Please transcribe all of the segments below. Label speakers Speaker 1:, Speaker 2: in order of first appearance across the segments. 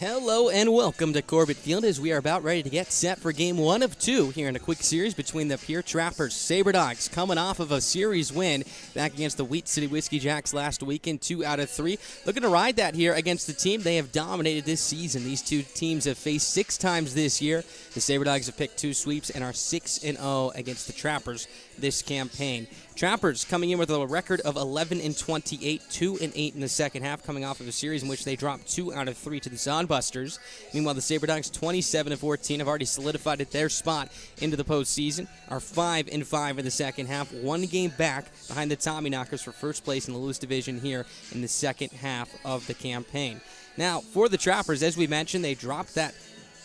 Speaker 1: Hello and welcome to Corbett Field as we are about ready to get set for game 1 of 2 here in a quick series between the Pierre Trappers. Sabre Dogs coming off of a series win back against the Wheat City Whiskey Jacks last weekend, 2 out of 3. Looking to ride that here against the team they have dominated this season. These two teams have faced 6 times this year. The Sabre Dogs have picked 2 sweeps and are 6-0 against the Trappers this campaign. Trappers coming in with a record of 11-28, 2-8 in the second half, coming off of a series in which they dropped 2 out of 3 to the Sodbusters. Meanwhile, the Sabre Dogs, 27-14, have already solidified their spot into the postseason, are 5-5 in the second half, 1 game back behind the Tommyknockers for first place in the Loose Division here in the second half of the campaign. Now, for the Trappers, as we mentioned, they dropped that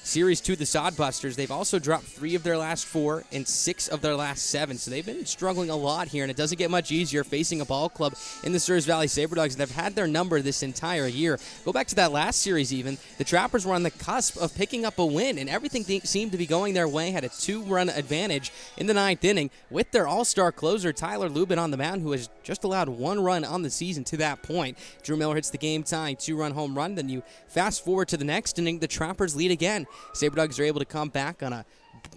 Speaker 1: series to the Sodbusters. They've also dropped 3 of their last 4 and 6 of their last 7, so they've been struggling a lot here, and it doesn't get much easier facing a ball club in the Souris Valley Sabre Dogs that have had their number this entire year. Go back to that last series even. The Trappers were on the cusp of picking up a win, and everything seemed to be going their way, had a 2-run advantage in the 9th inning with their all-star closer, Tyler Lubin, on the mound, who has just allowed 1 run on the season to that point. Drew Miller hits the game-tying 2-run home run. Then you fast forward to the next inning, the Trappers lead again. Sabre Dogs are able to come back on a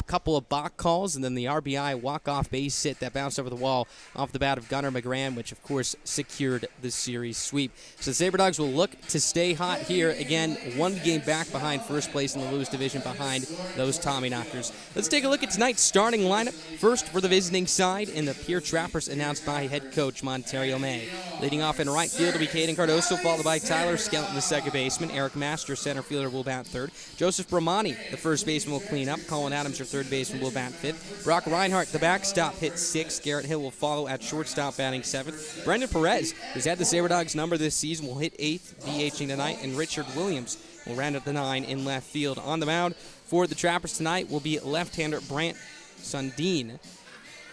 Speaker 1: couple of balk calls, and then the RBI walk-off base hit that bounced over the wall off the bat of Gunnar McGran, which, of course, secured the series sweep. So the Sabre Dogs will look to stay hot here. Again, 1 game back behind first place in the Loose Division behind those Tommyknockers. Let's take a look at tonight's starting lineup. First, for the visiting side, in the Pierre Trappers, announced by head coach Monterio May. Leading off in right field will be Caden Cardoso, followed by Tyler Skelton, the second baseman. Eric Master, center fielder, will bat third. Joseph Bramani, the first baseman, will clean up. Colin Adams, your third baseman, will bat fifth. Brock Reinhardt, the backstop, hits sixth. Garrett Hill will follow at shortstop, batting seventh. Brendan Perez, who's had the Sabre Dogs number this season, will hit eighth, DHing tonight. And Richard Williams will round up the 9 in left field. On the mound for the Trappers tonight will be left-hander Brent Sundeen.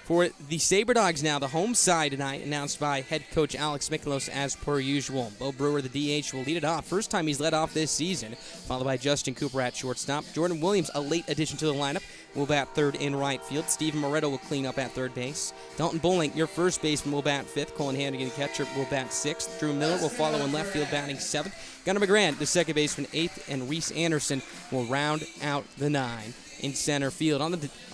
Speaker 1: For the Sabre Dogs now, the home side tonight, announced by head coach Alex Mikolos as per usual. Bo Brewer, the DH, will lead it off. First time he's led off this season, followed by Justin Cooper at shortstop. Jordan Williams, a late addition to the lineup, will bat third in right field. Steven Moretto will clean up at third base. Dalton Bowling, your first baseman, will bat fifth. Colin Hannigan, catcher, will bat sixth. Drew Miller will follow in left field, batting seventh. Gunnar McGran, the second baseman, eighth. And Reese Anderson will round out the 9 in center field. On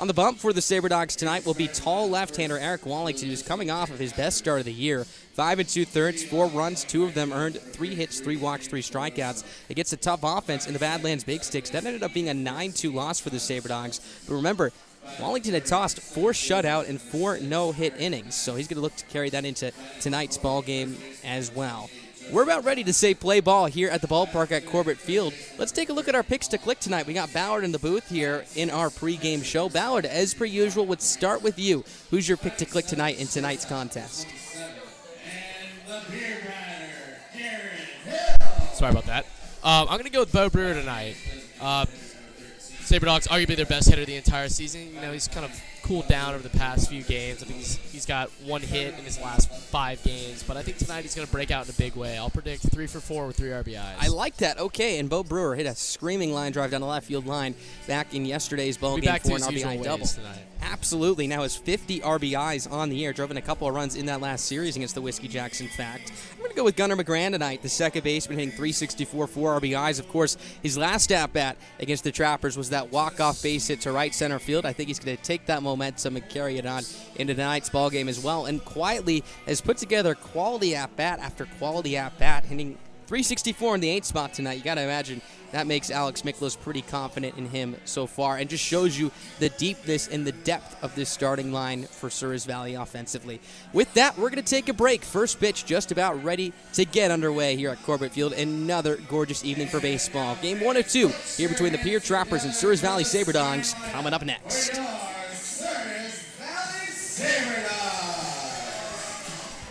Speaker 1: the bump for the Sabre Dogs tonight will be tall left-hander Eric Wallington, who's coming off of his best start of the year. 5 2/3, 4 runs, 2 of them earned, 3 hits, 3 walks, 3 strikeouts. Against a tough offense in the Badlands Big Sticks. That ended up being a 9-2 loss for the Sabre Dogs. But remember, Wallington had tossed 4 shutout and 4 no-hit innings, so he's going to look to carry that into tonight's ball game as well. We're about ready to say play ball here at the ballpark at Corbett Field. Let's take a look at our picks to click tonight. We got Ballard in the booth here in our pregame show. Ballard, as per usual, would start with you. Who's your pick to click tonight in tonight's contest?
Speaker 2: Sorry about that. I'm going to go with Bo Brewer tonight. Sabre Dogs arguably their best hitter the entire season. You know, he's kind of cooled down over the past few games. I think he's got 1 hit in his last 5 games, but I think tonight he's going to break out in a big way. I'll predict 3 for 4 with 3 RBIs.
Speaker 1: I like that. Okay, and Bo Brewer hit a screaming line drive down the left field line back in yesterday's ball game for an RBI double.
Speaker 2: Tonight.
Speaker 1: Absolutely. Now his 50 RBIs on the year, drove in a couple of runs in that last series against the Whiskey Jacks, in fact. I'm going to go with Gunnar McGran tonight, the second baseman, hitting .364, 4 RBIs. Of course, his last at-bat against the Trappers was that walk-off base hit to right center field. I think he's going to take that momentum and carry it on into tonight's ball game as well, and quietly has put together quality at-bat after quality at-bat, hitting .364 in the 8th spot tonight. You got to imagine that makes Alex Mikolos pretty confident in him so far, and just shows you the deepness and the depth of this starting line for Souris Valley offensively. With that, we're going to take a break. First pitch just about ready to get underway here at Corbett Field. Another gorgeous evening for baseball. Game 1 of 2 here between the Pierre Trappers and Souris Valley Sabre Dogs coming up next.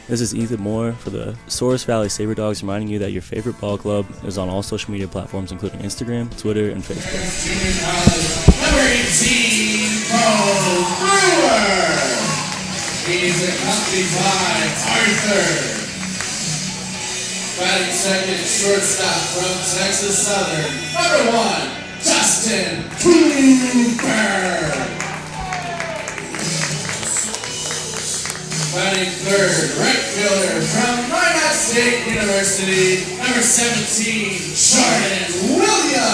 Speaker 3: This is Ethan Moore for the Souris Valley Sabre Dogs, reminding you that your favorite ball club is on all social media platforms, including Instagram, Twitter, and Facebook.
Speaker 4: Number 18, Bo Brewer. He's accompanied by Arthur. Batting second, shortstop from Texas Southern. Number 1, Justin Cooper. Batting third, right fielder from Minot State University, number 17, Jordan Williams.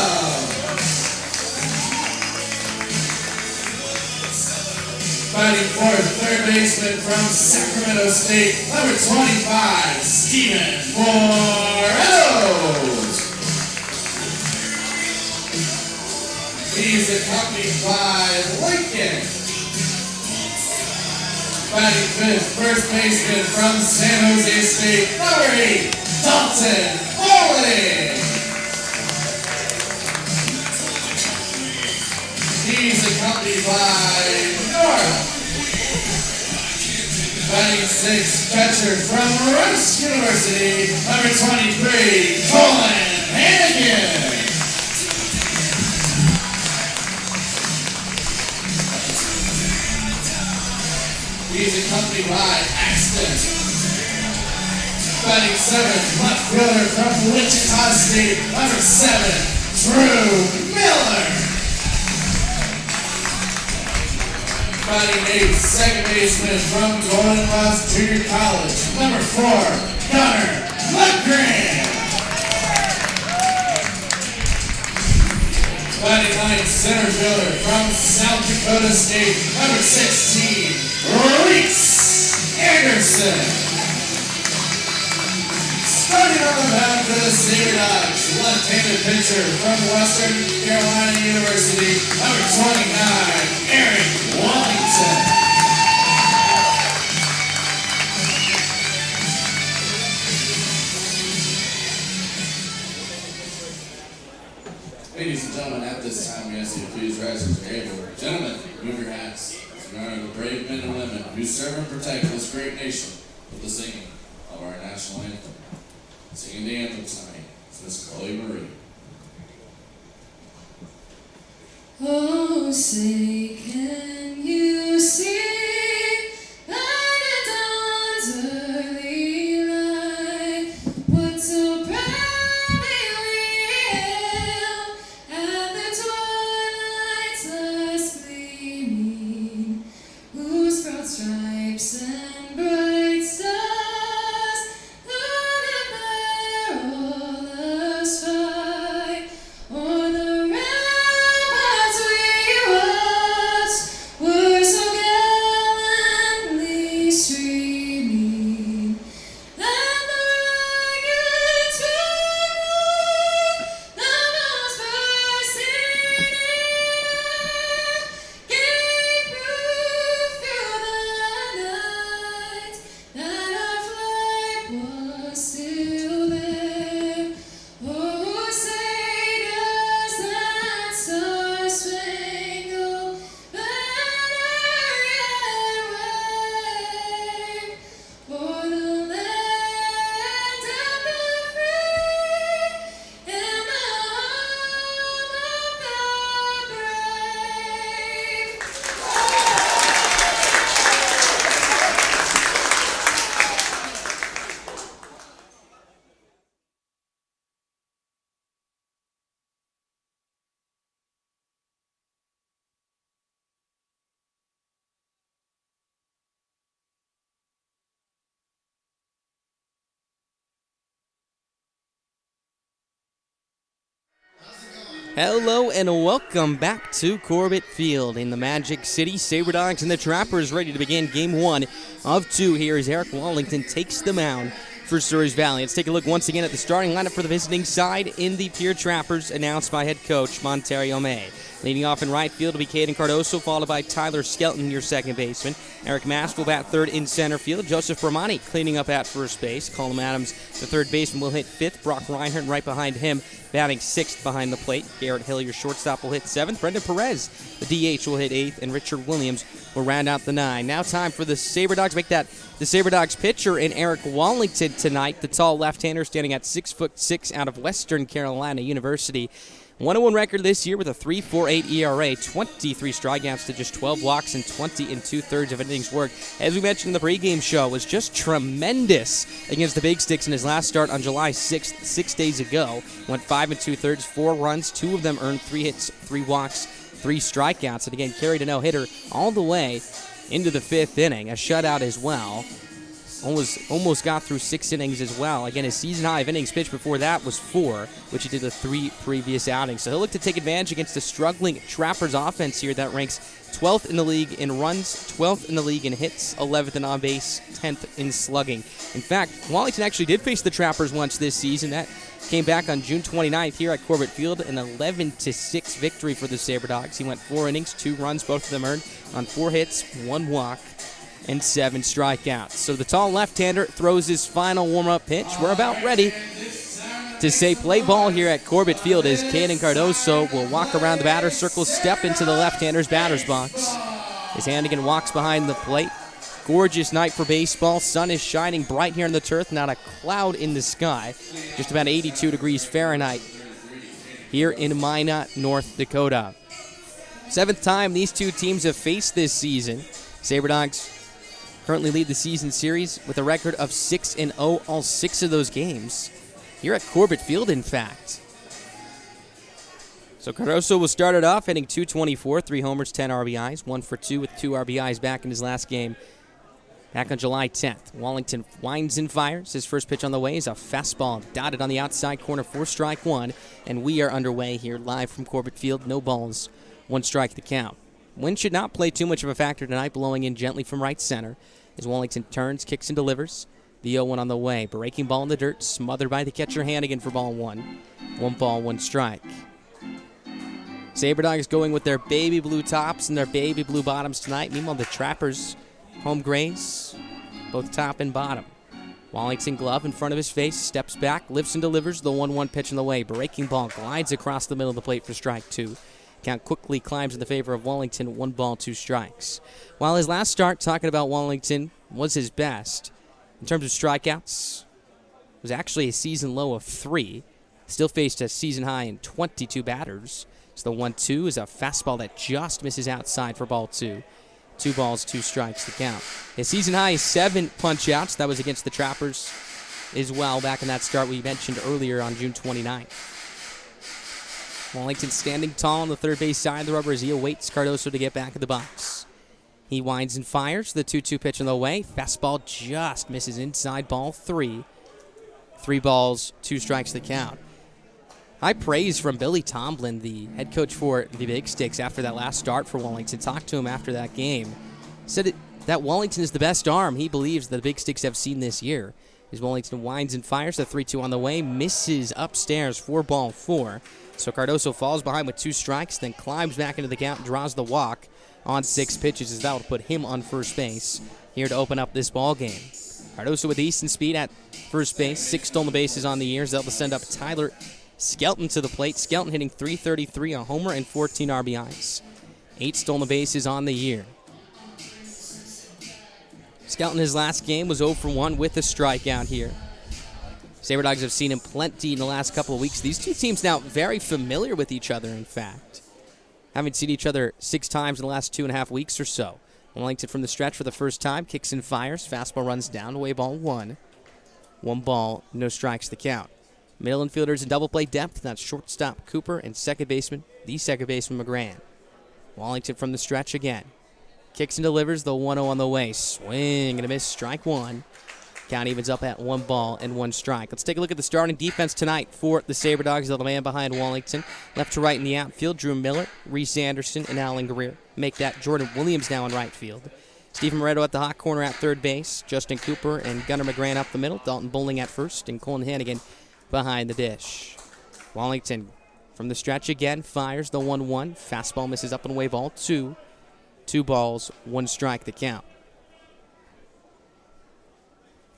Speaker 4: fourth, third baseman from Sacramento State, number 25, Steven Moretto. He's accompanied by Lincoln. Batting fifth, first baseman from San Jose State, number 8, Dalton Foley. He's accompanied by Nora. Batting sixth, catcher from Rice University, number 23, Colin Hannigan. He's accompanied by Axton. Batting seventh, left fielder from Wichita State, number 7, Drew Miller. Batting eighth, second baseman from Golden West Junior College, number 4, Gunnar Lundgren. Batting ninth, center fielder from South Dakota State, number 16, Reese Anderson. Starting on the mound for the Sabre Dogs, left-handed pitcher from Western Carolina University, number 29, Eric Wallington. Ladies and gentlemen, at this time we ask you to please rise as you're able. Gentlemen, move your hats. In honor of the brave men and women who serve and protect this great nation with the singing of our national anthem. Singing the anthem tonight is Miss Chloe Marie.
Speaker 5: Oh, say, can you see by the dawn's early light what so proudly we hailed at the twilight's last gleaming, whose broad stripes and bright stars
Speaker 1: Hello and welcome back to Corbett Field in the Magic City. Sabre Dogs and the Trappers ready to begin game 1 of 2 here as Eric Wallington takes the mound for Souris Valley. Let's take a look once again at the starting lineup for the visiting side in the Pierre Trappers, announced by head coach Monterio May. Leading off in right field will be Caden Cardoso, followed by Tyler Skelton, your second baseman. Eric Mask will bat third in center field. Joseph Romani cleaning up at first base. Colin Adams, the third baseman, will hit fifth. Brock Reinhardt right behind him, batting sixth behind the plate. Garrett Hill, your shortstop, will hit seventh. Brendan Perez, the DH, will hit eighth. And Richard Williams will round out the nine. Now time for the Sabre Dogs. Make that the Sabre Dogs pitcher in Eric Wallington tonight. The tall left-hander standing at 6'6" out of Western Carolina University. 1-1 record this year with a 3.48 ERA, 23 strikeouts to just 12 walks and 20 2/3 of innings worked. As we mentioned in the pregame show, was just tremendous against the Big Sticks in his last start on July 6th, 6 days ago. Went 5 2/3, 4 runs, 2 of them earned 3 hits, 3 walks, 3 strikeouts, and again carried a no-hitter all the way into the 5th inning, a shutout as well. almost got through 6 innings as well. Again, his season high of innings pitched before that was 4, which he did the 3 previous outings. So he'll look to take advantage against the struggling Trappers offense here that ranks 12th in the league in runs, 12th in the league in hits, 11th in on-base, 10th in slugging. In fact, Wallington actually did face the Trappers once this season. That came back on June 29th here at Corbett Field, an 11-6 victory for the Sabre Dogs. He went 4 innings, 2 runs, both of them earned on 4 hits, 1 walk, and 7 strikeouts. So the tall left-hander throws his final warm-up pitch. We're about ready to say play ball here at Corbett Field as Caden Cardoso will walk around the batter's circle, step into the left-hander's batter's box. As Hannigan walks behind the plate. Gorgeous night for baseball. Sun is shining bright here on the turf. Not a cloud in the sky. Just about 82 degrees Fahrenheit here in Minot, North Dakota. 7th time these two teams have faced this season. Sabre Dogs currently lead the season series with a record of 6-0 all 6 of those games. Here at Corbett Field, in fact. So Cardoso will start it off, hitting .224, 3 homers, 10 RBIs, 1 for 2 with 2 RBIs back in his last game back on July 10th. Wallington winds and fires. His first pitch on the way is a fastball dotted on the outside corner for strike 1, and we are underway here live from Corbett Field. No balls, 1 strike the count. Wind should not play too much of a factor tonight, blowing in gently from right center as Wallington turns, kicks, and delivers. The 0-1 on the way. Breaking ball in the dirt, smothered by the catcher Hannigan for ball 1. 1 ball, 1 strike. Sabre Dogs going with their baby blue tops and their baby blue bottoms tonight. Meanwhile, the Trappers, home grays, both top and bottom. Wallington glove in front of his face, steps back, lifts and delivers the 1-1 pitch on the way. Breaking ball glides across the middle of the plate for strike 2. Count quickly climbs in the favor of Wallington, 1 ball, 2 strikes. While his last start, talking about Wallington, was his best, in terms of strikeouts, it was actually a season low of 3. Still faced a season high in 22 batters. So the 1-2 is a fastball that just misses outside for ball 2. 2 balls, 2 strikes to count. His season high is 7 punch-outs. That was against the Trappers as well back in that start we mentioned earlier on June 29th. Wallington standing tall on the third base side of the rubber as he awaits Cardoso to get back in the box. He winds and fires. The 2-2 pitch on the way. Fastball just misses inside ball 3. 3 balls, 2 strikes to count. High praise from Billy Tomlin, the head coach for the Big Sticks, after that last start for Wallington. Talked to him after that game. Said that Wallington is the best arm he believes the Big Sticks have seen this year. As Wallington winds and fires, the 3-2 on the way, misses upstairs for ball 4. So Cardoso falls behind with 2 strikes, then climbs back into the count and draws the walk on 6 pitches, as that will put him on first base here to open up this ball game. Cardoso with decent speed at first base, 6 stolen bases on the year. They'll send up Tyler Skelton to the plate. Skelton hitting .333, a homer, and 14 RBIs. 8 stolen bases on the year. Skelton, his last game, was 0 for 1 with a strikeout here. Sabre Dogs have seen him plenty in the last couple of weeks. These two teams now very familiar with each other, in fact. Having seen each other 6 times in the last 2.5 weeks or so. Wallington from the stretch for the first time, kicks and fires. Fastball runs down, away ball 1. 1 ball, no strikes to count. Middle infielders in double play depth. That's shortstop Cooper and second baseman McGran. Wallington from the stretch again. Kicks and delivers the 1-0 on the way. Swing and a miss, strike 1. Count evens up at 1 ball and 1 strike. Let's take a look at the starting defense tonight for the Sabre Dogs. The man behind Wallington. Left to right in the outfield, Drew Miller, Reese Anderson, and Alan Greer. Make that Jordan Williams now in right field. Stephen Moretto at the hot corner at third base. Justin Cooper and Gunnar McGran up the middle. Dalton Bowling at first, and Colin Hannigan behind the dish. Wallington from the stretch again, fires the 1-1. Fastball misses up and away ball 2. 2 balls, 1 strike to count.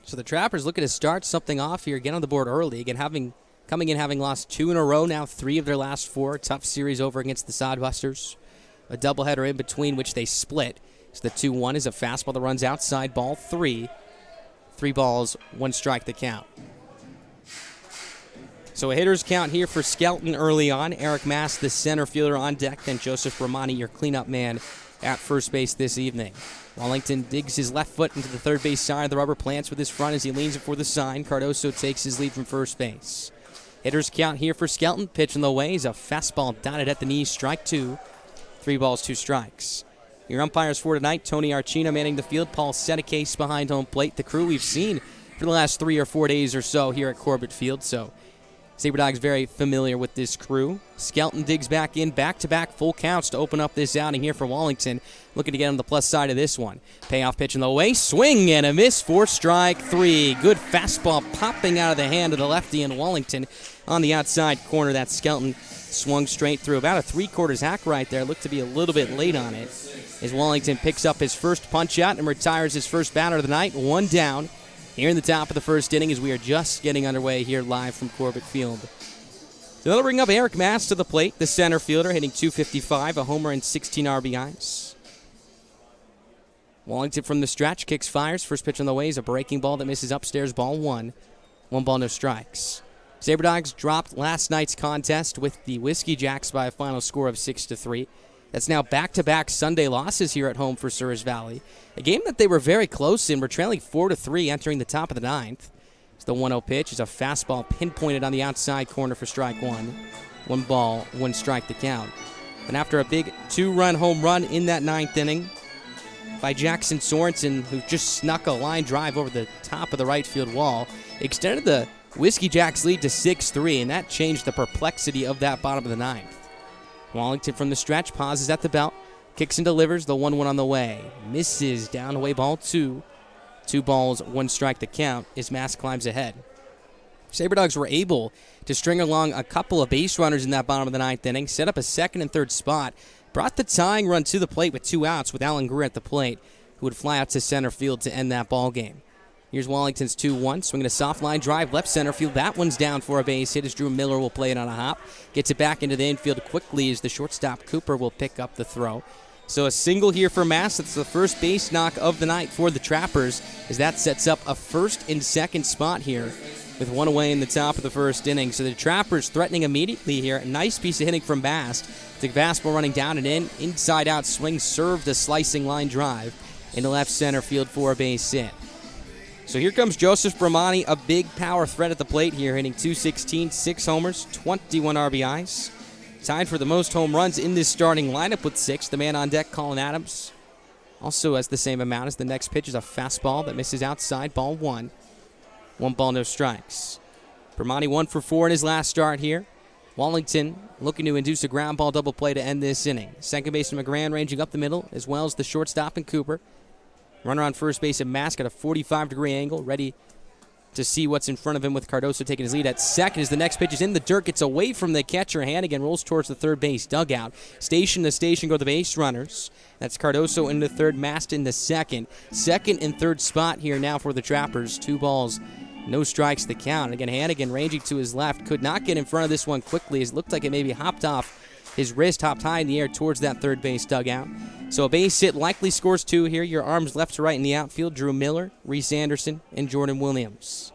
Speaker 1: So the Trappers looking to start something off here, get on the board early. Again, coming in having lost 2 in a row now, 3 of their last 4. Tough series over against the Sodbusters. A doubleheader in between, which they split. So the 2-1 is a fastball that runs outside, ball 3. 3 balls, 1 strike to count. So a hitter's count here for Skelton early on. Eric Mass, the center fielder, on deck. Then Joseph Romani, your cleanup man, at first base this evening. Wallington digs his left foot into the third base side of the rubber, plants with his front as he leans it for the sign. Cardoso takes his lead from first base. Hitter's count here for Skelton. Pitch in the way is a fastball dotted at the knees, strike 2. 3 balls, 2 strikes. Your umpires for tonight, Tony Archino manning the field, Paul Senecase behind home plate. The crew we've seen for the last 3 or 4 days or so here at Corbett Field, so Sabre Dogs very familiar with this crew. Skelton digs back in, back-to-back full counts to open up this outing here for Wallington. Looking to get on the plus side of this one. Payoff pitch in the way, swing and a miss for strike 3. Good fastball popping out of the hand of the lefty in Wallington on the outside corner. That Skelton swung straight through. About a 3/4 hack right there. Looked to be a little bit late on it. As Wallington picks up his first punch out and retires his first batter of the night. 1 down. Here in the top of the first inning as we are just getting underway here live from Corbett Field. So that'll bring up Eric Mass to the plate, the center fielder, hitting .255, a homer and 16 RBIs. Wallington from the stretch, kicks, fires. First pitch on the way is a breaking ball that misses upstairs, ball 1. 1 ball, no strikes. Sabre Dogs dropped last night's contest with the Whiskey Jacks by a final score of 6-3. That's now back-to-back Sunday losses here at home for Souris Valley. A game that they were very close in. We're trailing 4-3 entering the top of the 9th. It's the 1-0 pitch. It's a fastball pinpointed on the outside corner for strike 1. 1 ball, 1 strike to count. And after a big 2-run home run in that 9th inning by Jackson Sorensen, who just snuck a line drive over the top of the right field wall, extended the Whiskey Jacks lead to 6-3, and that changed the perplexity of that bottom of the 9th. Wallington from the stretch, pauses at the belt, kicks and delivers, the 1-1 on the way. Misses, down away, ball 2. 2 balls, 1 strike to count as Mass climbs ahead. Sabre Dogs were able to string along a couple of base runners in that bottom of the 9th inning, set up a second and third spot, brought the tying run to the plate with 2 outs with Alan Greer at the plate, who would fly out to center field to end that ball game. Here's Wallington's 2-1, swinging a soft line drive, left center field. That one's down for a base hit as Drew Miller will play it on a hop. Gets it back into the infield quickly as the shortstop Cooper will pick up the throw. So a single here for Mass. That's the first base knock of the night for the Trappers, as that sets up a first and second spot here with 1 away in the top of the first inning. So the Trappers threatening immediately here. A nice piece of hitting from Bast. The fastball running down and in. Inside out swing, served a slicing line drive into left center field for a base hit. So here comes Joseph Bramani, a big power threat at the plate here, hitting .216, 6 homers, 21 RBIs. Tied for the most home runs in this starting lineup with 6. The man on deck, Colin Adams, also has the same amount as the next pitch is a fastball that misses outside, ball 1. 1 ball, no strikes. Bramani 1 for 4 in his last start here. Wallington looking to induce a ground ball double play to end this inning. Second baseman McGran ranging up the middle, as well as the shortstop and Cooper. Runner on first base at Mask at a 45-degree angle, ready to see what's in front of him with Cardoso taking his lead at second as the next pitch is in the dirt, gets away from the catcher. Hannigan rolls towards the third base dugout. Station to station go the base runners. That's Cardoso in the third, Mast in the second. Second and third spot here now for the Trappers. 2 balls, no strikes to count. Again, Hannigan ranging to his left. Could not get in front of this one quickly. It looked like it maybe hopped off his wrist, hopped high in the air towards that third base dugout. So a base hit likely scores 2 here. Your arms left to right in the outfield. Drew Miller, Reese Anderson, and Jordan Williams.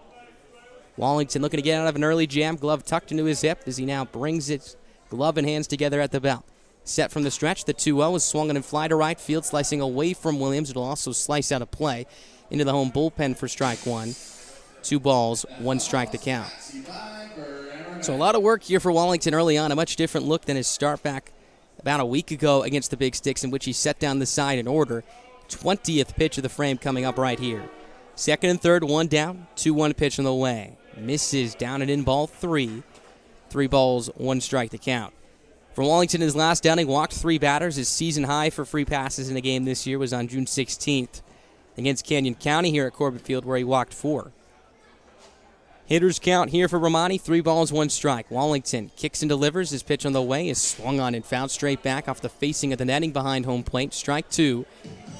Speaker 1: Wallington looking to get out of an early jam. Glove tucked into his hip as he now brings it glove and hands together at the belt. Set from the stretch. The 2-0 is swung and fly to right field, slicing away from Williams. It'll also slice out of play into the home bullpen for strike 1. 2 balls, 1 strike to count. So a lot of work here for Wallington early on. A much different look than his start back about a week ago against the Big Sticks, in which he set down the side in order. 20th pitch of the frame coming up right here. Second and third, 1 down, 2-1 pitch on the way. Misses, down and in, ball 3. 3 balls, 1 strike to count. For Wallington, his last outing, walked 3 batters. His season high for free passes in a game this year was on June 16th against Canyon County here at Corbett Field, where he walked 4. Hitters count here for Romani, 3 balls, 1 strike. Wallington kicks and delivers. His pitch on the way is swung on and fouled straight back off the facing of the netting behind home plate. Strike 2.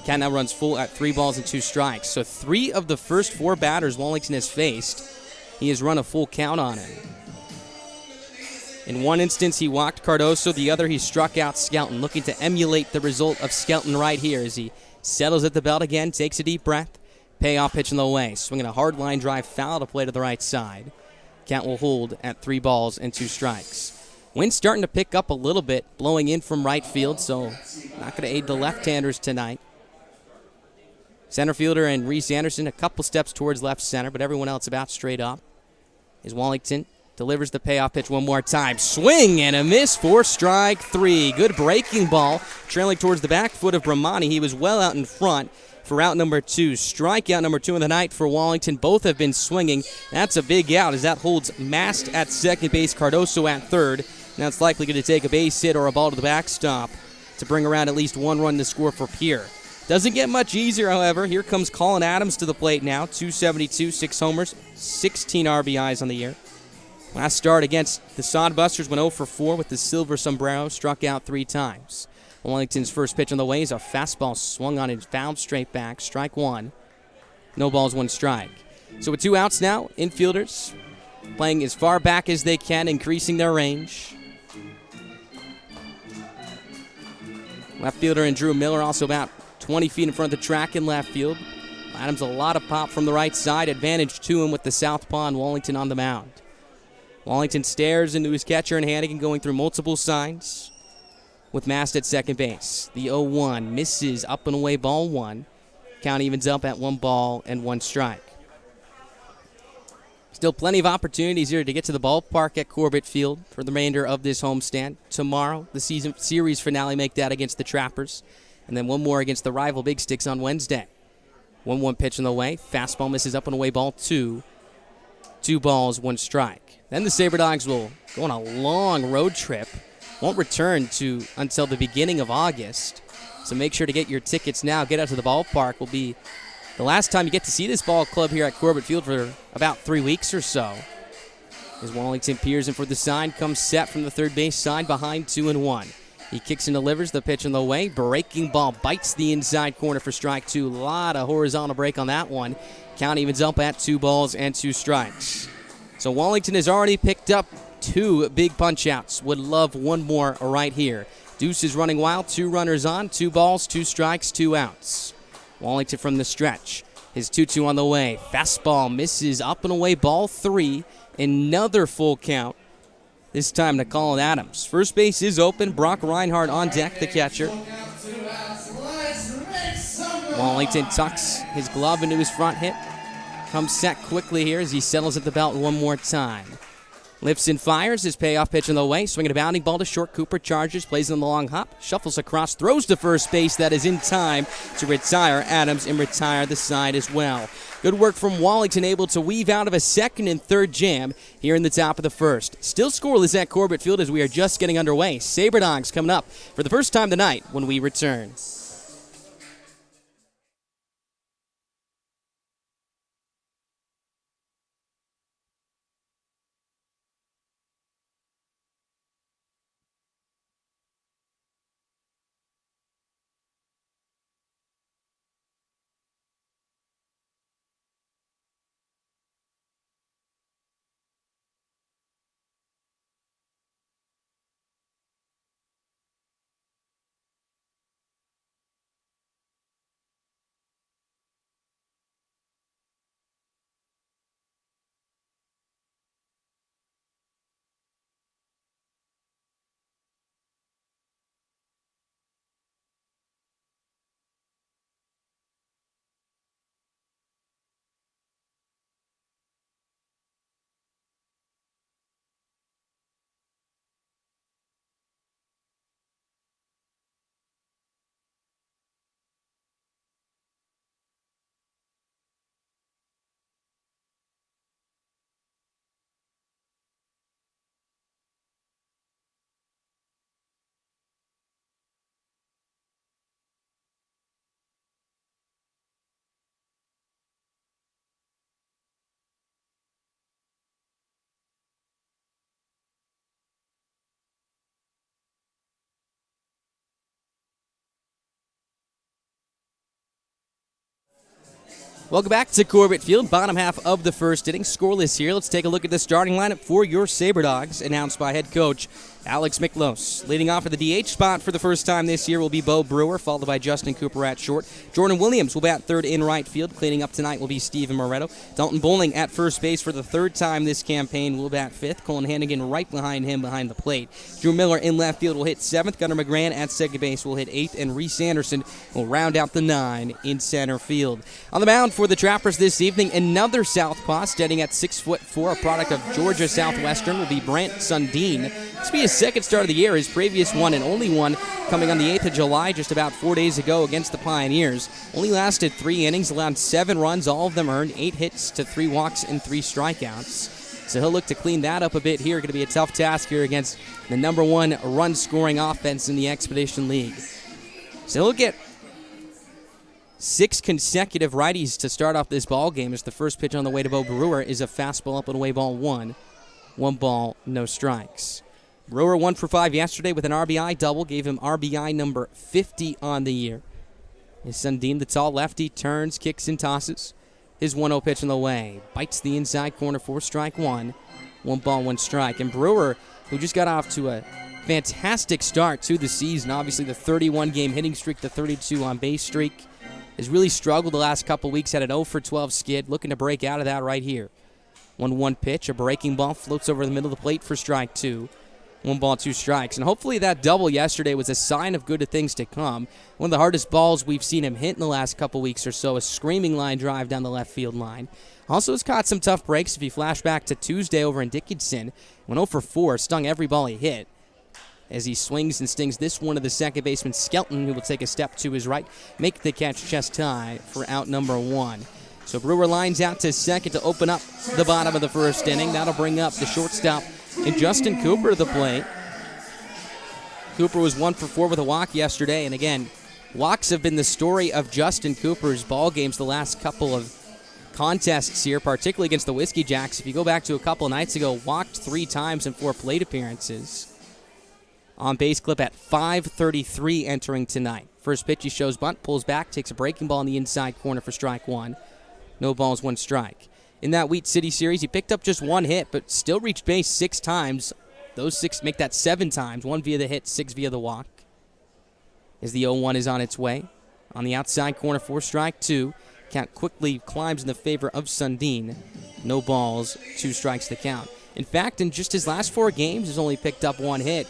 Speaker 1: Count now runs full at 3 balls and 2 strikes. So 3 of the first 4 batters Wallington has faced, he has run a full count on him. In one instance, he walked Cardoso. The other, he struck out Skelton, looking to emulate the result of Skelton right here as he settles at the belt again, takes a deep breath. Payoff pitch in the way, swinging a hard line drive foul to play to the right side. Count will hold at 3 balls and 2 strikes. Wind's starting to pick up a little bit, blowing in from right field, so not going to aid the left-handers tonight. Center fielder and Reese Anderson a couple steps towards left center, but everyone else about straight up. Is Wallington delivers the payoff pitch one more time. Swing and a miss for strike 3. Good breaking ball, trailing towards the back foot of Bramani. He was well out in front for out number 2. Strikeout number 2 of the night for Wallington. Both have been swinging. That's a big out as that holds Mast at second base, Cardoso at third. Now it's likely going to take a base hit or a ball to the backstop to bring around at least one run to score for Pierre. Doesn't get much easier, however. Here comes Colin Adams to the plate now. 272, 6 homers, 16 RBIs on the year. Last start against the Sodbusters went 0 for 4 with the silver sombrero, struck out 3 times. Wallington's first pitch on the way is a fastball swung on and fouled straight back. Strike 1. No balls, 1 strike. So with 2 outs now, infielders playing as far back as they can, increasing their range. Left fielder and Drew Miller also about 20 feet in front of the track in left field. Adams a lot of pop from the right side. Advantage to him with the southpaw and Wallington on the mound. Wallington stares into his catcher and Hannigan going through multiple signs with Mast at second base. The 0-1 misses up and away, ball 1. Count evens up at 1 ball and 1 strike. Still plenty of opportunities here to get to the ballpark at Corbett Field for the remainder of this homestand. Tomorrow, the season series finale, make that against the Trappers. And then one more against the rival Big Sticks on Wednesday. 1-1 pitch in the way. Fastball misses up and away, ball 2. 2 balls, 1 strike. Then the Sabre Dogs will go on a long road trip. Won't return until the beginning of August. So make sure to get your tickets now. Get out to the ballpark. Will be the last time you get to see this ball club here at Corbett Field for about 3 weeks or so. As Wallington peers in for the sign, comes set from the third base side behind 2-1. He kicks and delivers the pitch in the way. Breaking ball bites the inside corner for strike 2. A lot of horizontal break on that one. Count evens up at 2 balls and 2 strikes. So Wallington has already picked up 2 big punch-outs. Would love one more right here. Deuce is running wild. 2 runners on. 2 balls, 2 strikes, 2 outs. Wallington from the stretch. His 2-2 on the way. Fastball misses up and away, ball 3. Another full count. This time to Colin Adams. First base is open. Brock Reinhardt on deck, the catcher. Wallington tucks his glove into his front hip. Comes set quickly here as he settles at the belt one more time. Lifts and fires his payoff pitch in the way. Swinging a bounding ball to short. Cooper charges, plays in the long hop. Shuffles across, throws to first base. That is in time to retire Adams and retire the side as well. Good work from Wallington, able to weave out of a second and third jam here in the top of the first. Still scoreless at Corbett Field as we are just getting underway. Sabre Dogs coming up for the first time tonight when we return. Welcome back to Corbett Field, bottom half of the first inning. Scoreless here. Let's take a look at the starting lineup for your Sabre Dogs, announced by head coach Alex Miklos. Leading off at the DH spot for the first time this year will be Bo Brewer, followed by Justin Cooper at short. Jordan Williams will bat third in right field. Cleaning up tonight will be Steven Moretto. Dalton Bowling at first base for the third time this campaign will bat fifth. Colin Hannigan right behind him behind the plate. Drew Miller in left field will hit seventh. Gunnar McGran at second base will hit eighth. And Reese Anderson will round out the 9 in center field. On the mound for the Trappers this evening. Another southpaw standing at 6'4", a product of Georgia Southwestern, will be Brent Sundeen. This will be his second start of the year, his previous one and only one coming on the 8th of July, just about 4 days ago against the Pioneers. Only lasted 3 innings, allowed 7 runs, all of them earned, 8 hits to 3 walks and 3 strikeouts. So he'll look to clean that up a bit here. Going to be a tough task here against the number 1 run-scoring offense in the Expedition League. So he'll get 6 consecutive righties to start off this ball game, as the first pitch on the way to Bo Brewer is a fastball up and away ball 1. 1 ball, no strikes. Brewer 1 for 5 yesterday with an RBI double, gave him RBI number 50 on the year. As Sundeen, the tall lefty, turns, kicks, and tosses. His 1-0 pitch on the way. Bites the inside corner for strike 1. 1 ball, 1 strike. And Brewer, who just got off to a fantastic start to the season, obviously the 31-game hitting streak, the 32 on-base streak, has really struggled the last couple weeks, had an 0 for 12 skid, looking to break out of that right here. 1-1 pitch, a breaking ball, floats over the middle of the plate for strike 2. 1 ball, 2 strikes. And hopefully that double yesterday was a sign of good things to come. One of the hardest balls we've seen him hit in the last couple weeks or so, a screaming line drive down the left field line. Also has caught some tough breaks. If you flash back to Tuesday over in Dickinson, went 0 for 4, stung every ball he hit, as he swings and stings this one to the second baseman, Skelton, who will take a step to his right, make the catch chest high for out number 1. So Brewer lines out to second to open up the bottom of the first inning. That'll bring up the shortstop and Justin Cooper to the plate. Cooper was 1 for 4 with a walk yesterday, and again, walks have been the story of Justin Cooper's ball games the last couple of contests here, particularly against the Whiskey Jacks. If you go back to a couple of nights ago, walked 3 times in 4 plate appearances. On base clip at .533 entering tonight. First pitch, he shows bunt, pulls back, takes a breaking ball in the inside corner for strike 1. No balls, 1 strike. In that Wheat City series, he picked up just 1 hit, but still reached base 6 times. Those 6 make that 7 times, 1 via the hit, 6 via the walk. As the 0-1 is on its way. On the outside corner for strike 2. Count quickly climbs in the favor of Sundeen. No balls, 2 strikes to count. In fact, in just his last 4 games, he's only picked up 1 hit,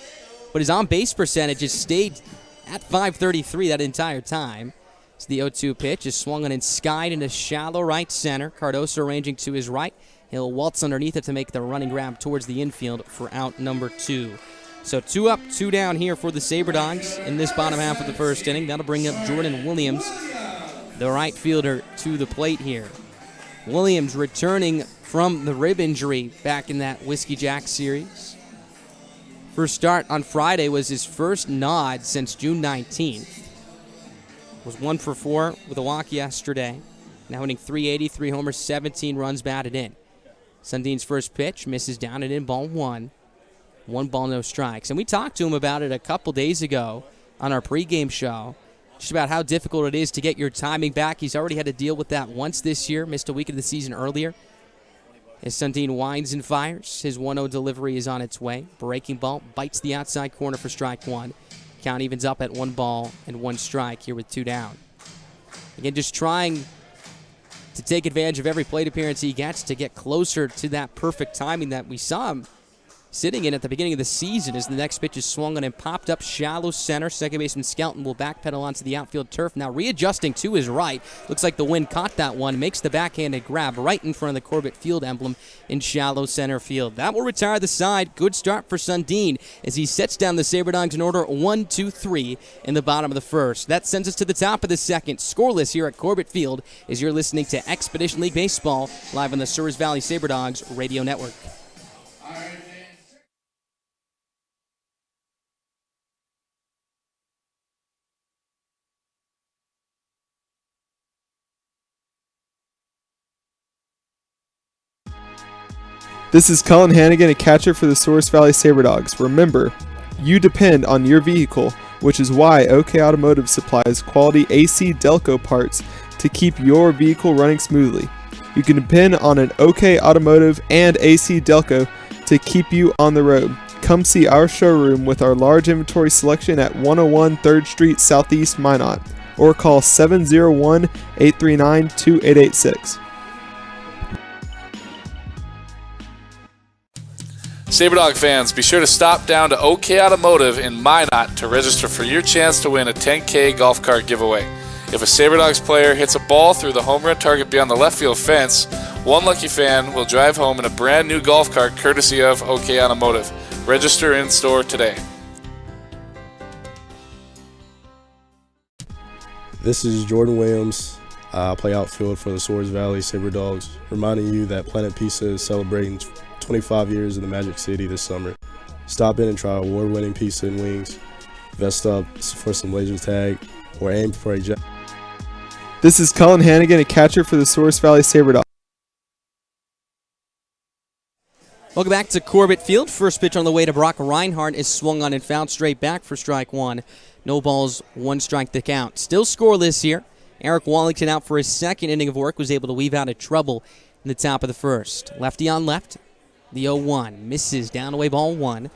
Speaker 1: but his on-base percentage has stayed at .533 that entire time. So the 0-2 pitch is swung on and skied into shallow right center. Cardoso arranging to his right. He'll waltz underneath it to make the running grab towards the infield for out number 2. So 2 up, 2 down here for the Sabre Dogs in this bottom half of the first inning. That'll bring up Jordan Williams, the right fielder, to the plate here. Williams returning from the rib injury back in that Whiskey Jack series. First start on Friday was his first nod since June 19th. Was 1 for 4 with a walk yesterday. Now hitting .380, 3 homers, 17 runs batted in. Sundeen's first pitch misses down and in, ball 1. 1 ball, no strikes. And we talked to him about it a couple days ago on our pregame show, just about how difficult it is to get your timing back. He's already had to deal with that once this year, missed a week of the season earlier. As Sundeen winds and fires, his 1-0 delivery is on its way. Breaking ball, bites the outside corner for strike 1. Count evens up at 1 ball and 1 strike here with 2 down. Again, just trying to take advantage of every plate appearance he gets to get closer to that perfect timing that we saw him sitting in at the beginning of the season, as the next pitch is swung on and popped up shallow center. Second baseman Skelton will backpedal onto the outfield turf. Now readjusting to his right. Looks like the wind caught that one. Makes the backhanded grab right in front of the Corbett Field emblem in shallow center field. That will retire the side. Good start for Sundeen as he sets down the Sabre Dogs in order 1-2-3 in the bottom of the first. That sends us to the top of the second. Scoreless here at Corbett Field as you're listening to Expedition League Baseball live on the Souris Valley Sabre Dogs Radio Network.
Speaker 6: This is Colin Hannigan, a catcher for the Souris Valley Sabre Dogs. Remember, you depend on your vehicle, which is why OK Automotive supplies quality AC Delco parts to keep your vehicle running smoothly. You can depend on an OK Automotive and AC Delco to keep you on the road. Come see our showroom with our large inventory selection at 101 3rd Street Southeast, Minot, or call 701-839-2886.
Speaker 7: SaberDog fans, be sure to stop down to OK Automotive in Minot to register for your chance to win a 10K golf cart giveaway. If a SaberDogs player hits a ball through the home run target beyond the left field fence, one lucky fan will drive home in a brand new golf cart courtesy of OK Automotive. Register in store today.
Speaker 8: This is Jordan Williams. I play outfield for the Souris Valley SaberDogs, reminding you that Planet Pizza is celebrating 25 years in the Magic City this summer. Stop in and try award-winning pizza and wings. Vest up for some laser tag or aim for a jack.
Speaker 6: This is Colin Hannigan, a catcher for the Souris Valley SaberDogs.
Speaker 1: Welcome back to Corbett Field. First pitch on the way to Brock Reinhardt is swung on and fouled straight back for strike one. No balls, one strike to count. Still scoreless here. Eric Wallington out for his second inning of work, was able to weave out of trouble in the top of the first. Lefty on left, the 0-1. Misses, down away ball one.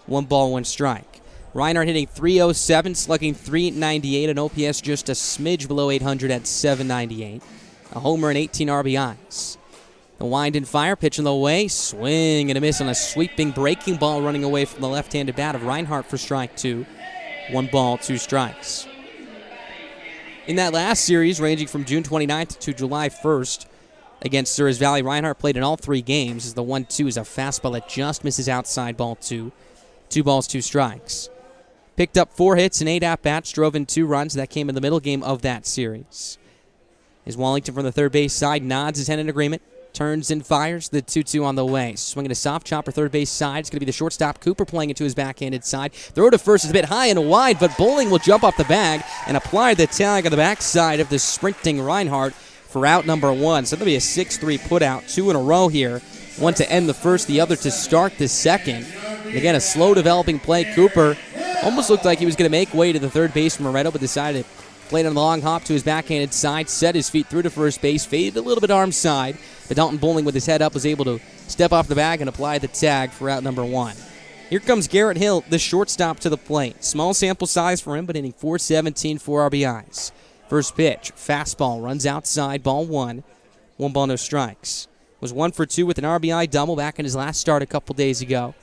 Speaker 1: 1 ball, 1 strike. Reinhardt hitting .307, slugging .398, an OPS just a smidge below 800 at .798. A homer and 18 RBIs. The wind and fire, pitch in the way, swing and a miss on a sweeping breaking ball running away from the left-handed bat of Reinhardt for strike 2. 1 ball, 2 strikes. In that last series, ranging from June 29th to July 1st, against Souris Valley, Reinhardt played in all 3 games as the 1-2 is a fastball that just misses outside ball 2. 2 balls, 2 strikes. Picked up 4 hits and 8 at-bats, drove in 2 runs. That came in the middle game of that series. As Wallington from the third base side nods his head in agreement, turns and fires the 2-2 on the way. Swinging a soft chopper third base side. It's going to be the shortstop Cooper playing it to his backhanded side. Throw to first is a bit high and wide, but Bowling will jump off the bag and apply the tag on the backside of the sprinting Reinhardt for out number 1. So that'll be a 6-3 putout, 2 in a row here. One to end the first, the other to start the second. And again, a slow developing play. Cooper almost looked like he was going to make way to the third base from Moretto, but decided to play it on the long hop to his backhanded side, set his feet through to first base, faded a little bit arm side, but Dalton Bowling with his head up was able to step off the bag and apply the tag for out number 1. Here comes Garrett Hill, the shortstop, to the plate. Small sample size for him, but hitting .417, 4 RBIs. First pitch, fastball, runs outside, ball 1. 1 ball, no strikes. Was 1 for 2 with an RBI double back in his last start a couple days ago.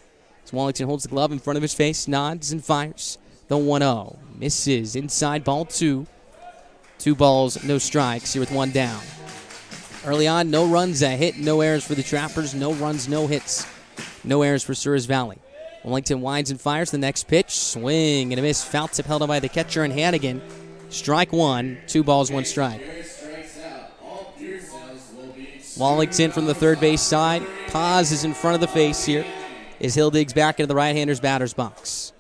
Speaker 1: As Wallington holds the glove in front of his face, nods and fires. The 1-0. Misses inside, ball 2. 2 balls, no strikes here with 1 down. Early on, no runs, a hit, no errors for the Trappers. No runs, no hits, no errors for Souris Valley. Wallington winds and fires the next pitch. Swing and a miss. Foul tip held on by the catcher and Hannigan. Strike 1, 2 balls, 1 strike. Wallington from the third base side. Pauses in front of the face here as Hill digs back into the right-hander's batter's box.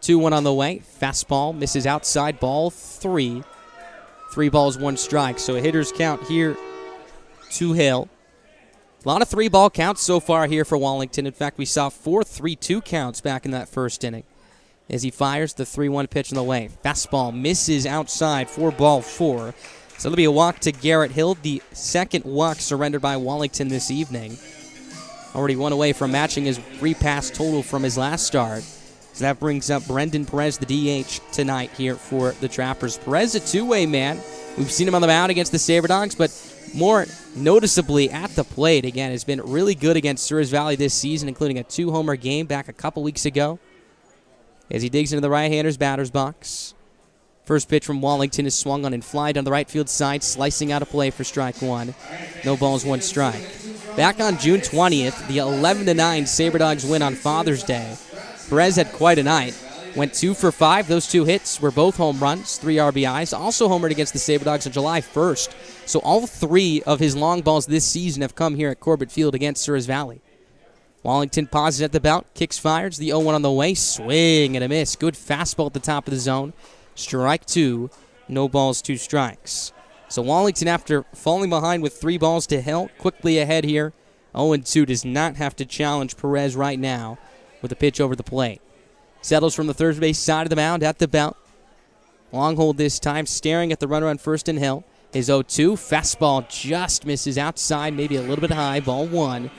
Speaker 1: 2-1 on the way. Fastball misses outside, ball 3. 3 balls, 1 strike. So a hitter's count here to Hill. A lot of 3-ball counts so far here for Wallington. In fact, we saw 4 3-2 counts back in that first inning. As he fires the 3-1 pitch on the way. Fastball misses outside, 4 ball 4. So it'll be a walk to Garrett Hill, the second walk surrendered by Wallington this evening. Already 1 away from matching his repass total from his last start. So that brings up Brendan Perez, the DH, tonight here for the Trappers. Perez, a 2-way man. We've seen him on the mound against the SaberDogs, but more noticeably at the plate, again, has been really good against Souris Valley this season, including a 2-homer game back a couple weeks ago. As he digs into the right-hander's batter's box. First pitch from Wallington is swung on and fly down the right field side, slicing out of play for strike 1. No balls, 1 strike. Back on June 20th, the 11-9 SaberDogs win on Father's Day. Perez had quite a night. Went 2 for 5. Those 2 hits were both home runs, 3 RBIs. Also homered against the SaberDogs on July 1st. So all 3 of his long balls this season have come here at Corbett Field against Souris Valley. Wallington pauses at the belt, kicks, fires, the 0-1 on the way, swing and a miss. Good fastball at the top of the zone. Strike 2, no balls, 2 strikes. So Wallington, after falling behind with 3 balls to Hill, quickly ahead here. 0-2 does not have to challenge Perez right now with a pitch over the plate. Settles from the third base side of the mound at the belt. Long hold this time, staring at the runner on first and Hill. His 0-2, fastball just misses outside, maybe a little bit high, ball 1.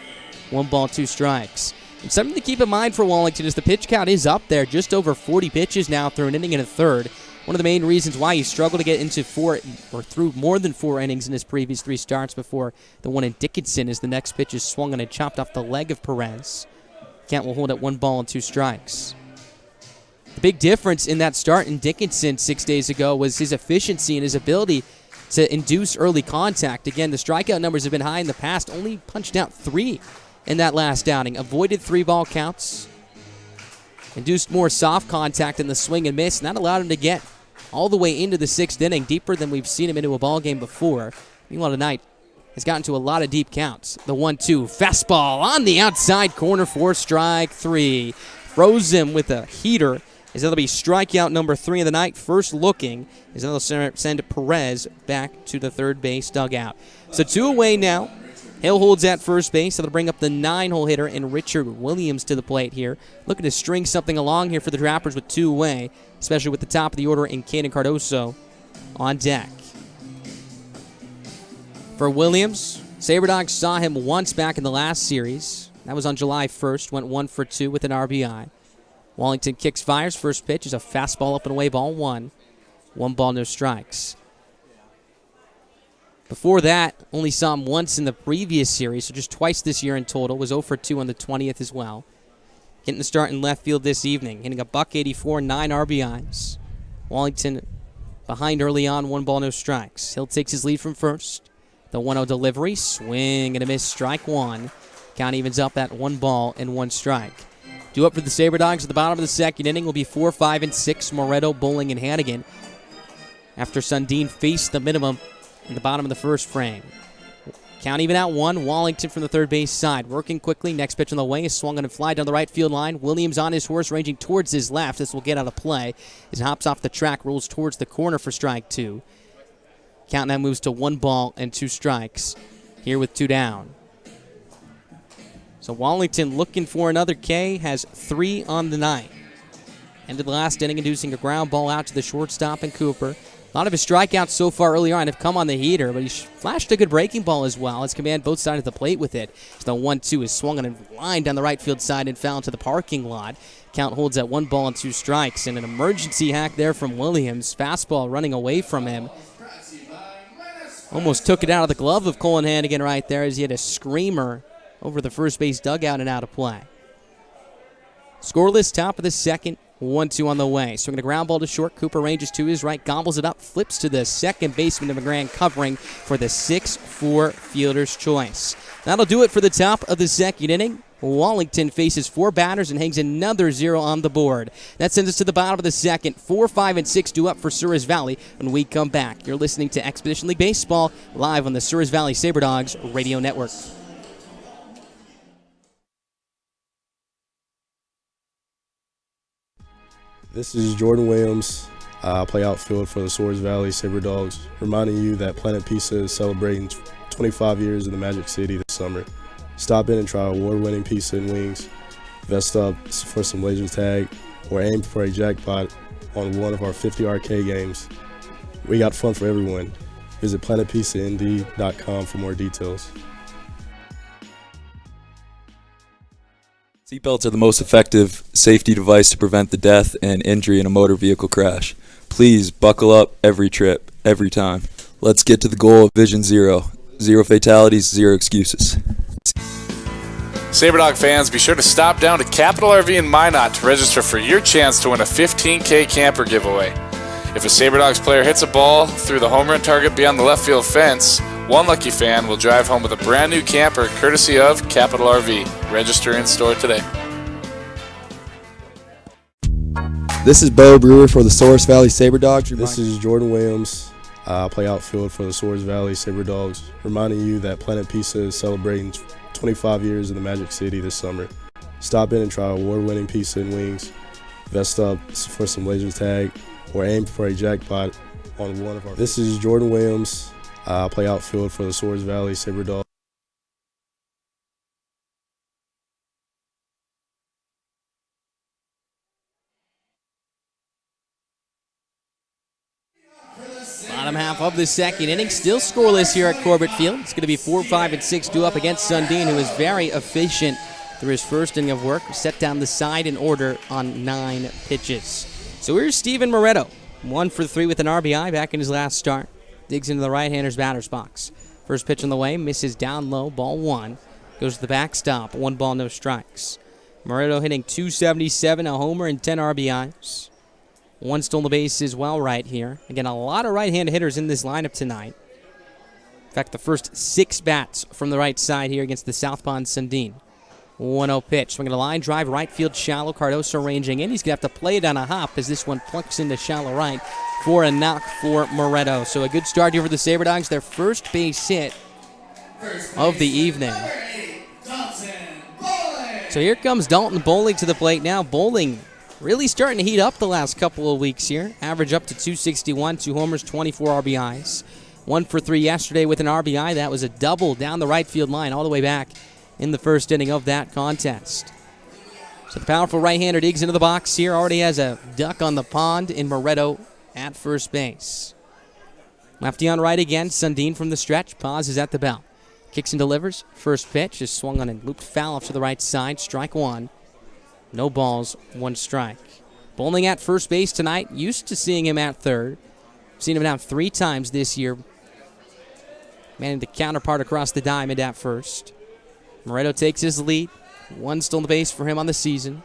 Speaker 1: 1 ball, 2 strikes. And something to keep in mind for Wallington is the pitch count is up there, just over 40 pitches now through an inning and a third. One of the main reasons why he struggled to get into 4 or through more than 4 innings in his previous 3 starts before the one in Dickinson as the next pitch is swung on and chopped off the leg of Perez. Count will hold at 1 ball and 2 strikes. The big difference in that start in Dickinson 6 days ago was his efficiency and his ability to induce early contact. Again, the strikeout numbers have been high in the past, only punched out 3 in that last outing. Avoided 3-ball counts, induced more soft contact in the swing and miss, and that allowed him to get all the way into the 6th inning, deeper than we've seen him into a ball game before. Meanwhile, tonight has gotten to a lot of deep counts. The 1-2 fastball on the outside corner for strike 3. Froze him with a heater. As that'll be strikeout number 3 of the night. First looking as they'll send Perez back to the third base dugout. So 2 away now. Hill holds at first base. That'll bring up the 9-hole hitter and Richard Williams to the plate here. Looking to string something along here for the Trappers with 2 away, especially with the top of the order in Caden Cardoso on deck. For Williams, SaberDogs saw him once back in the last series. That was on July 1st. Went 1 for 2 with an RBI. Wallington kicks, fires. First pitch is a fastball up and away, ball 1. 1 ball, no strikes. Before that, only saw him once in the previous series, so just twice this year in total. Was 0 for 2 on the 20th as well. Getting the start in left field this evening. Hitting a .184, 9 RBIs. Wallington behind early on, 1 ball, no strikes. Hill takes his lead from first. The 1-0 delivery, swing and a miss, strike 1. Count evens up at 1 ball and 1 strike. Due up for the SaberDogs at the bottom of the second inning will be 4, 5, and 6, Moretto, Bowling, and Hannigan. After Sundeen faced the minimum in the bottom of the first frame. Count even at 1, Wallington from the third base side. Working quickly, next pitch on the way is swung on and fly down the right field line. Williams on his horse, ranging towards his left. This will get out of play. As it hops off the track, rolls towards the corner for strike 2. Count now moves to 1 ball and 2 strikes. Here with 2 down. So Wallington looking for another K, has 3 on the night. Ended the last inning inducing a ground ball out to the shortstop and Cooper. A lot of his strikeouts so far early on have come on the heater, but he flashed a good breaking ball as well. Has command both sides of the plate with it. So the 1-2 is swung on and lined down the right field side and foul into the parking lot. Count holds at 1 ball and 2 strikes. And an emergency hack there from Williams. Fastball running away from him. Almost took it out of the glove of Colin Hannigan right there as he had a screamer over the first base dugout and out of play. Scoreless, top of the second, 1-2 on the way. Swinging a ground ball to short. Cooper ranges to his right, gobbles it up, flips to the second baseman of McGran covering for the 6-4 fielder's choice. That'll do it for the top of the second inning. Wallington faces 4 batters and hangs another 0 on the board. That sends us to the bottom of the second. 4, 5, and 6 due up for Souris Valley when we come back. You're listening to Expedition League Baseball live on the Souris Valley SaberDogs Radio Network.
Speaker 8: This is Jordan Williams. I play outfield for the Souris Valley SaberDogs, reminding you that Planet Pizza is celebrating 25 years in the Magic City this summer. Stop in and try award-winning pizza and wings. Vest up for some laser tag or aim for a jackpot on one of our 50 arcade games. We got fun for everyone. Visit planetpizzaND.com for more details.
Speaker 9: Seatbelts are the most effective safety device to prevent the death and injury in a motor vehicle crash. Please buckle up every trip, every time. Let's get to the goal of Vision Zero. 0 fatalities, 0 excuses.
Speaker 7: SaberDog fans, be sure to stop down to Capital RV in Minot to register for your chance to win a $15K camper giveaway. If a SaberDogs player hits a ball through the home run target beyond the left field fence, one lucky fan will drive home with a brand new camper courtesy of Capital RV. Register in store today.
Speaker 9: This is Bo Brewer for the Souris Valley SaberDogs.
Speaker 8: This is Jordan Williams. I play outfield for the Souris Valley SaberDogs, reminding you that Planet Pizza is celebrating 25 years in the Magic City this summer. Stop in and try award-winning pizza and wings. Vest up for some laser tag or aim for a jackpot on one of our... This is Jordan Williams. I play outfield for the Souris Valley SaberDogs.
Speaker 1: Bottom half of the second inning, still scoreless here at Corbett Field. It's going to be 4, 5, and 6 due up against Sundeen, who is very efficient through his first inning of work. Set down the side in order on 9 pitches. So here's Steven Moretto, 1 for 3 with an RBI back in his last start. Digs into the right-hander's batter's box. First pitch on the way, misses down low, ball 1. Goes to the backstop, 1 ball, no strikes. Moretto hitting .277, a homer and 10 RBIs. One stolen base as well right here. Again, a lot of right-handed hitters in this lineup tonight. In fact, the first 6 bats from the right side here against the southpaw Sundeen. 1-0 pitch. Swinging a line drive, right field shallow. Cardoso ranging in. He's going to have to play it on a hop as this one plunks into shallow right for a knock for Moretto. So a good start here for the Sabre Dogs. Their first base hit of the evening. So here comes Dalton Bowling to the plate now. Bowling really starting to heat up the last couple of weeks here. Average up to .261, 2 homers, 24 RBIs. 1 for 3 yesterday with an RBI. That was a double down the right field line all the way back in the first inning of that contest. So the powerful right-hander digs into the box here. Already has a duck on the pond in Moretto at first base. Lefty on right again. Sundeen from the stretch. Pauses at the belt. Kicks and delivers. First pitch is swung on and looped foul off to the right side. Strike 1. No balls, 1 strike. Bowling at first base tonight. Used to seeing him at third. Seen him now 3 times this year. Manning the counterpart across the diamond at first. Moretto takes his lead. 1 stolen base for him on the season.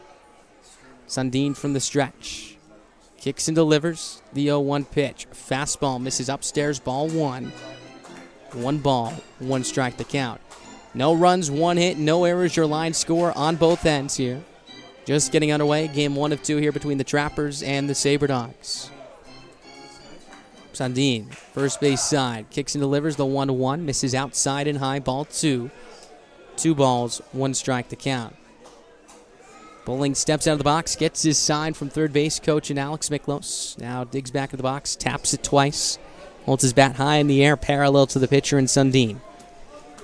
Speaker 1: Sundeen from the stretch. Kicks and delivers. The 0-1 pitch. Fastball misses upstairs. Ball 1. 1 ball, 1 strike to count. No runs, 1 hit, no errors. Your line score on both ends here. Just getting underway. Game 1 of 2 here between the Trappers and the Sabre Dogs. Sundeen, first base side. Kicks and delivers the 1-1. Misses outside and high. Ball 2. 2 balls, 1 strike to count. Bowling steps out of the box. Gets his sign from third base coach and Alex Miklos. Now digs back in the box. Taps it twice. Holds his bat high in the air parallel to the pitcher and Sundeen.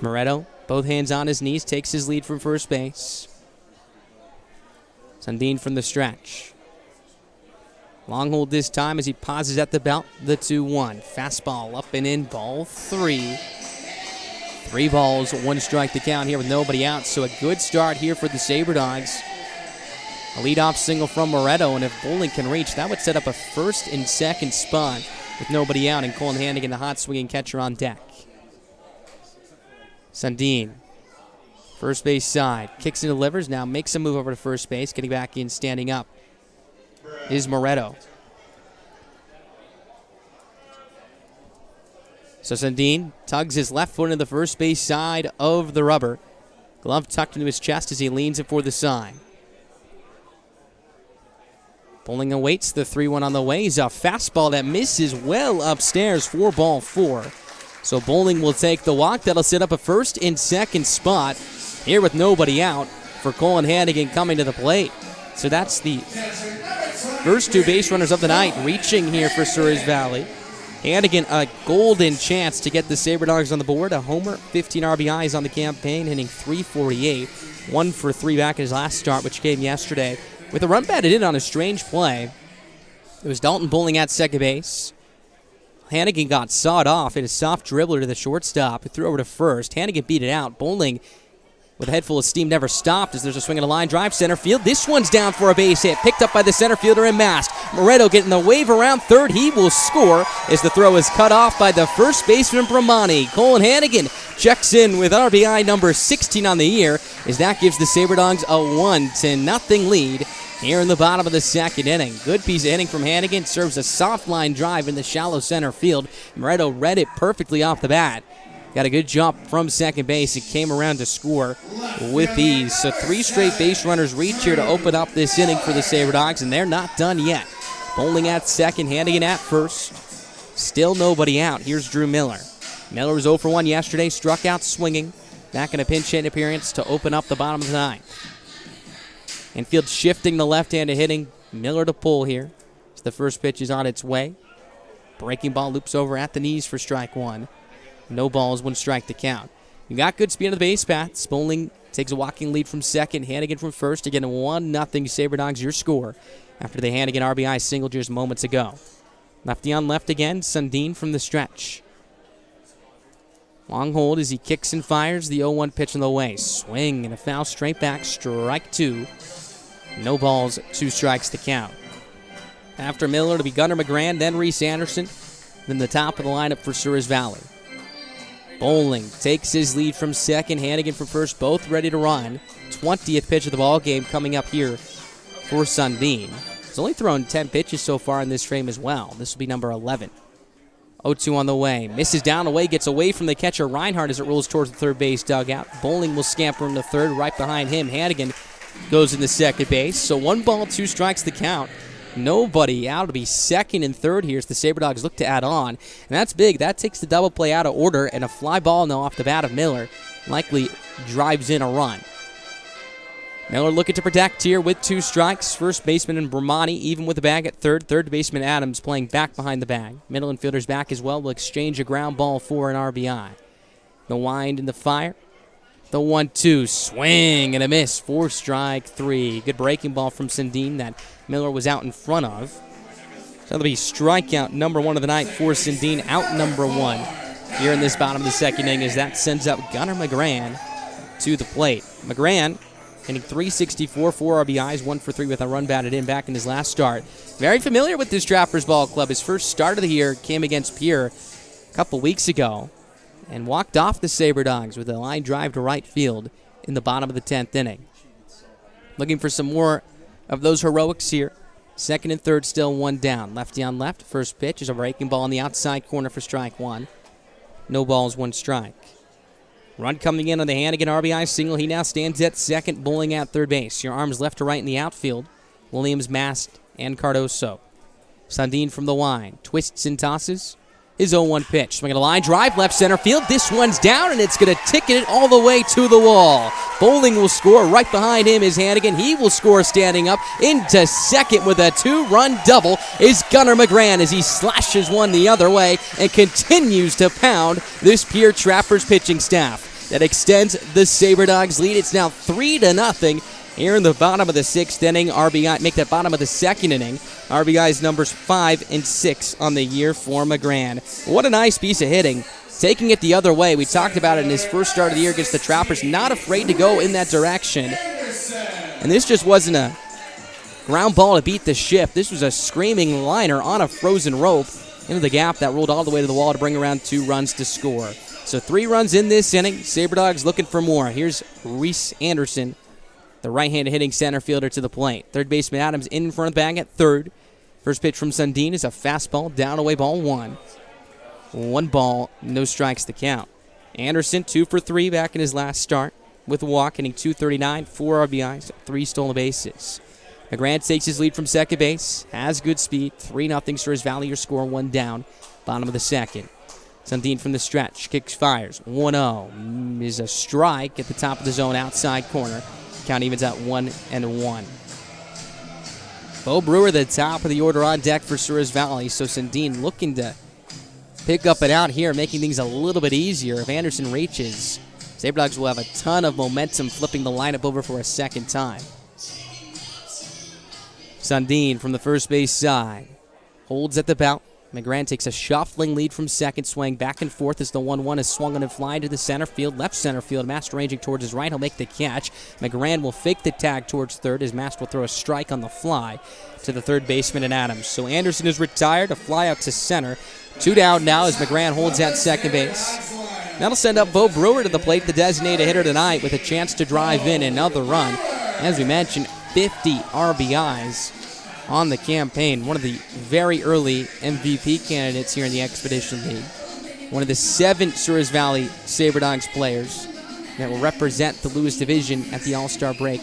Speaker 1: Moretto, both hands on his knees, takes his lead from first base. Sundeen from the stretch. Long hold this time as he pauses at the belt. The 2-1. Fastball up and in. Ball 3. 3 balls, 1 strike to count here with nobody out. So a good start here for the Sabre Dogs. A leadoff single from Moretto, and if Bowling can reach, that would set up a first and second spot with nobody out and Colin Hannigan, the hot swinging catcher, on deck. Sundeen, first base side, kicks and delivers, now makes a move over to first base, getting back in, standing up is Moretto. So Sundeen tugs his left foot into the first base side of the rubber. Glove tucked into his chest as he leans it for the sign. Bowling awaits the 3-1 on the way. He's a fastball that misses well upstairs for ball 4. So Bowling will take the walk. That'll set up a first and second spot here with nobody out for Colin Hannigan coming to the plate. So that's the first 2 base runners of the night reaching here for Souris Valley. Hannigan, a golden chance to get the Sabre Dogs on the board. A homer, 15 RBIs on the campaign, hitting .348. 1 for 3 back in his last start, which came yesterday. With a run batted in on a strange play, it was Dalton Bowling at second base. Hannigan got sawed off in a soft dribbler to the shortstop. He threw over to first. Hannigan beat it out. Bowling, with a head full of steam, never stopped as there's a swing and a line drive center field. This one's down for a base hit, picked up by the center fielder and Mast. Moretto getting the wave around third. He will score as the throw is cut off by the first baseman Bramani. Colin Hannigan checks in with RBI number 16 on the year as that gives the Sabre Dogs a 1-0 lead here in the bottom of the second inning. Good piece of hitting from Hannigan. Serves a soft line drive in the shallow center field. Moretto read it perfectly off the bat. Got a good jump from second base. It came around to score with ease. So 3 straight base runners reach here to open up this inning for the Sabre Dogs, and they're not done yet. Bowling at second, Hannigan at first. Still nobody out. Here's Drew Miller. Miller was 0 for 1 yesterday, struck out swinging. Back in a pinch hit appearance to open up the bottom of the ninth. Infield shifting the left-handed hitting. Miller to pull here. So the first pitch is on its way. Breaking ball loops over at the knees for strike 1. No balls, 1 strike to count. You got good speed on the base paths. Bowling takes a walking lead from second. Hannigan from first. Again, 1-0 Sabre Dogs, your score after the Hannigan RBI single just moments ago. Lefty on left again. Sundeen from the stretch. Long hold as he kicks and fires. The 0-1 pitch on the way. Swing and a foul straight back. Strike 2. No balls, 2 strikes to count. After Miller, to be Gunnar McGran, then Reese Anderson. Then the top of the lineup for Souris Valley. Bowling takes his lead from second. Hannigan from first, both ready to run. 20th pitch of the ball game coming up here for Sundeen. He's only thrown 10 pitches so far in this frame as well. This will be number 11. 0-2 on the way. Misses down away, gets away from the catcher Reinhardt as it rolls towards the third base dugout. Bowling will scamper into third. Right behind him, Hannigan goes into second base. So 1 ball, 2 strikes the count. Nobody out to be second and third here as the Sabre Dogs look to add on. And that's big. That takes the double play out of order, and a fly ball now off the bat of Miller likely drives in a run. Miller looking to protect here with 2 strikes. First baseman and Bramani even with the bag at third. Third baseman Adams playing back behind the bag. Middle infielders back as well. Will exchange a ground ball for an RBI. The wind and the fire. The 1-2 swing and a miss for strike 3. Good breaking ball from Sundeen that Miller was out in front of. So that'll be strikeout number 1 of the night for Sundeen. Out number 1 here in this bottom of the second inning as that sends up Gunnar McGran to the plate. McGran hitting .364, 4 RBIs, 1 for 3 with a run batted in back in his last start. Very familiar with this Trappers Ball Club. His first start of the year came against Pierre a couple weeks ago and walked off the Sabre Dogs with a line drive to right field in the bottom of the 10th inning. Looking for some more of those heroics here. Second and third still 1 down. Lefty on left. First pitch is a breaking ball on the outside corner for strike 1. No balls, 1 strike. Run coming in on the Hannigan RBI single. He now stands at second, Bowling at third base. Your arms left to right in the outfield. Williams, Mast, and Cardoso. Sundeen from the line. Twists and tosses. His 0-1 pitch. Swinging a line drive, left center field. This one's down, and it's going to ticket it all the way to the wall. Bowling will score. Right behind him is Hannigan. He will score standing up into second with a 2-run double is Gunnar McGran as he slashes one the other way and continues to pound this Pierre Trappers pitching staff. That extends the Sabre Dogs lead. It's now 3-0 here in the bottom of the 6th inning. RBI make that bottom of the 2nd inning. RBI's numbers 5 and 6 on the year for McGran. What a nice piece of hitting. Taking it the other way. We talked about it in his first start of the year against the Trappers. Not afraid to go in that direction. And this just wasn't a ground ball to beat the ship. This was a screaming liner on a frozen rope into the gap that rolled all the way to the wall to bring around 2 runs to score. So 3 runs in this inning. Sabre Dogs looking for more. Here's Reese Anderson, the right-handed hitting center fielder, to the plate. Third baseman Adams in front of the bag at third. First pitch from Sundeen is a fastball, down away ball 1. 1 ball, no strikes to count. Anderson 2 for 3 back in his last start with a walk, hitting .239, 4 RBIs, 3 stolen bases. McGran takes his lead from second base, has good speed, 3-0 Souris Valley, your score 1 down, bottom of the 2nd. Sundeen from the stretch, kicks, fires, 1-0, is a strike at the top of the zone, outside corner. Count evens at 1-1. Bo Brewer, the top of the order on deck for Souris Valley. So Sundeen looking to pick up and out here, making things a little bit easier. If Anderson reaches, Sabre Dogs will have a ton of momentum flipping the lineup over for a second time. Sundeen from the first base side holds at the belt. McGran takes a shuffling lead from second, swing back and forth as the 1-1 is swung on and flying to the center field, left center field. Mast ranging towards his right. He'll make the catch. McGran will fake the tag towards third as Mast will throw a strike on the fly to the third baseman and Adams. So Anderson is retired, a fly out to center. 2 down now as McGran holds at second base. That'll send up Bo Brewer to the plate, the designated hitter tonight, with a chance to drive in another run. As we mentioned, 50 RBIs on the campaign. One of the very early MVP candidates here in the Expedition League. One of the 7 Souris Valley Sabre Dogs players that will represent the Lewis Division at the All-Star break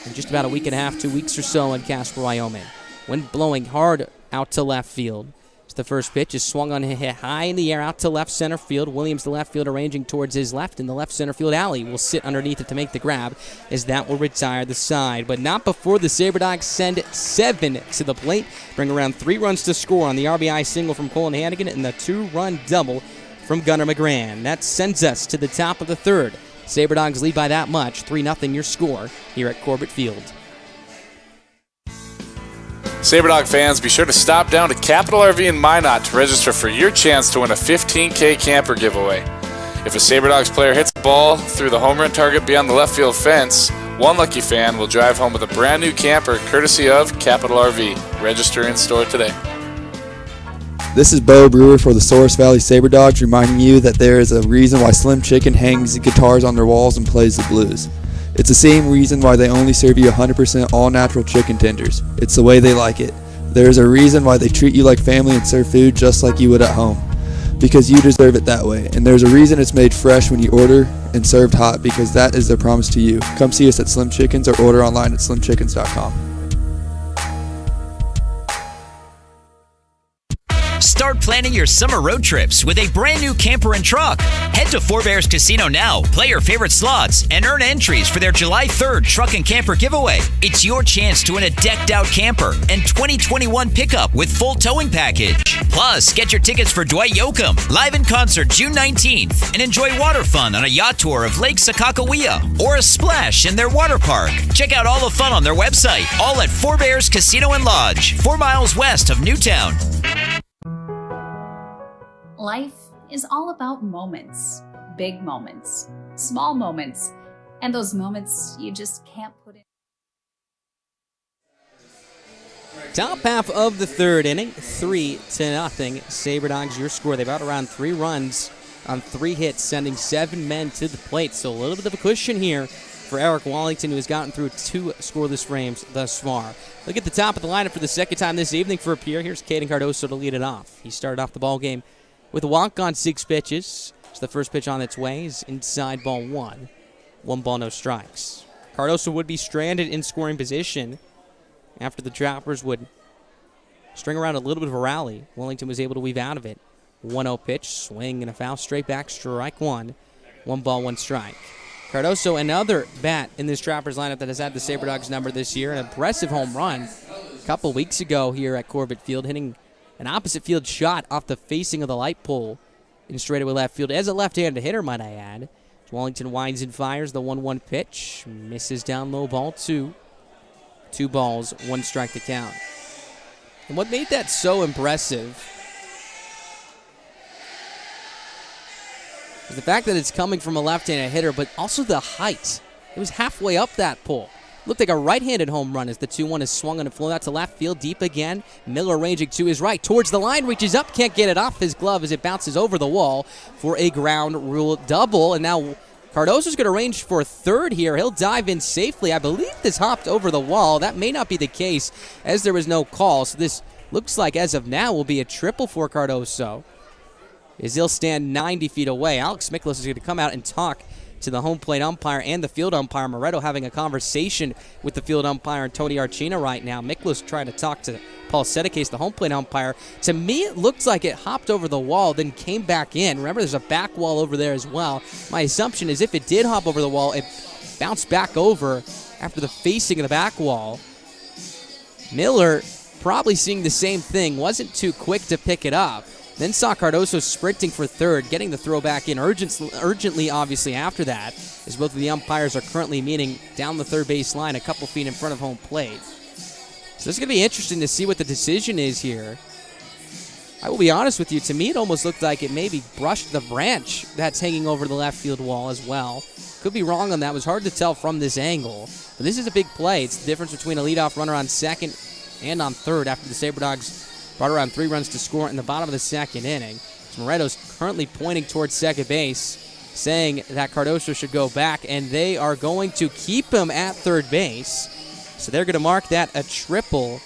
Speaker 1: in just about a week and a half, 2 weeks or so in Casper, Wyoming. Wind blowing hard out to left field. The first pitch is swung on, hit high in the air out to left center field. Williams, the left fielder, ranging towards his left, and the left center field alley will sit underneath it to make the grab, as that will retire the side. But not before the Sabre Dogs send 7 to the plate, bring around 3 runs to score on the RBI single from Colin Hannigan and the 2-run double from Gunnar McGran. That sends us to the top of the 3rd. Sabre Dogs lead by that much, 3-0 your score here at Corbett Field.
Speaker 7: Sabre Dog fans, be sure to stop down to Capital RV in Minot to register for your chance to win a $15K camper giveaway. If a Sabre Dogs player hits a ball through the home run target beyond the left field fence, one lucky fan will drive home with a brand new camper courtesy of Capital RV. Register in store today.
Speaker 9: This is Bo Brewer for the Souris Valley Sabre Dogs, reminding you that there is a reason why Slim Chicken hangs guitars on their walls and plays the blues. It's the same reason why they only serve you 100% all-natural chicken tenders. It's the way they like it. There is a reason why they treat you like family and serve food just like you would at home. Because you deserve it that way. And there's a reason it's made fresh when you order and served hot, because that is their promise to you. Come see us at Slim Chickens or order online at slimchickens.com.
Speaker 10: Start planning your summer road trips with a brand new camper and truck. Head to Four Bears Casino now, play your favorite slots, and earn entries for their July 3rd truck and camper giveaway. It's your chance to win a decked out camper and 2021 pickup with full towing package. Plus, get your tickets for Dwight Yoakam live in concert June 19th and enjoy water fun on a yacht tour of Lake Sakakawea or a splash in their water park. Check out all the fun on their website, all at Four Bears Casino and Lodge, 4 miles west of Newtown.
Speaker 11: Life is all about moments, big moments, small moments, and those moments you just can't put in.
Speaker 1: Top half of the third inning, 3-0. Sabre Dogs, your score. They got around 3 runs on 3 hits, sending 7 men to the plate. So a little bit of a cushion here for Eric Wallington, who has gotten through 2 scoreless frames thus far. Look at the top of the lineup for the second time this evening for Pierre. Here's Caden Cardoso to lead it off. He started off the ball game with a walk on 6 pitches. So the first pitch on its way is inside ball 1. 1 ball, no strikes. Cardoso would be stranded in scoring position after the Trappers would string around a little bit of a rally. Wellington was able to weave out of it. 1-0 pitch, swing and a foul, straight back, strike 1. 1 ball, 1 strike. Cardoso, another bat in this Trappers lineup that has had the Sabre Dogs number this year. An impressive home run a couple weeks ago here at Corbett Field, hitting an opposite field shot off the facing of the light pole in straightaway left field. As a left-handed hitter, might I add. Wellington winds and fires the 1-1 pitch. Misses down low, ball 2. 2 balls, 1 strike to count. And what made that so impressive is the fact that it's coming from a left-handed hitter, but also the height. It was halfway up that pole. Looked like a right-handed home run as the 2-1 is swung on and flown out to left field, deep again. Miller ranging to his right, towards the line, reaches up, can't get it off his glove as it bounces over the wall for a ground rule double. And now Cardoso's going to range for third here. He'll dive in safely. I believe this hopped over the wall. That may not be the case as there was no call. So this looks like, as of now, will be a triple for Cardoso, as he'll stand 90 feet away. Alex Miklos is going to come out and talk to the home plate umpire and the field umpire. Moretto having a conversation with the field umpire and Tony Archina right now. Miklos trying to talk to Paul Sedekase, the home plate umpire. To me, it looks like it hopped over the wall, then came back in. Remember, there's a back wall over there as well. My assumption is if it did hop over the wall, it bounced back over after the facing of the back wall. Miller probably seeing the same thing, wasn't too quick to pick it up. Then saw Cardoso sprinting for third, getting the throw back in urgently, obviously, after that, as both of the umpires are currently meeting down the third base line a couple feet in front of home plate. So this is going to be interesting to see what the decision is here. I will be honest with you, to me it almost looked like it maybe brushed the branch that's hanging over the left field wall as well. Could be wrong on that. It was hard to tell from this angle. But this is a big play. It's the difference between a leadoff runner on second and on third after the Sabre Dogs brought around 3 runs to score in the bottom of the second inning. So Moretto's currently pointing towards second base, saying that Cardoso should go back, and they are going to keep him at third base. So they're going to mark that a triple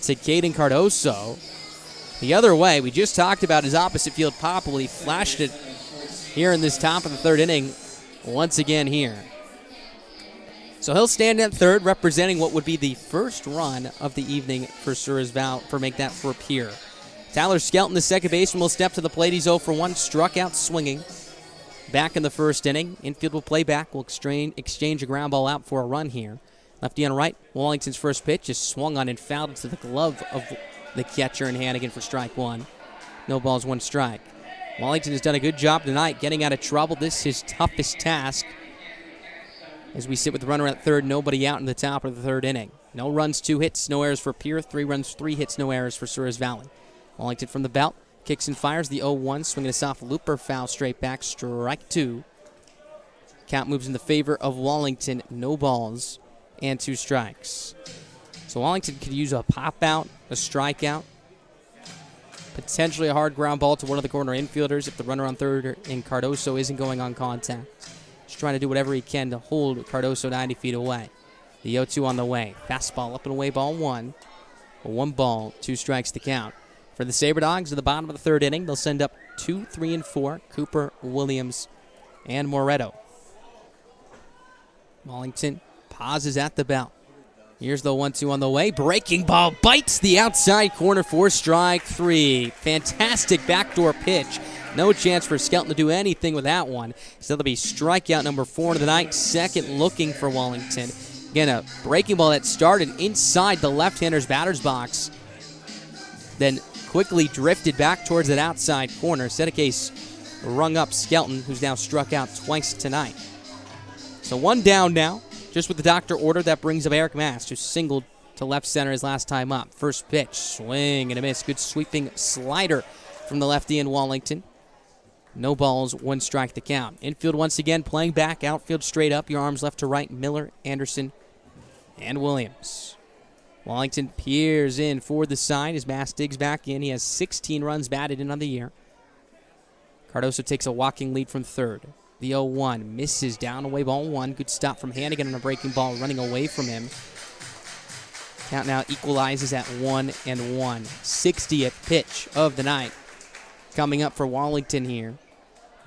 Speaker 1: to Caden Cardoso. The other way, we just talked about his opposite field pop. Well, he flashed it here in this top of the third inning once again here. So he'll stand at third, representing what would be the first run of the evening for Souris Valley, make that for Pierre. Tyler Skelton, the second baseman, will step to the plate. He's 0 for 1, struck out swinging. Back in the first inning. Infield will play back. We'll exchange a ground ball out for a run here. Lefty on right. Wallington's first pitch is swung on and fouled to the glove of the catcher and Hannigan for strike 1. No balls, 1 strike. Wallington has done a good job tonight getting out of trouble. This is his toughest task. As we sit with the runner at third, nobody out in the top of the third inning. No runs, 2 hits, no errors for Pierre. 3 runs, 3 hits, no errors for Souris Valley. Wallington from the belt, kicks and fires the 0-1, swinging a soft looper, foul straight back, strike 2. Count moves in the favor of Wallington, no balls and 2 strikes. So Wallington could use a pop out, a strikeout, Potentially a hard ground ball to one of the corner infielders if the runner on third in Cardoso isn't going on contact. Just trying to do whatever he can to hold Cardoso 90 feet away. The 0-2 on the way. Fastball up and away, ball one. 1 ball, 2 strikes to count. For the Sabre Dogs at the bottom of the third inning, they'll send up 2, 3, and 4. Cooper, Williams, and Moretto. Wallington pauses at the belt. Here's the 1-2 on the way. Breaking ball bites the outside corner for strike 3. Fantastic backdoor pitch. No chance for Skelton to do anything with that one. So that'll be strikeout number 4 of the night. Second looking for Wallington. Again, a breaking ball that started inside the left-hander's batter's box. Then quickly drifted back towards that outside corner. Set a case rung up Skelton, who's now struck out twice tonight. So 1 down now. Just with the doctor order, that brings up Eric Mast, who singled to left center his last time up. First pitch, swing and a miss. Good sweeping slider from the lefty in Wallington. No balls, 1 strike to count. Infield once again playing back, outfield straight up. Your arms left to right, Miller, Anderson, and Williams. Wallington peers in for the sign as Mast digs back in. He has 16 runs batted in on the year. Cardoso takes a walking lead from third. The 0-1 misses down away, ball 1. Good stop from Hannigan on a breaking ball running away from him. Count now equalizes at 1-1. 60th pitch of the night coming up for Wallington here.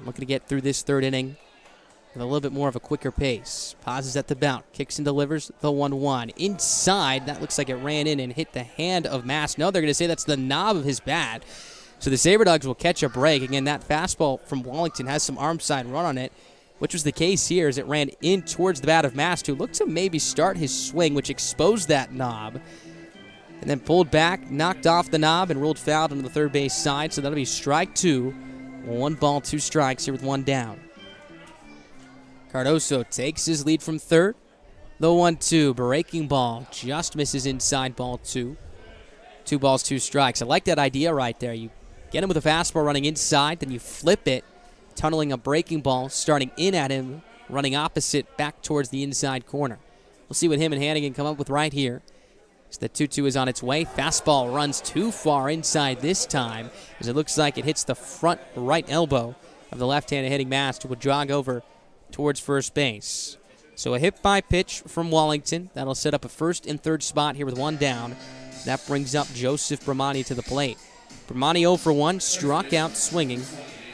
Speaker 1: Looking to get through this third inning with a little bit more of a quicker pace. Pauses at the belt, kicks and delivers the 1-1. Inside, that looks like it ran in and hit the hand of Mast. No, they're going to say that's the knob of his bat. So the Sabre Dogs will catch a break. Again, that fastball from Wallington has some arm side run on it, which was the case here as it ran in towards the bat of Mast, who looked to maybe start his swing, which exposed that knob. And then pulled back, knocked off the knob, and ruled foul on the third base side. So that'll be strike 2. 1 ball, 2 strikes here with 1 down. Cardoso takes his lead from third. The 1-2, breaking ball, just misses inside, ball 2. 2 balls, 2 strikes. I like that idea right there. You get him with a fastball running inside, then you flip it, tunneling a breaking ball, starting in at him, running opposite back towards the inside corner. We'll see what him and Hannigan come up with right here. So the 2-2 is on its way. Fastball runs too far inside this time, as it looks like it hits the front right elbow of the left-handed hitting Mast, who will jog over towards first base. So a hit-by pitch from Wallington. That'll set up a first and third spot here with 1 down. That brings up Joseph Bramani to the plate. Bramani 0 for 1, struck out swinging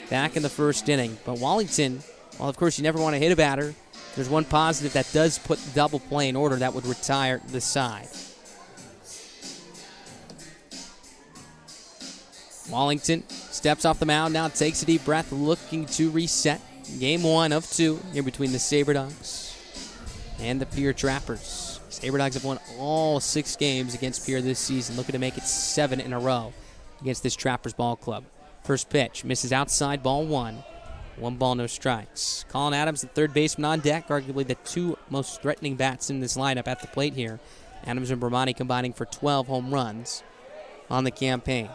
Speaker 1: back in the first inning. But Wallington, well, of course, you never want to hit a batter. There's one positive that does put the double play in order. That would retire the side. Wallington steps off the mound now, takes a deep breath, looking to reset. Game 1 of 2 here between the Sabre Dogs and the Pierre Trappers. Sabre Dogs have won all 6 games against Pierre this season, looking to make it 7 in a row against this Trappers ball club. First pitch, misses outside, ball 1. 1 ball, no strikes. Colin Adams, the third baseman on deck, arguably the 2 most threatening bats in this lineup at the plate here. Adams and Bramani combining for 12 home runs on the campaign.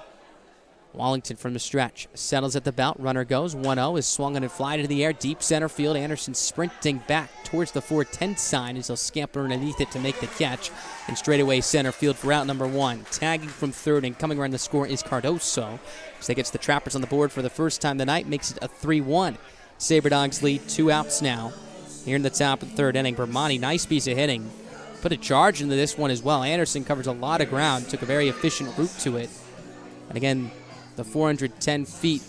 Speaker 1: Wallington from the stretch settles at the belt. Runner goes. 1-0 is swung on and fly to the air. Deep center field. Anderson sprinting back towards the 410 sign as he'll scamper underneath it to make the catch. And straightaway center field for out number 1. Tagging from third and coming around the score is Cardoso. So that gets the Trappers on the board for the first time tonight. Makes it a 3-1. Sabre Dogs lead 2 outs now here in the top of the third inning. Bramani, nice piece of hitting. Put a charge into this one as well. Anderson covers a lot of ground. Took a very efficient route to it. And again, the 410 feet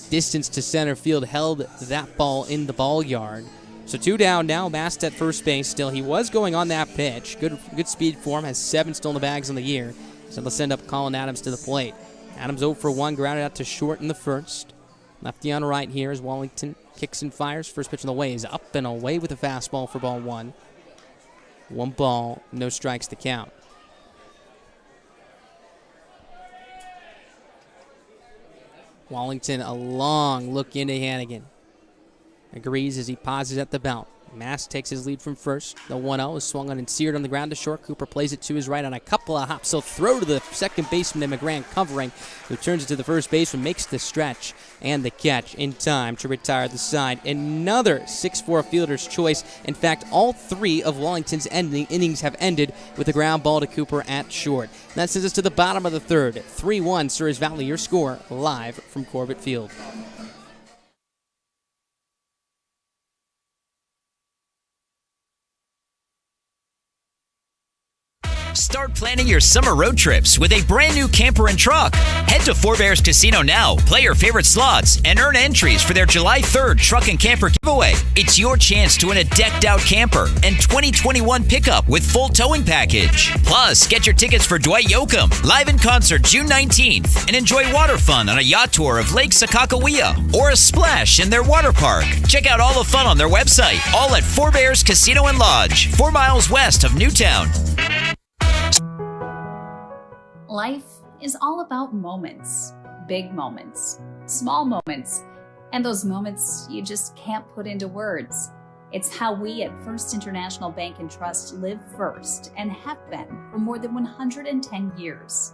Speaker 1: distance to center field held that ball in the ball yard. So 2 down now. Mast at first base still. He was going on that pitch. Good speed for him. Has 7 stolen bags on the year. So they'll send up Colin Adams to the plate. Adams 0 for 1. Grounded out to short in the first. Lefty on right here as Wallington kicks and fires. First pitch on the way is up and away with a fastball for ball 1. 1 ball, no strikes to count. Wallington, a long look into Hannigan. Agrees as he pauses at the belt. Mass takes his lead from first. The 1-0 is swung on and seared on the ground to short. Cooper plays it to his right on a couple of hops. He'll throw to the second baseman and McGran covering, who turns it to the first baseman, makes the stretch and the catch in time to retire the side. Another 6-4 fielder's choice. In fact, all three of Wallington's innings have ended with a ground ball to Cooper at short. That sends us to the bottom of the third. 3-1 Souris Valley, your score live from Corbett Field.
Speaker 10: Start planning your summer road trips with a brand new camper and truck. Head to Four Bears Casino now, play your favorite slots, and earn entries for their July 3rd truck and camper giveaway. It's your chance to win a decked out camper and 2021 pickup with full towing package. Plus, get your tickets for Dwight Yoakam live in concert June 19th and enjoy water fun on a yacht tour of Lake Sakakawea or a splash in their water park. Check out all the fun on their website, all at Four Bears Casino and Lodge, 4 miles west of Newtown.
Speaker 11: Life is all about moments. Big moments, small moments, and those moments you just can't put into words. It's how we at First International Bank and Trust live first and have been for more than 110 years.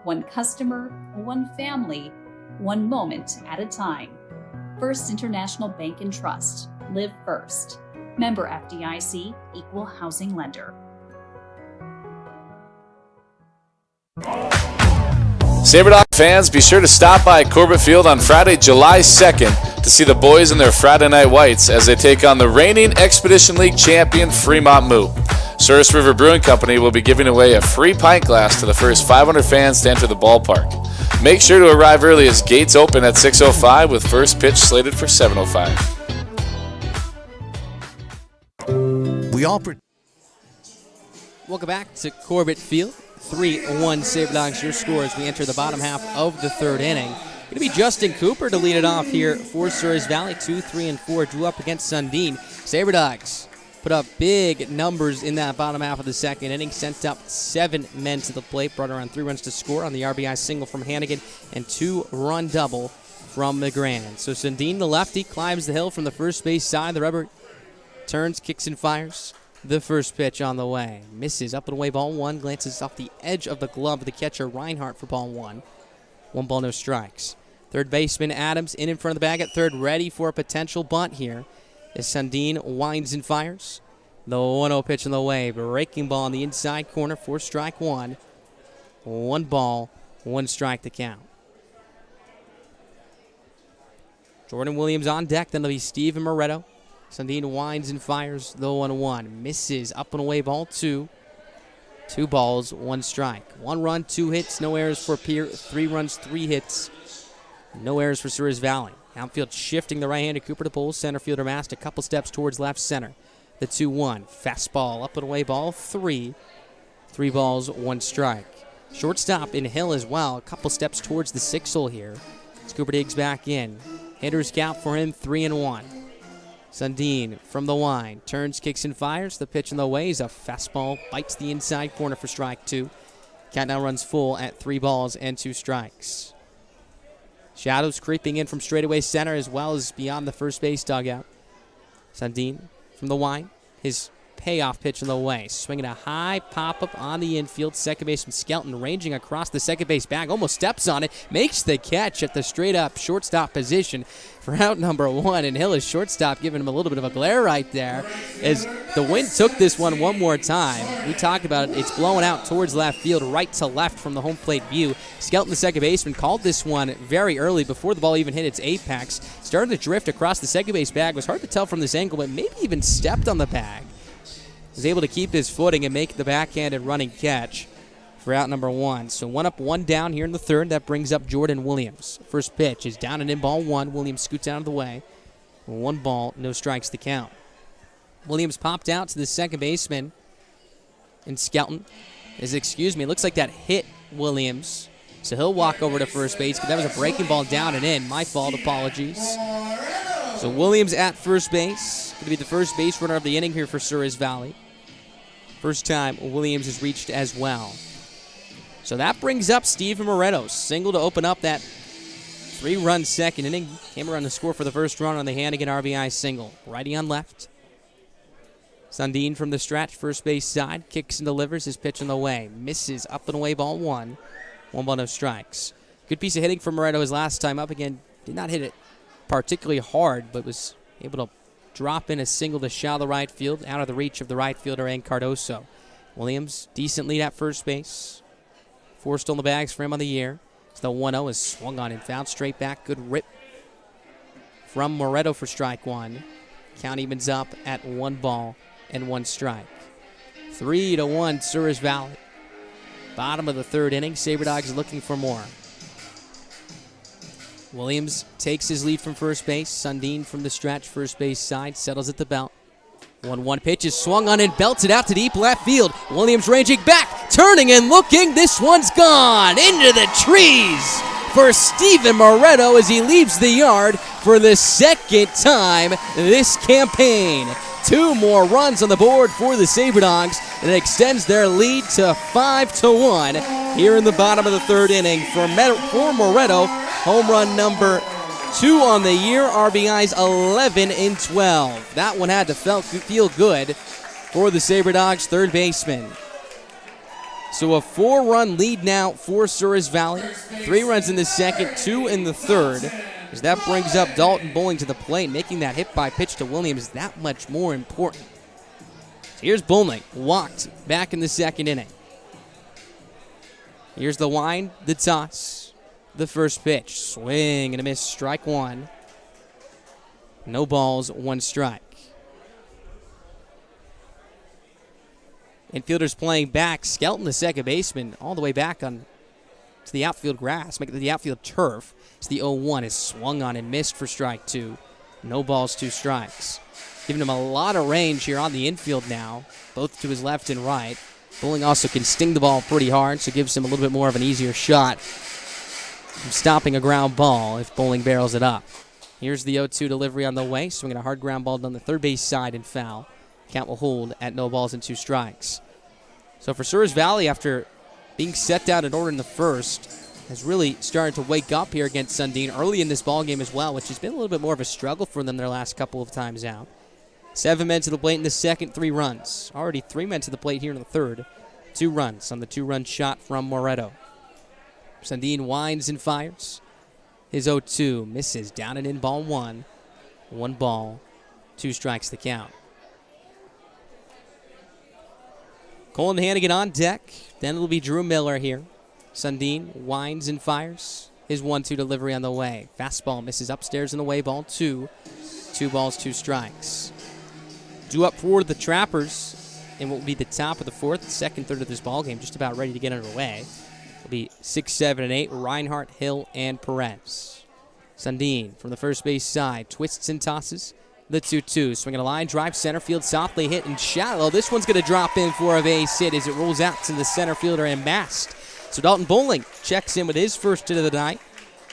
Speaker 11: One customer, one family, one moment at a time. First International Bank and Trust. Live first. Member FDIC, Equal Housing Lender.
Speaker 7: SaberDog fans, be sure to stop by Corbett Field on Friday, July 2nd to see the boys in their Friday night whites as they take on the reigning Expedition League champion Fremont Moo. Souris River Brewing Company will be giving away a free pint glass to the first 500 fans to enter the ballpark. Make sure to arrive early as gates open at 6:05 with first pitch slated for 7:05.
Speaker 1: Welcome back to Corbett Field. 3-1 SaberDogs, your score as we enter the bottom half of the third inning. Going to be Justin Cooper to lead it off here for Souris Valley. 2, 3, and 4 drew up against Sundeen. SaberDogs put up big numbers in that bottom half of the second inning. Sent up 7 men to the plate. Brought around 3 runs to score on the RBI single from Hannigan and 2-run double from McGran. So Sundeen, the lefty, climbs the hill from the first base side. The rubber turns, kicks, and fires. The first pitch on the way. Misses up and away, ball 1. Glances off the edge of the glove of the catcher, Reinhardt, for ball 1. 1 ball, no strikes. Third baseman Adams in front of the bag at third, ready for a potential bunt here as Sundeen winds and fires. The 1-0 pitch on the way. Breaking ball on the inside corner for strike 1. 1 ball, 1 strike to count. Jordan Williams on deck. Then it'll be Steve and Moretto. Sundeen winds and fires the 1-1. Misses up and away, ball 2. 2 balls, 1 strike. 1 run, 2 hits, no errors for Pierre. 3 runs, 3 hits. No errors for Souris Valley. Outfield shifting the right-handed Cooper to pull. Center fielder Mast a couple steps towards left center. The 2-1. Fastball up and away, ball 3. 3 balls, 1 strike. Shortstop in Hill as well. A couple steps towards the 6-hole here. As Cooper digs back in. Hitter's count for him, 3-1. Sundeen from the wind. Turns, kicks, and fires. The pitch in the way is a fastball. Bites the inside corner for strike 2. Count now runs full at 3 balls and 2 strikes. Shadows creeping in from straightaway center as well as beyond the first base dugout. Sundeen from the wind. His payoff pitch in the way. Swinging a high pop-up on the infield. Second baseman Skelton ranging across the second base bag. Almost steps on it. Makes the catch at the straight-up shortstop position for out number 1. And Hill is shortstop, giving him a little bit of a glare right there as the wind took this one more time. We talked about it. It's blowing out towards left field, right to left from the home plate view. Skelton, the second baseman, called this one very early before the ball even hit its apex. Started to drift across the second base bag. It was hard to tell from this angle, but maybe even stepped on the bag. Was able to keep his footing and make the backhanded running catch for out number 1. So 1 up, 1 down here in the third. That brings up Jordan Williams. First pitch is down and in, ball 1. Williams scoots out of the way. 1 ball, no strikes to count. Williams popped out to the second baseman. And Skelton looks like that hit Williams. So he'll walk over to first base. But that was a breaking ball down and in. My fault, apologies. So Williams at first base. Going to be the first base runner of the inning here for Souris Valley. First time Williams has reached as well. So that brings up Steve Moretto. Single to open up that 3-run second inning. Came around to score for the first run on the Hannigan RBI single. Righty on left. Sundeen from the stretch, first base side, kicks and delivers his pitch in the way. Misses, up and away, ball one. 1-1, no strikes. Good piece of hitting from Moretto his last time up. Again, did not hit it particularly hard, but was able to drop in a single to shallow right field, out of the reach of the right fielder and Cardoso. Williams, decent lead at first base. 4 still in the bags for him on the year. So the 1-0 is swung on and fouled straight back. Good rip from Moretto for strike one. Count evens up at 1 ball and 1 strike. 3-1 Souris Valley. Bottom of the 3rd inning. Sabre Dogs looking for more. Williams takes his lead from first base. Sundeen from the stretch, first base side, settles at the belt. 1-1 pitch is swung on and belted out to deep left field. Williams ranging back, turning and looking. This one's gone into the trees for Steven Moretto as he leaves the yard for the 2nd time this campaign. 2 more runs on the board for the Sabre Dogs, and it extends their lead to 5-1 here in the bottom of the 3rd inning for Moretto. Home run number 2 on the year, RBIs 11 in 12. That one had to feel good for the Sabre Dogs third baseman. So a 4-run lead now for Souris Valley. 3 runs in the 2nd, 2 in the 3rd. As that brings up Dalton Bowling to the plate, making that hit by pitch to Williams that much more important. So here's Bowling, walked back in the 2nd inning. Here's the wind, the toss, the first pitch. Swing and a miss, strike 1. No balls, 1 strike. Infielders playing back. Skelton, the second baseman, all the way back on to the outfield grass, making the outfield turf. It's the 0-1 is swung on and missed for strike 2. No balls, 2 strikes. Giving him a lot of range here on the infield now, both to his left and right. Bowling also can sting the ball pretty hard, so gives him a little bit more of an easier shot from stopping a ground ball if Bowling barrels it up. Here's the 0-2 delivery on the way, swinging a hard ground ball down the third base side and foul. Count will hold at no balls and 2 strikes. So for Souris Valley, after being set down in order in the first, has really started to wake up here against Sundeen early in this ballgame as well, which has been a little bit more of a struggle for them their last couple of times out. 7 men to the plate in the 2nd, 3 runs. Already 3 men to the plate here in the 3rd. 2 runs on the 2-run shot from Moretto. Sundeen winds and fires. His 0-2 misses, down and in, ball 1. 1 ball, 2 strikes the count. Colin Hannigan on deck. Then it'll be Drew Miller here. Sundeen winds and fires. His 1-2 delivery on the way. Fastball misses upstairs and away, ball 2. 2 balls, 2 strikes. Due up for the Trappers in what will be the top of the 4th, 2nd, 3rd of this ballgame, just about ready to get underway. It'll be 6, 7, and 8, Reinhardt, Hill, and Perez. Sundeen from the first base side, twists and tosses. The 2-2, swinging a line, drive center field, softly hit and shallow. This one's going to drop in for a base hit as it rolls out to the center fielder and Mast. So Dalton Bowling checks in with his first hit of the night.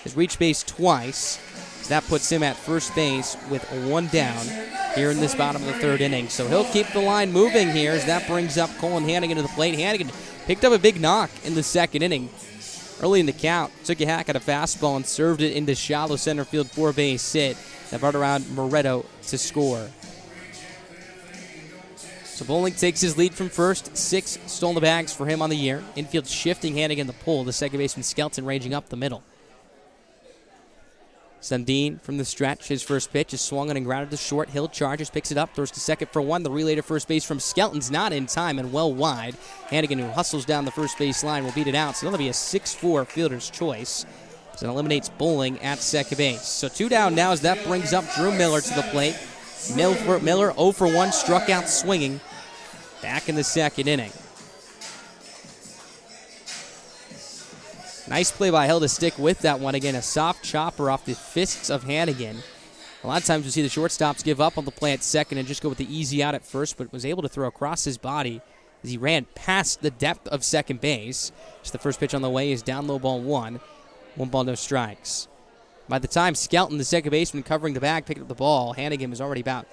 Speaker 1: Has reached base twice. So that puts him at first base with 1 down here in this bottom of the 3rd inning. So he'll keep the line moving here as that brings up Colin Hannigan to the plate. Hannigan picked up a big knock in the 2nd inning. Early in the count, took a hack at a fastball and served it into shallow center field for a base hit. That brought around Moretto to score. So Bowling takes his lead from first. 6 stolen bags for him on the year. Infield shifting, Hannigan the pull. The second baseman Skelton ranging up the middle. Sundeen from the stretch. His first pitch is swung on and grounded to short. Hill charges, picks it up, throws to second for 1. The relay to first base from Skelton's not in time and well wide. Hannigan, who hustles down the first base line, will beat it out. So that'll be a 6-4 fielder's choice. So it eliminates Bowling at second base. So 2 down now as that brings up Drew Miller to the plate. Miller 0 for 1, struck out swinging back in the 2nd inning. Nice play by Hill to stick with that one. Again, a soft chopper off the fists of Hannigan. A lot of times we see the shortstops give up on the play at second and just go with the easy out at first, but was able to throw across his body as he ran past the depth of second base. Just the first pitch on the way is down low, ball 1. 1 ball, no strikes. By the time Skelton, the second baseman covering the bag, picked up the ball, Hannigan was already about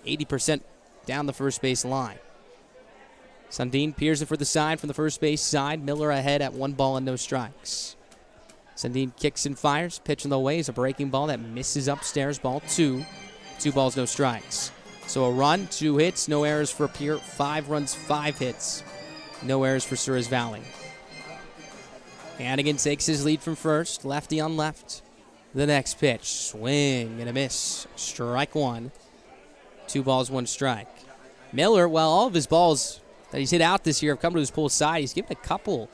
Speaker 1: 80% down the first base line. Sundeen peers it for the side from the first base side. Miller ahead at 1 ball and no strikes. Sundeen kicks and fires. Pitch on the way is a breaking ball that misses upstairs. Ball 2. 2 balls, no strikes. So a run, 2 hits, no errors for Pierre. 5 runs, 5 hits. No errors for Souris Valley. Hannigan takes his lead from first. Lefty on left. The next pitch. Swing and a miss. Strike 1. 2 balls, 1 strike. Miller, while all of his balls that he's hit out this year have come to his pull side, he's given a couple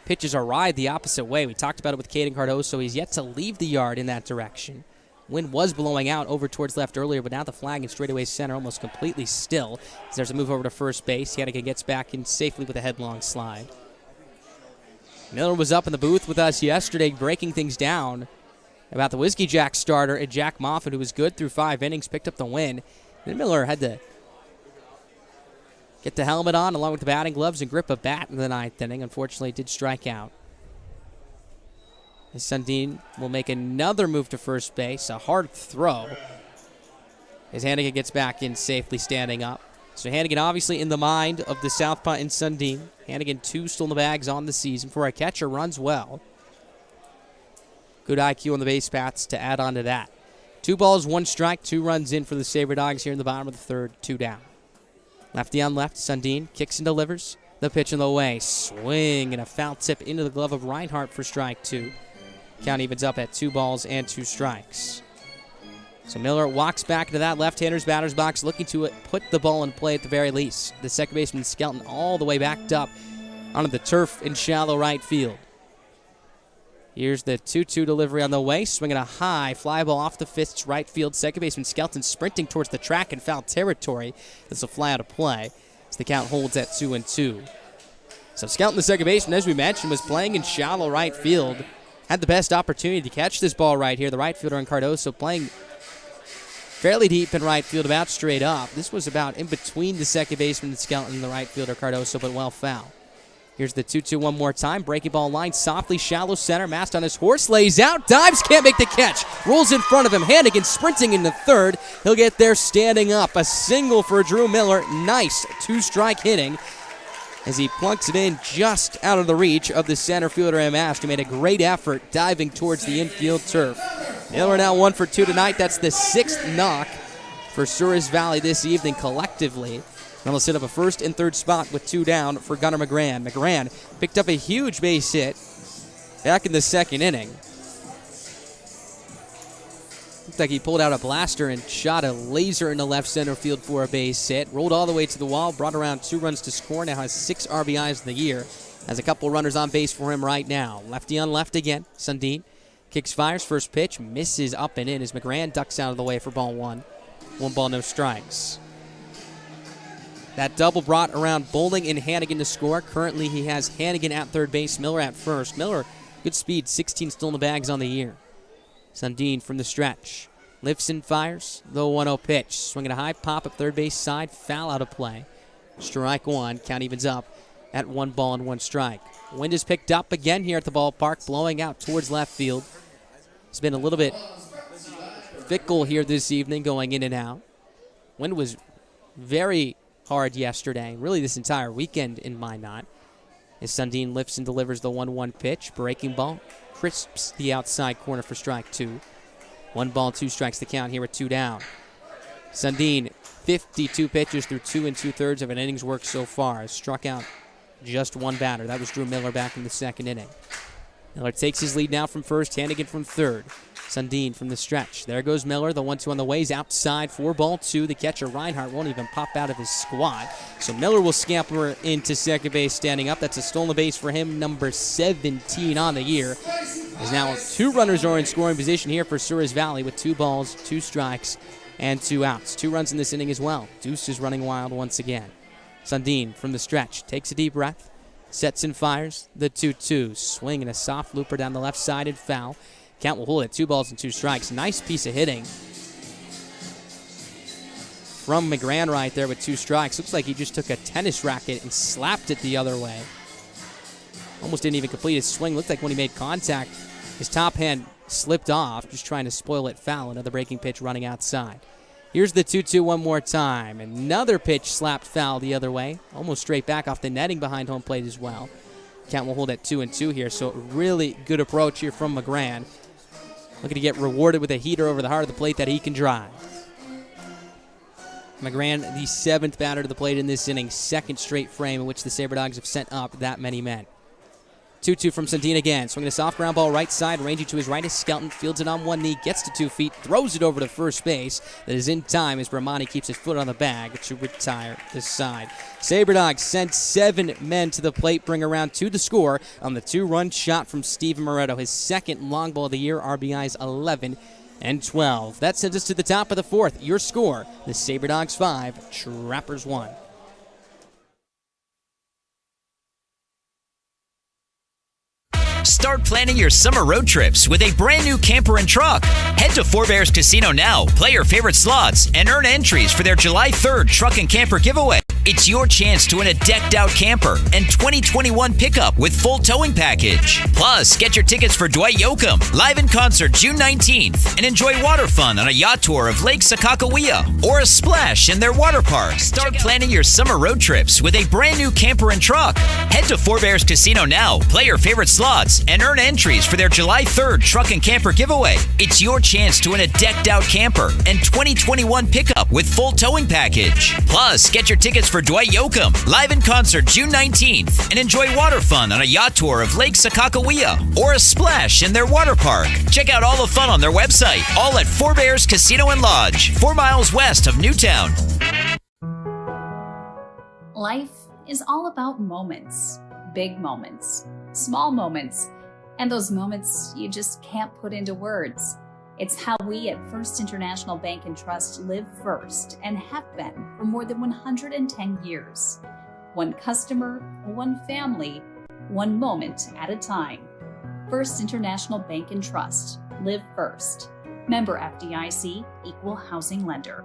Speaker 1: pitches a ride the opposite way. We talked about it with Caden Cardoso. He's yet to leave the yard in that direction. Wind was blowing out over towards left earlier, but now the flag in straightaway center almost completely still. As there's a move over to first base. Hannigan gets back in safely with a headlong slide. Miller was up in the booth with us yesterday breaking things down about the Whiskey Jack starter and Jack Moffitt, who was good through 5 innings, picked up the win. Then Miller had to get the helmet on along with the batting gloves and grip a bat in the 9th inning. Unfortunately, did strike out. As Sundeen will make another move to first base, a hard throw. As Hannigan gets back in safely standing up. So Hannigan obviously in the mind of the southpaw in Sundeen. Hannigan 2 stolen bags on the season. For a catcher, runs well. Good IQ on the base paths to add on to that. 2 balls, 1 strike, 2 runs in for the Sabre Dogs here in the bottom of the 3rd, 2 down. Lefty on left, Sundeen kicks and delivers. The pitch in the way, swing and a foul tip into the glove of Reinhardt for strike 2. Count evens up at 2 balls and 2 strikes. So Miller walks back into that left-hander's batter's box, looking to put the ball in play at the very least. The second baseman Skelton all the way backed up onto the turf in shallow right field. Here's the 2-2 delivery on the way, swinging a high fly ball off the fists right field. Second baseman Skelton sprinting towards the track in foul territory. This will fly out of play as the count holds at 2-2. So Skelton, the second baseman, as we mentioned, was playing in shallow right field. Had the best opportunity to catch this ball right here. The right fielder in Cardoso playing fairly deep in right field, about straight up. This was about in between the second baseman and Skelton and the right fielder Cardoso, but well foul. Here's the 2-2 one more time. Breaking ball line softly, shallow center. Mast on his horse, lays out, dives, can't make the catch. Rolls in front of him. Hannigan sprinting into third. He'll get there standing up. A single for Drew Miller. Nice 2-strike hitting as he plunks it in just out of the reach of the center fielder Mast, who made a great effort diving towards the infield turf. Miller now 1 for 2 tonight. That's the 6th knock for Souris Valley this evening collectively. They'll sit up a 1st and 3rd spot with 2 down for Gunnar McGran. McGran picked up a huge base hit back in the 2nd inning. Looked like he pulled out a blaster and shot a laser into left center field for a base hit. Rolled all the way to the wall, brought around 2 runs to score. Now has 6 RBIs in the year. Has a couple runners on base for him right now. Lefty on left again. Sundeen kicks, fires, first pitch, misses up and in as McGran ducks out of the way for ball 1. 1 ball, no strikes. That double brought around Bowling and Hannigan to score. Currently, he has Hannigan at third base, Miller at first. Miller, good speed, 16 stolen bags on the year. Sundeen from the stretch. Lifts and fires, the 1-0 pitch. Swinging a high pop up third base side, foul out of play. Strike 1, count evens up at 1 ball and 1 strike. Wind is picked up again here at the ballpark, blowing out towards left field. It's been a little bit fickle here this evening, going in and out. Wind was very hard yesterday, really this entire weekend in Minot. As Sundeen lifts and delivers the 1-1 pitch, breaking ball, crisps the outside corner for strike 2. 1 ball, 2 strikes the count here with 2 down. Sundeen, 52 pitches through 2 2/3 of an inning's work so far, has struck out just 1 batter. That was Drew Miller back in the 2nd inning. Miller takes his lead now from first, Hannigan from third. Sundeen from the stretch. There goes Miller. The 1-2 on the way is outside for ball 2. The catcher, Reinhardt, won't even pop out of his squat. So Miller will scamper into second base standing up. That's a stolen base for him, number 17 on the year. As now 2 runners are in scoring position here for Souris Valley with 2 balls, 2 strikes, and 2 outs. 2 runs in this inning as well. Deuce is running wild once again. Sundeen from the stretch takes a deep breath, sets and fires the 2-2. Swing and a soft looper down the left side and foul. Count will hold it 2 balls and 2 strikes. Nice piece of hitting from McGran right there with 2 strikes. Looks like he just took a tennis racket and slapped it the other way. Almost didn't even complete his swing. Looked like when he made contact, his top hand slipped off, just trying to spoil it foul. Another breaking pitch running outside. Here's the 2-2 one more time. Another pitch slapped foul the other way. Almost straight back off the netting behind home plate as well. Count will hold at 2-2 here, so really good approach here from McGran. Looking to get rewarded with a heater over the heart of the plate that he can drive. McGran, the 7th batter to the plate in this inning, second straight frame in which the Sabre Dogs have sent up that many men. 2-2 from Sundeen again. Swinging a soft ground ball right side, ranging to his right is Skelton, fields it on one knee, gets to 2 feet, throws it over to first base. That is in time as Bramani keeps his foot on the bag to retire this side. Sabre Dogs sent 7 men to the plate, bring around 2 to score on the 2-run shot from Steven Moretto, his second long ball of the year, RBIs 11 and 12. That sends us to the top of the 4th. Your score, the Sabre Dogs 5, Trappers 1.
Speaker 10: Start planning your summer road trips with a brand new camper and truck. Head to Forebears Casino now, play your favorite slots, and earn entries for their July 3rd truck and camper giveaway. It's your chance to win a decked-out camper and 2021 pickup with full towing package. Plus, get your tickets for Dwight Yoakam, live in concert June 19th, and enjoy water fun on a yacht tour of Lake Sakakawea or a splash in their water park. Start planning your summer road trips with a brand new camper and truck. Head to Forebears Casino now, play your favorite slots, and earn entries for their July 3rd truck and camper giveaway. It's your chance to win a decked-out camper and 2021 pickup with full towing package. Plus, get your tickets for Dwight Yoakam, live in concert June 19th, and enjoy water fun on a yacht tour of Lake Sakakawea or a splash in their water park. Check out all the fun on their website, all at Forebears Casino and Lodge, 4 miles west of Newtown.
Speaker 11: Life is all about moments. Big moments, small moments, and those moments you just can't put into words. It's how we at First International Bank and Trust live first and have been for more than 110 years. One customer, one family, one moment at a time. First International Bank and Trust. Live first. Member FDIC, Equal Housing Lender.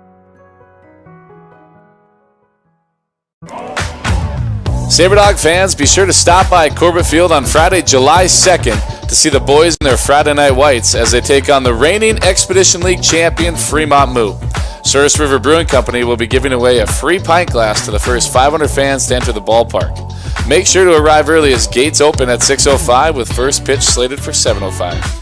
Speaker 7: SaberDog fans, be sure to stop by Corbett Field on Friday, July 2nd to see the boys in their Friday night whites as they take on the reigning Expedition League champion Fremont Moo. Souris River Brewing Company will be giving away a free pint glass to the first 500 fans to enter the ballpark. Make sure to arrive early as gates open at 6:05 with first pitch slated for 7:05.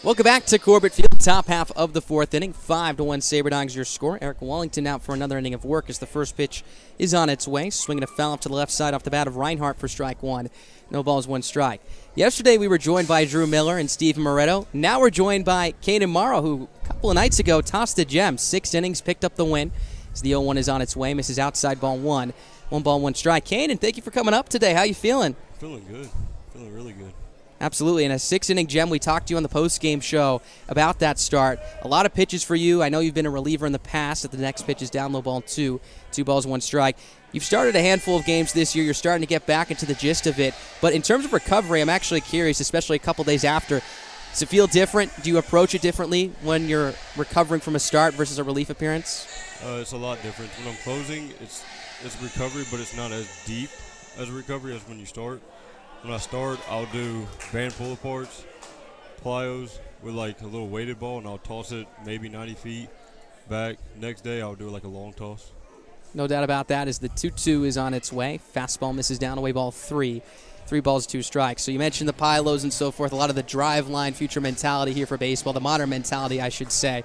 Speaker 1: Welcome back to Corbett Field, top half of the 4th inning. 5-1 Sabre Dogs your score. Eric Wallington out for another inning of work as the first pitch is on its way. Swinging a foul up to the left side off the bat of Reinhardt for strike 1. No balls, 1 strike. Yesterday we were joined by Drew Miller and Steven Moretto. Now we're joined by Caden Morrow, who a couple of nights ago tossed a gem. 6 innings, picked up the win. As the 0-1 is on its way, misses outside ball 1. 1 ball, 1 strike. Caden, thank you for coming up today. How you feeling?
Speaker 12: Feeling good. Feeling really good.
Speaker 1: Absolutely, and a 6-inning gem. We talked to you on the post-game show about that start. A lot of pitches for you. I know you've been a reliever in the past. That the next pitch is down low ball 2. 2 balls, 1 strike. You've started a handful of games this year. You're starting to get back into the gist of it. But in terms of recovery, I'm actually curious, especially a couple days after. Does it feel different? Do you approach it differently when you're recovering from a start versus a relief appearance?
Speaker 12: It's a lot different. When I'm closing, it's recovery, but it's not as deep as a recovery as when you start. When I start, I'll do band pull-aparts, plyos with like a little weighted ball, and I'll toss it maybe 90 feet back. Next day, I'll do like a long toss.
Speaker 1: No doubt about that as the 2-2 is on its way. Fastball misses down, away ball 3. 3 balls, 2 strikes. So you mentioned the pylos and so forth, a lot of the drive line future mentality here for baseball, the modern mentality, I should say.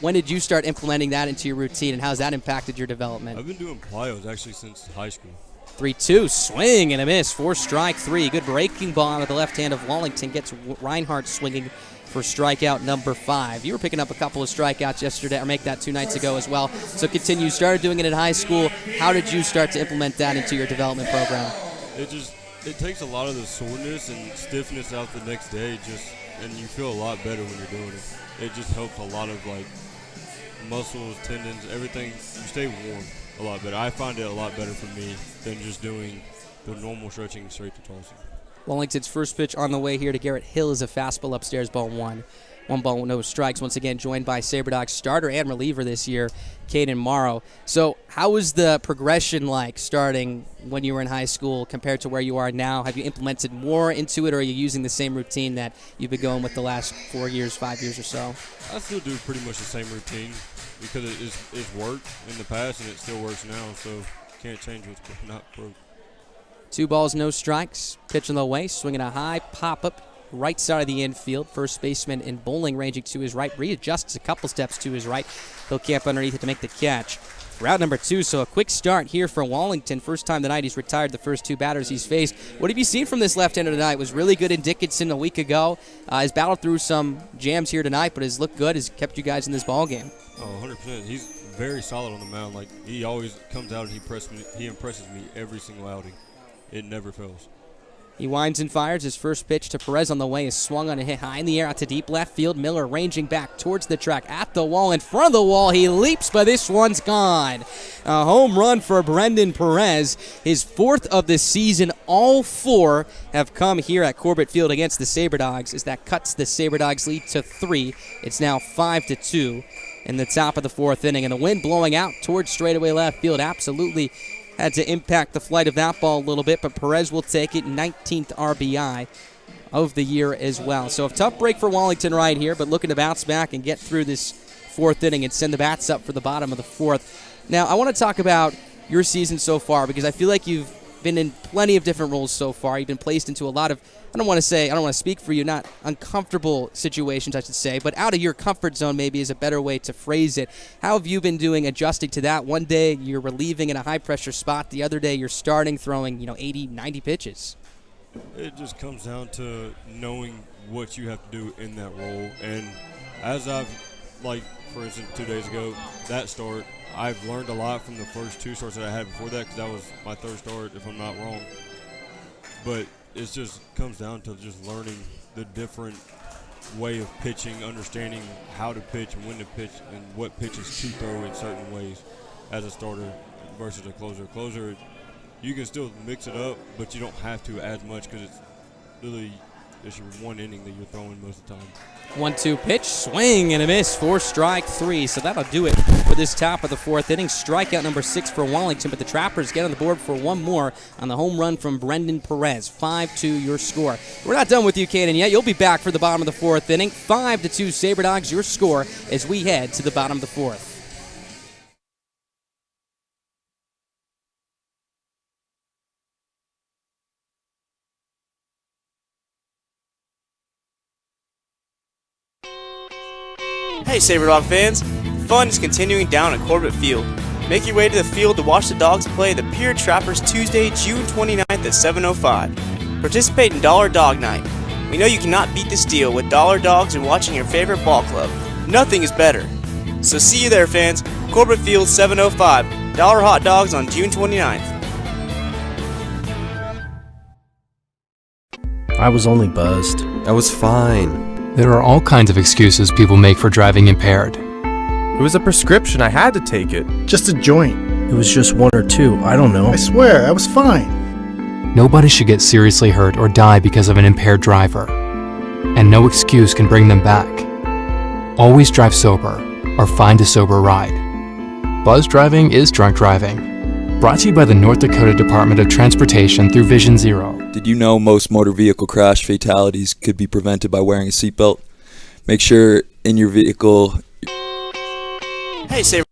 Speaker 1: When did you start implementing that into your routine, and how's that impacted your development?
Speaker 12: I've been doing plyos actually since high school.
Speaker 1: 3-2, swing and a miss, 4 strike 3. Good breaking ball out of the left hand of Wallington, gets Reinhardt swinging for strikeout number 5. You were picking up a couple of strikeouts yesterday, or make that 2 nights ago as well. So continue, started doing it in high school. How did you start to implement that into your development program?
Speaker 12: It takes a lot of the soreness and stiffness out the next day, and you feel a lot better when you're doing it. It just helps a lot of like muscles, tendons, everything. You stay warm a lot better. I find it a lot better for me than just doing the normal stretching straight to tossing.
Speaker 1: Wallington's first pitch on the way here to Garrett Hill is a fastball upstairs, ball 1. 1 ball, no strikes. Once again, joined by Sabre Dogs starter and reliever this year, Caden Morrow. So how was the progression like starting when you were in high school compared to where you are now? Have you implemented more into it, or are you using the same routine that you've been going with the last 4 years, 5 years or so?
Speaker 12: I still do pretty much the same routine because it's worked in the past and it still works now, so can't change what's not broke.
Speaker 1: 2 balls, no strikes. Pitch on the way, swinging a high pop-up right side of the infield. First baseman in bowling ranging to his right. Readjusts a couple steps to his right. He'll camp underneath it to make the catch. Route number 2, so a quick start here for Wallington. First time tonight he's retired the first 2 batters he's faced. What have you seen from this left-hander tonight? Was really good in Dickinson a week ago. Has battled through some jams here tonight, but has looked good, has kept you guys in this ball game.
Speaker 12: Oh, 100%. He's very solid on the mound. Like, he always comes out and he impresses me every single outing. It never fails.
Speaker 1: He winds and fires. His first pitch to Perez on the way is swung on a hit high in the air out to deep left field. Miller ranging back towards the track at the wall. In front of the wall, he leaps, but this one's gone. A home run for Brendan Perez. His 4th of the season. All 4 have come here at Corbett Field against the Sabre Dogs, as that cuts the Sabre Dogs lead to 3. It's now 5-2 in the top of the 4th inning. And the wind blowing out towards straightaway left field absolutely had to impact the flight of that ball a little bit, but Perez will take it. 19th RBI of the year as well. So a tough break for Wallington right here, but looking to bounce back and get through this 4th inning and send the bats up for the bottom of the 4th. Now, I want to talk about your season so far, because I feel like you've been in plenty of different roles so far. You've been placed into a lot of, I don't want to speak for you, not uncomfortable situations, I should say, but out of your comfort zone maybe is a better way to phrase it. How have you been doing adjusting to that? One day you're relieving in a high-pressure spot. The other day you're starting, throwing 80, 90 pitches.
Speaker 12: It just comes down to knowing what you have to do in that role. And as I've, for instance, 2 days ago, that start, I've learned a lot from the first 2 starts that I had before that, because that was my 3rd start, if I'm not wrong. But it just comes down to just learning the different way of pitching, understanding how to pitch and when to pitch and what pitches to throw in certain ways as a starter versus a closer. Closer, you can still mix it up, but you don't have to as much, because it's really it's your 1 inning that you're throwing most of the time.
Speaker 1: 1-2 pitch, swing and a miss for strike 3. So that'll do it for this top of the 4th inning. Strikeout number 6 for Wallington, but the Trappers get on the board for 1 more on the home run from Brendan Perez. 5-2 your score. We're not done with you, Caden, yet. You'll be back for the bottom of the 4th inning. 5-2 Sabre Dogs, your score, as we head to the bottom of the 4th.
Speaker 13: Hey Sabre Dog fans, fun is continuing down at Corbett Field. Make your way to the field to watch the Dogs play the Pierre Trappers Tuesday, June 29th at 7:05. Participate in Dollar Dog Night. We know you cannot beat this deal with Dollar Dogs and watching your favorite ball club. Nothing is better. So see you there, fans. Corbett Field, 7:05. Dollar hot dogs on June 29th.
Speaker 14: I was only buzzed.
Speaker 15: I was fine.
Speaker 16: There are all kinds of excuses people make for driving impaired.
Speaker 15: It was a prescription. I had to take it.
Speaker 14: Just a joint. It was just 1 or 2. I don't know. I swear, I was fine.
Speaker 16: Nobody should get seriously hurt or die because of an impaired driver. And no excuse can bring them back. Always drive sober or find a sober ride. Buzz driving is drunk driving. Brought to you by the North Dakota Department of Transportation through Vision Zero.
Speaker 9: Did you know most motor vehicle crash fatalities could be prevented by wearing a seatbelt? Make sure in your vehicle...
Speaker 13: Hey, Sabre.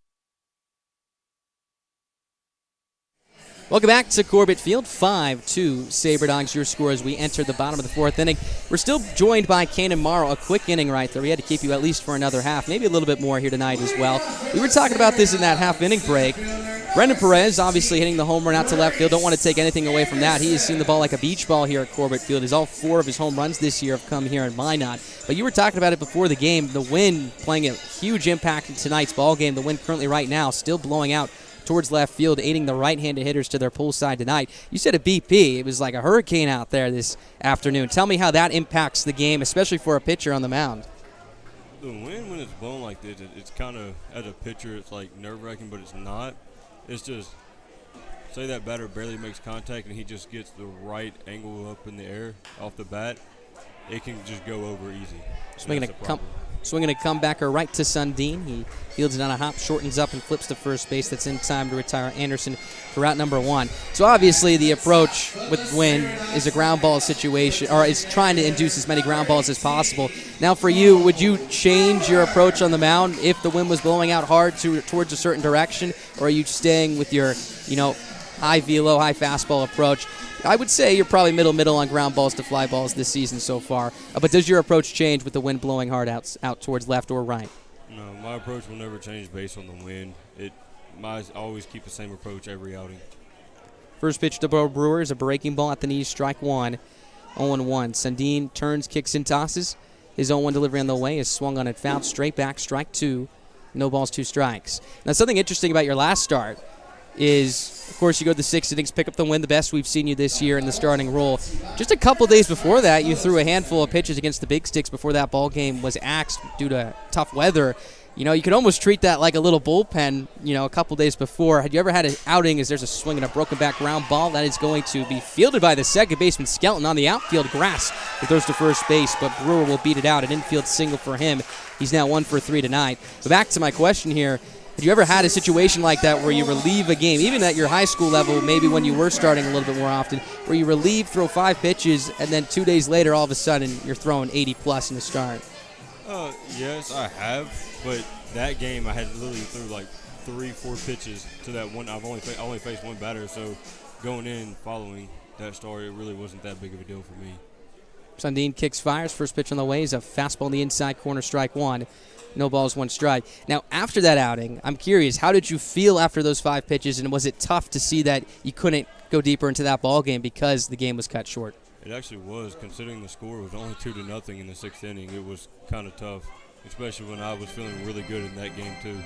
Speaker 1: Welcome back to Corbett Field. 5-2 Sabre Dogs, your score as we enter the bottom of the 4th inning. We're still joined by Kanan Morrow. A quick inning right there. We had to keep you at least for another half, maybe a little bit more here tonight as well. We were talking about this in that half-inning break. Brendan Perez obviously hitting the home run out to left field. Don't want to take anything away from that. He has seen the ball like a beach ball here at Corbett Field. All 4 of his home runs this year have come here in Minot. But you were talking about it before the game. The wind playing a huge impact in tonight's ball game. The wind currently right now still blowing out towards left field, aiding the right-handed hitters to their pull side tonight. You said a BP. It was like a hurricane out there this afternoon. Tell me how that impacts the game, especially for a pitcher on the mound.
Speaker 12: The wind, when it's blowing like this, it's kind of, as a pitcher, it's like nerve-wracking, but it's not. It's just, say that batter barely makes contact and he just gets the right angle up in the air off the bat, it can just go over easy.
Speaker 1: Swinging a comebacker right to Sundeen. He fields it on a hop, shortens up, and flips to first base. That's in time to retire Anderson for out number 1. So obviously the approach with wind is a ground ball situation, or is trying to induce as many ground balls as possible. Now for you, would you change your approach on the mound if the wind was blowing out hard towards a certain direction, or are you staying with your, high velo, high fastball approach? I would say you're probably middle on ground balls to fly balls this season so far. But does your approach change with the wind blowing hard out towards left or right?
Speaker 12: No, my approach will never change based on the wind. I always keep the same approach every outing.
Speaker 1: First pitch to Bo Brewer is a breaking ball at the knees, strike one, 0-1. Sundeen turns, kicks, and tosses. His 0-1 delivery on the way is swung on and fouled, straight back, strike two. No balls, 2 strikes. Now, something interesting about your last start is, of course, you go to the 6 innings, pick up the win, the best we've seen you this year in the starting role. Just a couple days before that, you threw a handful of pitches against the Big Sticks before that ball game was axed due to tough weather. You know, you could almost treat that like a little bullpen, a couple days before. Had you ever had an outing as there's a swing and a broken back ground ball that is going to be fielded by the second baseman Skelton on the outfield grass? It goes to first base, but Brewer will beat it out. An infield single for him. He's now 1 for 3 tonight. But back to my question here. Have you ever had a situation like that where you relieve a game, even at your high school level, maybe when you were starting a little bit more often, where you relieve, throw 5 pitches, and then 2 days later, all of a sudden, you're throwing 80-plus in the start?
Speaker 12: Yes, I have, but that game I had literally threw like 3-4 pitches to that one. I only faced one batter, so going in following that start, it really wasn't that big of a deal for me.
Speaker 1: Sundeen kicks, fires. First pitch on the way is a fastball in the inside corner, strike one. No balls, 1 strike. Now, after that outing, I'm curious, how did you feel after those 5 pitches, and was it tough to see that you couldn't go deeper into that ball game because the game was cut short?
Speaker 12: It actually was, considering the score was only 2-0 in the 6th inning. It was kind of tough, especially when I was feeling really good in that game too.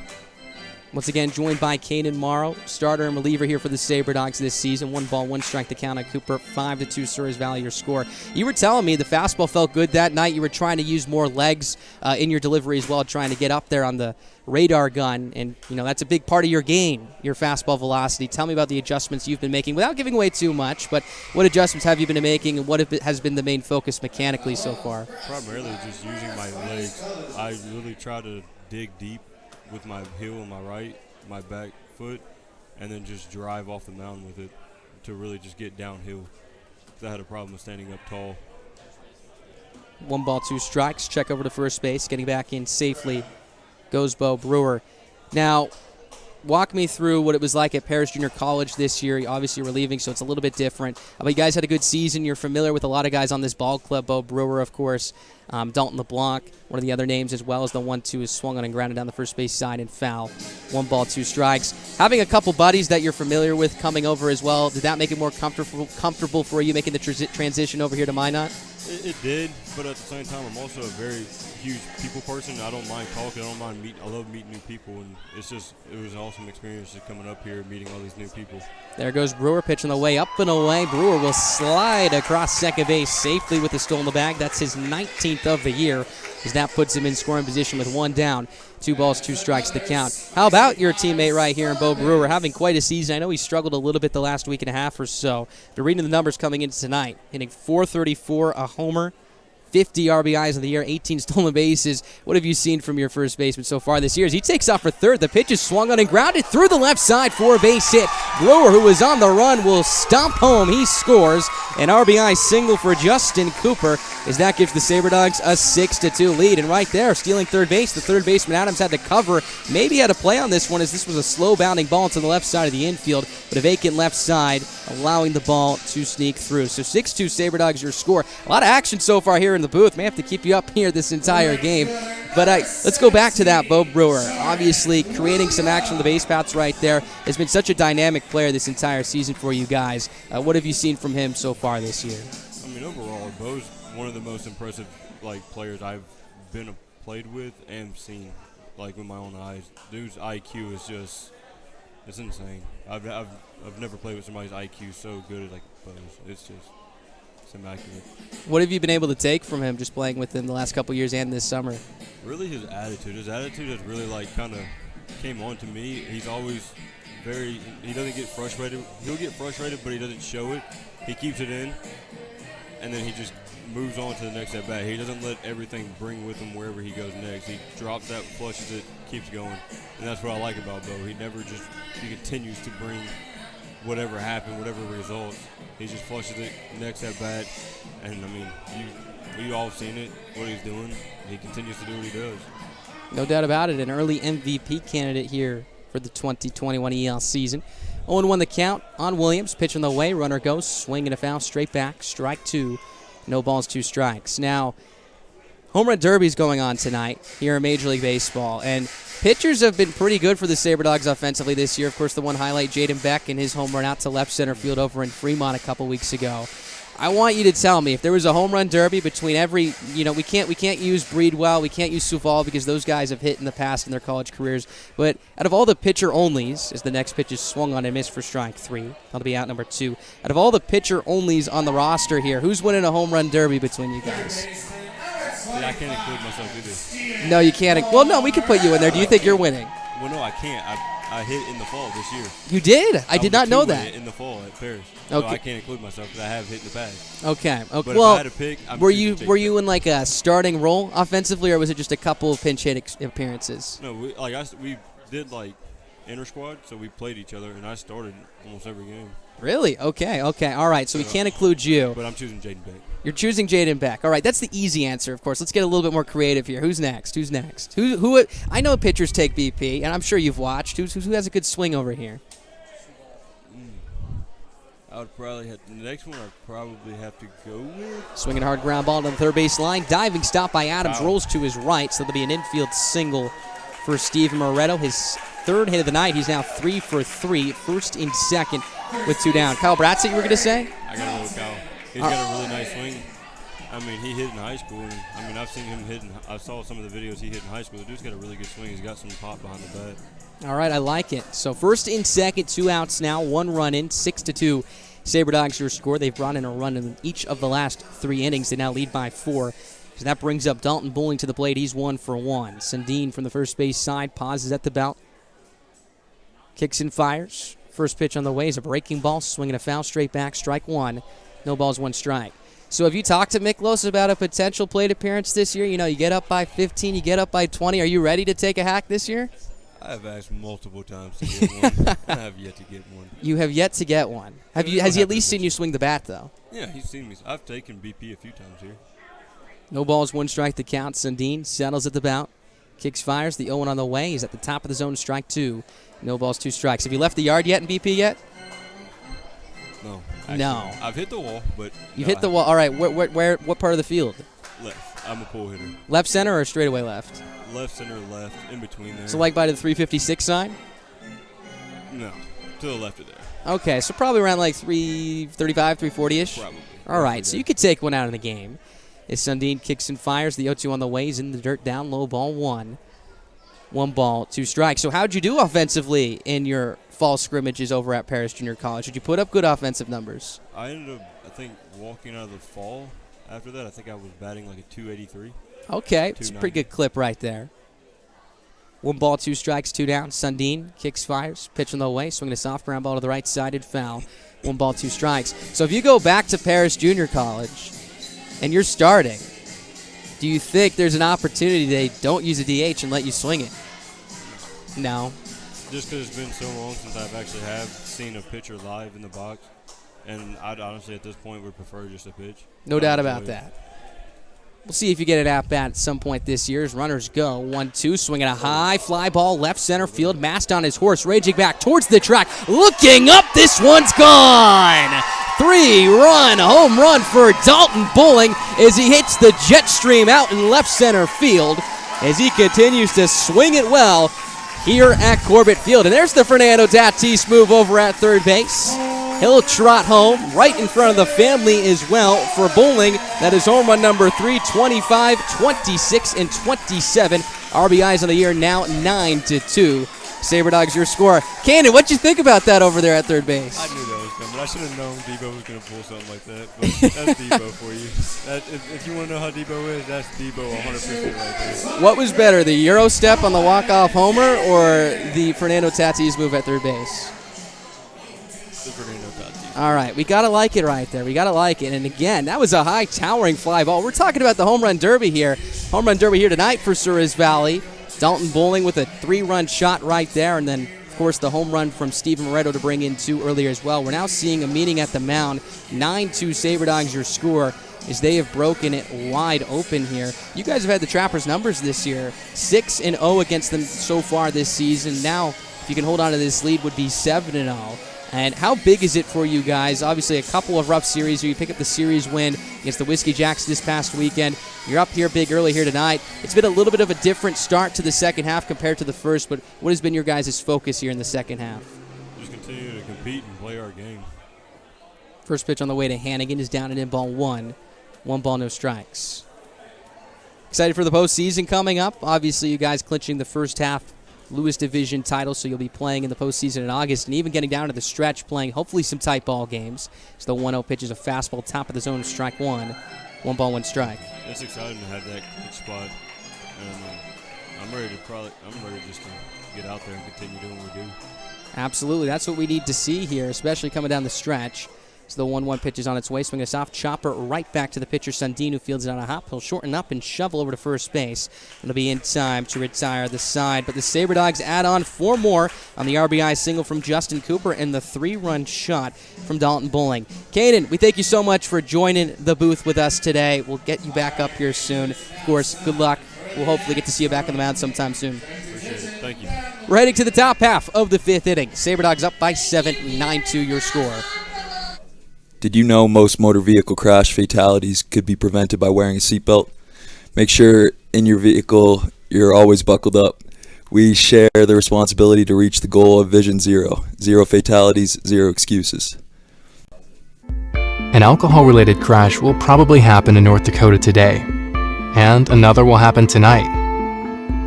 Speaker 1: Once again, joined by Kanan Morrow, starter and reliever here for the Sabre Dogs this season. 1 ball, 1 strike to count on Cooper. 5-2 Souris Valley, your score. You were telling me the fastball felt good that night. You were trying to use more legs in your delivery as well, trying to get up there on the radar gun. And, that's a big part of your game, your fastball velocity. Tell me about the adjustments you've been making without giving away too much. But what adjustments have you been making, and what has been the main focus mechanically so far?
Speaker 12: Primarily just using my legs. I really try to dig deep with my heel on my right, my back foot, and then just drive off the mound with it to really just get downhill. I had a problem with standing up tall.
Speaker 1: 1 ball, 2 strikes. Check over to first base. Getting back in safely goes Bo Brewer. Now, walk me through what it was like at Perez Junior College this year. Obviously, you're leaving, so it's a little bit different. But you guys had a good season. You're familiar with a lot of guys on this ball club. Bo Brewer, of course. Dalton LeBlanc, one of the other names, as well as the 1-2 is swung on and grounded down the first base side and foul. 1 ball, 2 strikes. Having a couple buddies that you're familiar with coming over as well, did that make it more comfortable for you making the transition over here to Minot?
Speaker 12: It did, but at the same time, I'm also a very huge people person. I don't mind talking. I love meeting new people, and it was an awesome experience just coming up here and meeting all these new people.
Speaker 1: There goes Brewer, pitching the way up and away. Brewer will slide across second base safely with the stool in the bag. That's his 19th of the year, as that puts him in scoring position with 1 down. 2 balls, 2 strikes to count. How about your teammate right here in Bo Brewer, having quite a season? I know he struggled a little bit the last week and a half or so. But reading the numbers coming into tonight, hitting .434, a homer, 50 RBIs in the year, 18 stolen bases. What have you seen from your first baseman so far this year? As he takes off for third, the pitch is swung on and grounded through the left side for a base hit. Brewer, who was on the run, will stomp home. He scores an RBI single for Justin Cooper, as that gives the Sabre Dogs a 6-2 lead. And right there, stealing third base, the third baseman Adams had to cover. Maybe had a play on this one, as this was a slow-bounding ball to the left side of the infield, but a vacant left side, allowing the ball to sneak through. So 6-2 Sabre Dogs, your score. A lot of action so far here in the booth. May have to keep you up here this entire game. But let's go back to that Bo Brewer. Obviously, creating some action on the base paths right there. Has been such a dynamic player this entire season for you guys. What have you seen from him so far this year?
Speaker 12: I mean, overall, Bo's one of the most impressive players I've played with and seen with my own eyes. Dude's IQ is it's insane. I've never played with somebody's IQ so good as Bo's. It's immaculate.
Speaker 1: What have you been able to take from him just playing with him the last couple years and this summer?
Speaker 12: Really his attitude. His attitude has really kind of came on to me. He's always he doesn't get frustrated. He'll get frustrated, but he doesn't show it. He keeps it in, and then he just moves on to the next at bat. He doesn't let everything bring with him wherever he goes next. He drops that, flushes it, keeps going. And that's what I like about Bo. He continues to bring whatever happened, whatever results. He just flushes it next at bat. And I mean, you all seen it, what he's doing. He continues to do what he does.
Speaker 1: No doubt about it. An early MVP candidate here for for the 2021 EL season. 0-1 the count on Williams. Pitch on the way. Runner goes. Swing and a foul. Straight back. Strike 2. No balls, 2 strikes. Now, Home Run Derby's going on tonight here in Major League Baseball. And pitchers have been pretty good for the Sabre Dogs offensively this year. Of course, the one highlight, Jaden Beck and his home run out to left center field over in Fremont a couple weeks ago. I want you to tell me if there was a home run derby between every, we can't use Breedwell, we can't use Suval because those guys have hit in the past in their college careers. But out of all the pitcher onlys, as the next pitch is swung on and missed for strike 3, that'll be out number 2. Out of all the pitcher onlys on the roster here, who's winning a home run derby between you guys?
Speaker 12: I can't include myself either.
Speaker 1: No, you can't. Well, no, we can put you in there. Do you think you're winning?
Speaker 12: Well, no, I can't. I hit in the fall this year.
Speaker 1: You did? I did not know that.
Speaker 12: In the fall at Perez.
Speaker 1: Okay.
Speaker 12: So I can't include myself because I have hit in the past.
Speaker 1: Okay.
Speaker 12: But
Speaker 1: well,
Speaker 12: if I had to pick,
Speaker 1: were you in like a starting role offensively, or was it just a couple of pinch hit appearances?
Speaker 12: No, we did like inter squad, so we played each other, and I started almost every game.
Speaker 1: Really? Okay. All right. So we can't include you.
Speaker 12: But I'm choosing Jaden Beck.
Speaker 1: You're choosing Jaden Beck. All right. That's the easy answer, of course. Let's get a little bit more creative here. Who's next? Who? I know pitchers take BP, and I'm sure you've watched. Who has a good swing over here?
Speaker 12: I would probably the next one. I'd probably have to go with
Speaker 1: swinging a hard ground ball to the third base line. Diving stop by Adams.
Speaker 12: Wow.
Speaker 1: Rolls to his right, so there'll be an infield single for Steve Moretto. His third hit of the night. He's now 3 for 3. First and second with 2 down. Kyle Bratzett, you were going to say?
Speaker 12: I got to go with Kyle. He's got a really nice swing. I mean, he hit in high school. And, I mean, I've seen him hit. I saw some of the videos he hit in high school. The dude's got a really good swing. He's got some pop behind the bat.
Speaker 1: All right, I like it. So first and second, 2 outs now, 1 run in, 6-2. Sabre Dogs your score. They've brought in a run in each of the last 3 innings. They now lead by 4. So that brings up Dalton Bowling to the plate. He's 1 for 1. Sundeen from the first base side pauses at the belt. Kicks and fires. First pitch on the way is a breaking ball, swinging a foul, straight back, strike 1. No balls, 1 strike. So have you talked to Miklos about a potential plate appearance this year? You get up by 15, you get up by 20. Are you ready to take a hack this year?
Speaker 12: I have asked multiple times to get one. I have yet to get one.
Speaker 1: You have yet to get one. Has he at least seen you swing the bat, though?
Speaker 12: Yeah, he's seen me. I've taken BP a few times here.
Speaker 1: No balls, 1 strike, the count. Sundeen settles at the bout. Kicks, fires. The 0-1 on the way. He's at the top of the zone, strike 2. No balls, 2 strikes. Have you left the yard yet in BP yet?
Speaker 12: No. Actually,
Speaker 1: no.
Speaker 12: I've hit the wall, but
Speaker 1: you've hit the wall. All right. What part of the field?
Speaker 12: Left. I'm a pull hitter.
Speaker 1: Left center or straightaway left?
Speaker 12: Left center, left, in between there.
Speaker 1: So like by the 356 sign?
Speaker 12: No, to the left of there.
Speaker 1: Okay, so probably around like 335, 340-ish?
Speaker 12: Probably.
Speaker 1: All right, so you could take one out of the game. As Sundeen kicks and fires, the 0-2 on the way. He's in the dirt, down low, ball 1. 1 ball, 2 strikes. So how'd you do offensively in your fall scrimmages over at Perez Junior College? Did you put up good offensive numbers?
Speaker 12: I ended up, I think, walking out of the fall. After that, I think I was batting like a 283.
Speaker 1: Okay, it's a pretty good clip right there. 1 ball, 2 strikes, 2 down. Sundeen kicks, fires, pitch on the way, swinging a soft ground ball to the right sided foul. 1 ball, 2 strikes. So if you go back to Perez Junior College and you're starting, do you think there's an opportunity they don't use a DH and let you swing it? No.
Speaker 12: Just because it's been so long since I've actually seen a pitcher live in the box, and I'd honestly at this point would prefer just a pitch.
Speaker 1: No doubt about that. We'll see if you get an at-bat at some point this year as runners go. 1-2, swinging a high fly ball, left center field, masked on his horse, raging back towards the track, looking up, this one's gone! 3-run home run for Dalton Bowling as he hits the jet stream out in left center field as he continues to swing it well here at Corbett Field. And there's the Fernando Tatis move over at third base. He'll trot home right in front of the family as well for Bowling. That is home run number 3, 25, 26, and 27. RBIs on the year now 9-2. Sabre Dogs, your score. Cannon, what'd you think about that over there at third base?
Speaker 12: I knew that was coming. I should have known Debo was going to pull something like that. But that's Debo for you. If you want to know how Debo is, that's Debo 100% right there.
Speaker 1: What was better, the Euro step on the walk-off homer or the Fernando Tatis move at third base?
Speaker 12: The Fernando Tatis.
Speaker 1: All right, we got to like it right there. We got to like it. And again, that was a high towering fly ball. We're talking about the home run derby here. Home run derby here tonight for Souris Valley. Dalton Bowling with a 3-run shot right there, and then, of course, the home run from Stephen Moretto to bring in 2 earlier as well. We're now seeing a meeting at the mound. 9-2 Sabre Dogs your score as they have broken it wide open here. You guys have had the Trappers' numbers this year. 6-0 against them so far this season. Now if you can hold on to this lead, would be 7-0. And how big is it for you guys? Obviously, a couple of rough series. You pick up the series win against the Whiskey Jacks this past weekend. You're up here big early here tonight. It's been a little bit of a different start to the second half compared to the first, but what has been your guys' focus here in the second half?
Speaker 12: Just continue to compete and play our game.
Speaker 1: First pitch on the way to Hannigan is down and in ball one. 1 ball, no strikes. Excited for the postseason coming up. Obviously, you guys clinching the first half Lewis Division title, so you'll be playing in the postseason in August and even getting down to the stretch, playing hopefully some tight ball games. So the 1-0 pitch is a fastball, top of the zone, strike one. 1 ball, 1 strike.
Speaker 12: It's exciting to have that good spot. And I'm ready just to get out there and continue doing what we do.
Speaker 1: Absolutely. That's what we need to see here, especially coming down the stretch. So the 1-1 pitch is on its way. Swing a soft chopper right back to the pitcher, Sundeen, who fields it on a hop. He'll shorten up and shovel over to first base. It'll be in time to retire the side. But the Sabre Dogs add on 4 more on the RBI single from Justin Cooper and the 3-run shot from Dalton Bowling. Caden, we thank you so much for joining the booth with us today. We'll get you back up here soon. Of course, good luck. We'll hopefully get to see you back on the mound sometime soon.
Speaker 12: Appreciate it. Thank you.
Speaker 1: We're heading to the top half of the 5th inning. Sabre Dogs up by 7, 9-2 your score.
Speaker 9: Did you know most motor vehicle crash fatalities could be prevented by wearing a seatbelt? Make sure in your vehicle you're always buckled up. We share the responsibility to reach the goal of Vision Zero. 0 fatalities, 0 excuses.
Speaker 16: An alcohol-related crash will probably happen in North Dakota today, and another will happen tonight.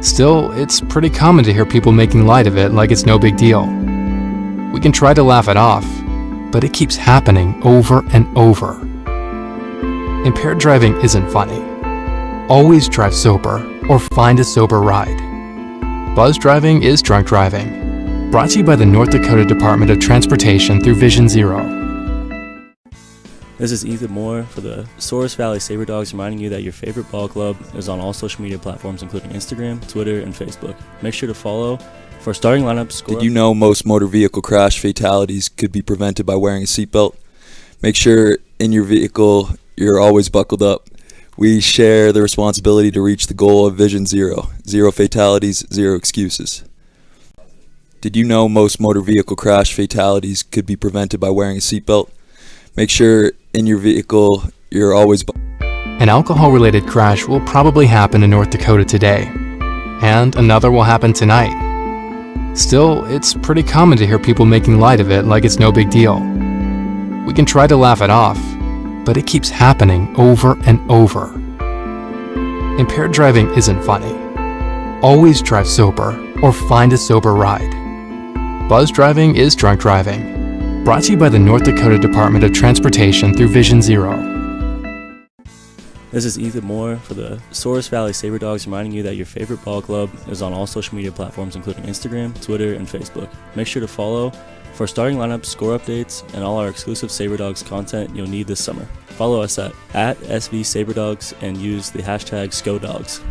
Speaker 16: Still, it's pretty common to hear people making light of it like it's no big deal. We can try to laugh it off, but it keeps happening over and over. Impaired driving isn't funny. Always drive sober or find a sober ride. Buzz driving is drunk driving. Brought to you by the North Dakota Department of Transportation through Vision Zero.
Speaker 3: This is Ethan Moore for the Souris Valley Sabre Dogs, reminding you that your favorite ball club is on all social media platforms, including Instagram, Twitter, and Facebook. Make sure to follow for starting lineups.
Speaker 9: Did you know most motor vehicle crash fatalities could be prevented by wearing a seatbelt? Make sure in your vehicle you're always buckled up. We share the responsibility to reach the goal of Vision Zero. 0 fatalities, 0 excuses. Did you know most motor vehicle crash fatalities could be prevented by wearing a seatbelt? Make sure in your vehicle you're always
Speaker 16: An alcohol-related crash will probably happen in North Dakota today, and another will happen tonight. Still, it's pretty common to hear people making light of it like it's no big deal. We can try to laugh it off, but it keeps happening over and over. Impaired driving isn't funny. Always drive sober or find a sober ride. Buzz driving is drunk driving. Brought to you by the North Dakota Department of Transportation through Vision Zero.
Speaker 3: This is Ethan Moore for the Souris Valley Sabre Dogs, reminding you that your favorite ball club is on all social media platforms, including Instagram, Twitter, and Facebook. Make sure to follow for starting lineups, score updates, and all our exclusive Sabre Dogs content you'll need this summer. Follow us at SV Sabre Dogs and use the hashtag SCODogs.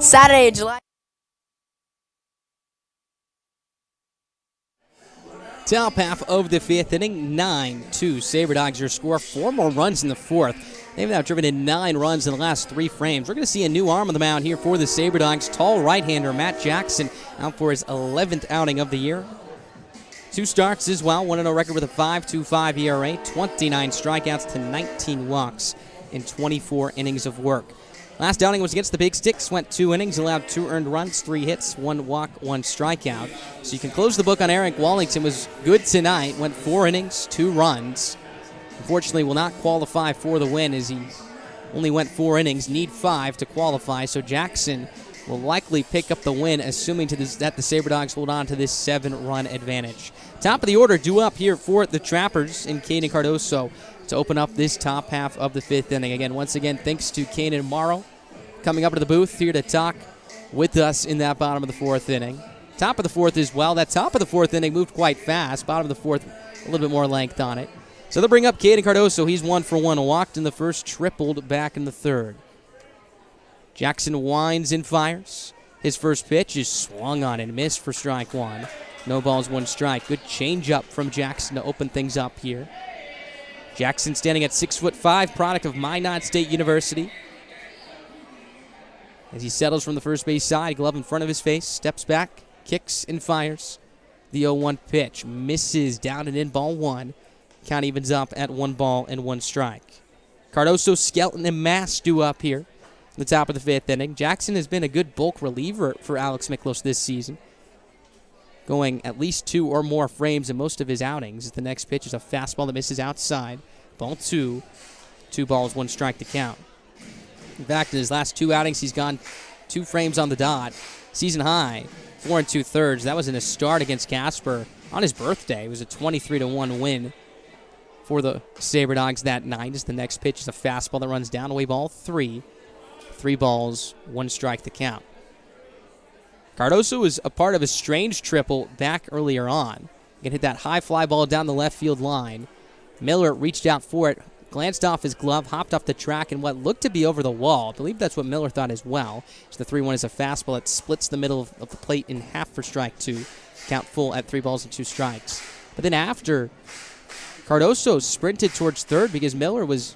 Speaker 17: Saturday, July.
Speaker 1: Top half of the 5th inning, 9-2 Sabre Dogs your score. 4 more runs in the 4th. They've now driven in 9 runs in the last 3 frames. We're going to see a new arm on the mound here for the Sabre Dogs. Tall right-hander Matt Jackson out for his 11th outing of the year. 2 starts as well, 1-0 record with a 5.25 ERA, 29 strikeouts to 19 walks in 24 innings of work. Last outing was against the Big Sticks, went 2 innings, allowed 2 earned runs, 3 hits, 1 walk, 1 strikeout. So you can close the book on Eric Wallington. Was good tonight, went 4 innings, 2 runs. Unfortunately, will not qualify for the win as he only went 4 innings, need 5 to qualify. So Jackson will likely pick up the win, assuming that the Sabre Dogs hold on to this 7-run advantage. Top of the order due up here for the Trappers in Caden Cardoso to open up this top half of the 5th inning. Again, once again, thanks to Caden Morrow coming up to the booth here to talk with us in that bottom of the 4th inning. Top of the 4th as well. That top of the 4th inning moved quite fast. Bottom of the 4th, a little bit more length on it. So they'll bring up Caden Cardoso. He's 1 for 1. Walked in the first, tripled back in the 3rd. Jackson winds and fires. His first pitch is swung on and missed for strike 1. No balls, 1 strike. Good changeup from Jackson to open things up here. Jackson standing at 6'5", product of Minot State University. As he settles from the first base side, glove in front of his face, steps back, kicks and fires. The 0-1 pitch misses down and in, ball one. Count evens up at 1 ball and 1 strike. Cardoso, Skelton, and Mass due up here in the top of the 5th inning. Jackson has been a good bulk reliever for Alex Miklos this season, going at least 2 or more frames in most of his outings. The next pitch is a fastball that misses outside. Ball 2. 2 balls, 1 strike to count. In fact, in his last 2 outings, he's gone 2 frames on the dot. Season high, 4 2/3. That was in a start against Casper on his birthday. It was a 23-1 win for the Sabre Dogs that night. As the next pitch is a fastball that runs down, away ball 3. 3 balls, 1 strike to count. Cardoso was a part of a strange triple back earlier on. He hit that high fly ball down the left field line. Miller reached out for it, glanced off his glove, hopped off the track, and what looked to be over the wall. I believe that's what Miller thought as well. So the 3-1 is a fastball that splits the middle of the plate in half for strike 2. Count full at 3 balls and 2 strikes. But then after, Cardoso sprinted towards third because Miller was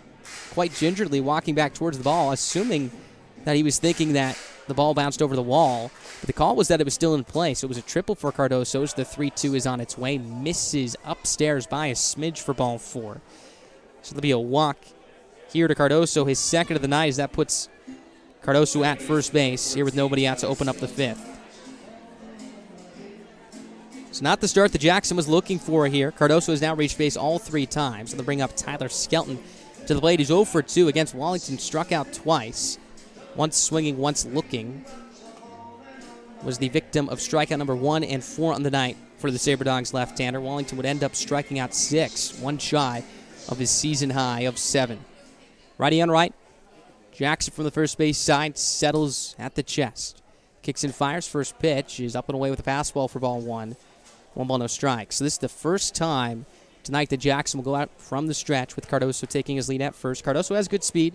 Speaker 1: quite gingerly walking back towards the ball, assuming that he was thinking that the ball bounced over the wall. But the call was that it was still in play, so it was a triple for Cardoso. So the 3-2 is on its way. Misses upstairs by a smidge for ball 4. So there'll be a walk here to Cardoso, his second of the night, as that puts Cardoso at first base here with nobody out to open up the 5th. So not the start that Jackson was looking for here. Cardoso has now reached base all 3 times. So they'll bring up Tyler Skelton to the plate. He's 0 for 2 against Wallington, struck out twice. Once swinging, once looking. Was the victim of strikeout number 1 and 4 on the night for the Sabre Dogs left-hander. Wallington would end up striking out 6, 1 shy of his season high of 7. Righty on right. Jackson from the first base side settles at the chest. Kicks and fires. First pitch is up and away with a fastball for ball 1. 1 ball, no strike. So this is the first time tonight that Jackson will go out from the stretch with Cardoso taking his lead at first. Cardoso has good speed.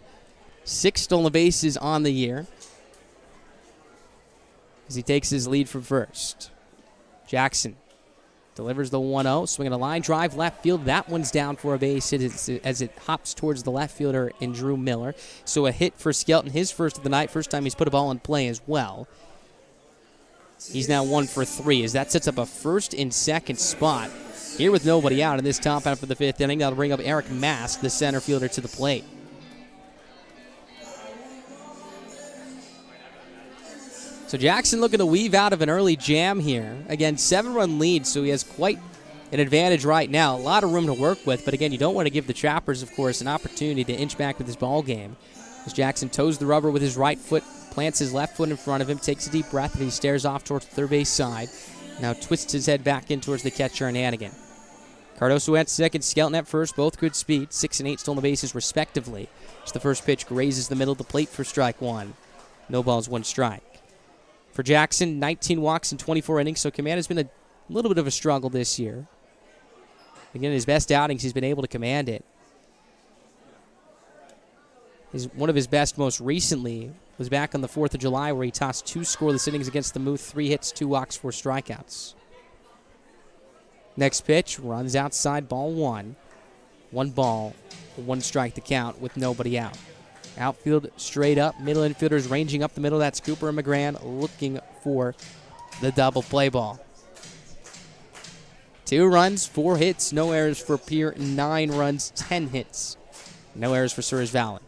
Speaker 1: 6 stolen bases on the year as he takes his lead from first. Jackson delivers the 1-0, swinging a line drive left field. That one's down for a base hit as it hops towards the left fielder in Drew Miller. So a hit for Skelton, his first of the night, first time he's put a ball in play as well. He's now 1 for 3 as that sets up a first and second spot here with nobody out in this top half of the 5th inning. That'll bring up Eric Mask, the center fielder, to the plate. So Jackson looking to weave out of an early jam here. Again, 7-run lead, so he has quite an advantage right now. A lot of room to work with, but again, you don't want to give the Trappers, of course, an opportunity to inch back with this ball game. As Jackson toes the rubber with his right foot, plants his left foot in front of him, takes a deep breath, and he stares off towards the third base side. Now twists his head back in towards the catcher and Hannigan. Cardoso at second, Skelton at first, both good speed, 6 and 8 stolen bases respectively. As the first pitch grazes the middle of the plate for strike 1. No balls, 1 strike. For Jackson, 19 walks in 24 innings, so command has been a little bit of a struggle this year. Again, in his best outings, he's been able to command it. One of his best most recently was back on the 4th of July, where he tossed 2 scoreless innings against the Muth, 3 hits, 2 walks, 4 strikeouts. Next pitch, runs outside, ball 1. 1 ball, 1 strike to count with nobody out. Outfield straight up, middle infielders ranging up the middle. That's Cooper and McGran looking for the double play ball. 2 runs, 4 hits, no errors for Pierre, 9 runs, 10 hits. No errors for Souris Valley.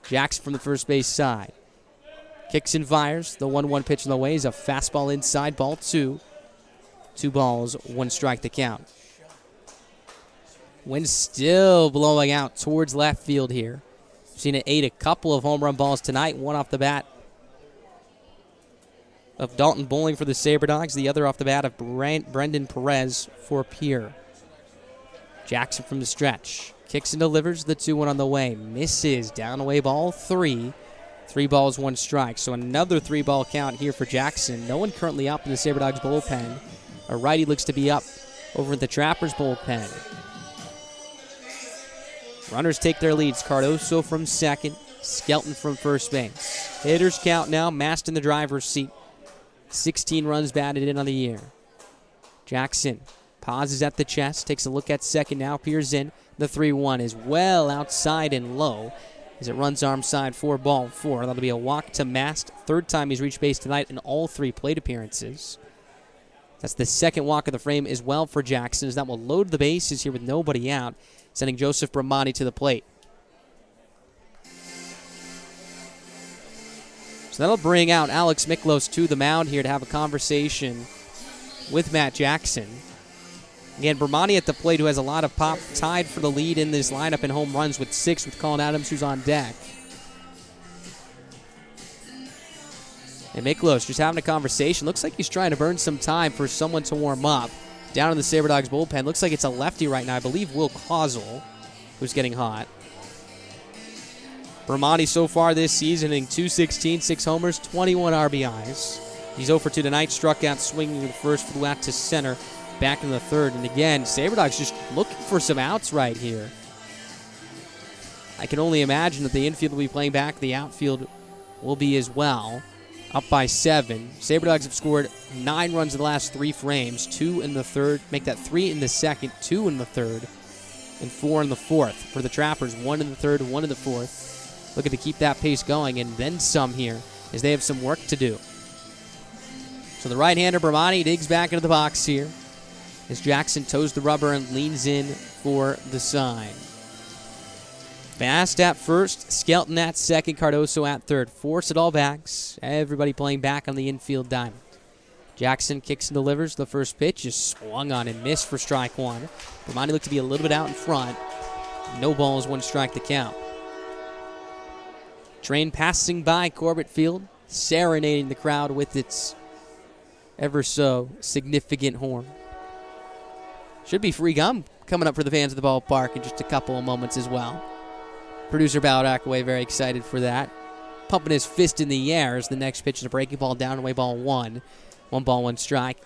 Speaker 1: Jackson from the first base side. Kicks and fires. The 1-1 pitch on the way is a fastball inside, ball 2. 2 balls, 1 strike to count. Wind still blowing out towards left field here. Seen it ate a couple of home run balls tonight. One off the bat of Dalton Bowling for the Sabre Dogs. The other off the bat of Brendan Perez for Pierre. Jackson from the stretch. Kicks and delivers the 2-1 on the way. Misses. Down away ball 3. 3 balls, 1 strike. So another 3-ball count here for Jackson. No one currently up in the Sabre Dogs bullpen. A righty looks to be up over at the Trappers bullpen. Runners take their leads. Cardoso from second, Skelton from first base. Hitters count now, Mast in the driver's seat. 16 runs batted in on the year. Jackson pauses at the chest, takes a look at second now, peers in. The 3-1 is well outside and low. as it runs arm side for ball 4. That'll be a walk to Mast. Third time he's reached base tonight in all 3 plate appearances. That's the second walk of the frame as well for Jackson, as that will load the bases here with nobody out, sending Joseph Bramani to the plate. So that'll bring out Alex Miklos to the mound here to have a conversation with Matt Jackson. Again, Bramani at the plate, who has a lot of pop, tied for the lead in this lineup in home runs with 6 with Colin Adams, who's on deck. And Miklos just having a conversation. Looks like he's trying to burn some time for someone to warm up. Down in the Sabre Dogs bullpen. Looks like it's a lefty right now. I believe Will Causel, who's getting hot. Bramani so far this season hitting .216, 6 homers, 21 RBIs. He's 0 for 2 tonight. Struck out swinging to the first, flew out to center, back in the third. And again, Sabre Dogs just looking for some outs right here. I can only imagine that the infield will be playing back. The outfield will be as well. Up by 7. Sabre Dogs have scored 9 runs in the last 3 frames. 2 in the third. Make that 3 in the second, 2 in the third, and 4 in the fourth. For the Trappers, 1 in the third, 1 in the fourth. Looking to keep that pace going, and then some here, as they have some work to do. So the right-hander, Bramani, digs back into the box here, as Jackson toes the rubber and leans in for the sign. Fast at first, Skelton at second, Cardoso at third. Force it all backs. Everybody playing back on the infield diamond. Jackson kicks and delivers. The first pitch is swung on and missed for strike 1. Bramani looked to be a little bit out in front. No balls, 1 strike to count. Train passing by Corbett Field, serenading the crowd with its ever so significant horn. Should be free gum coming up for the fans of the ballpark in just a couple of moments as well. Producer Ballard Ackaway very excited for that. Pumping his fist in the air as the next pitch is a breaking ball down away ball 1. 1 ball, 1 strike.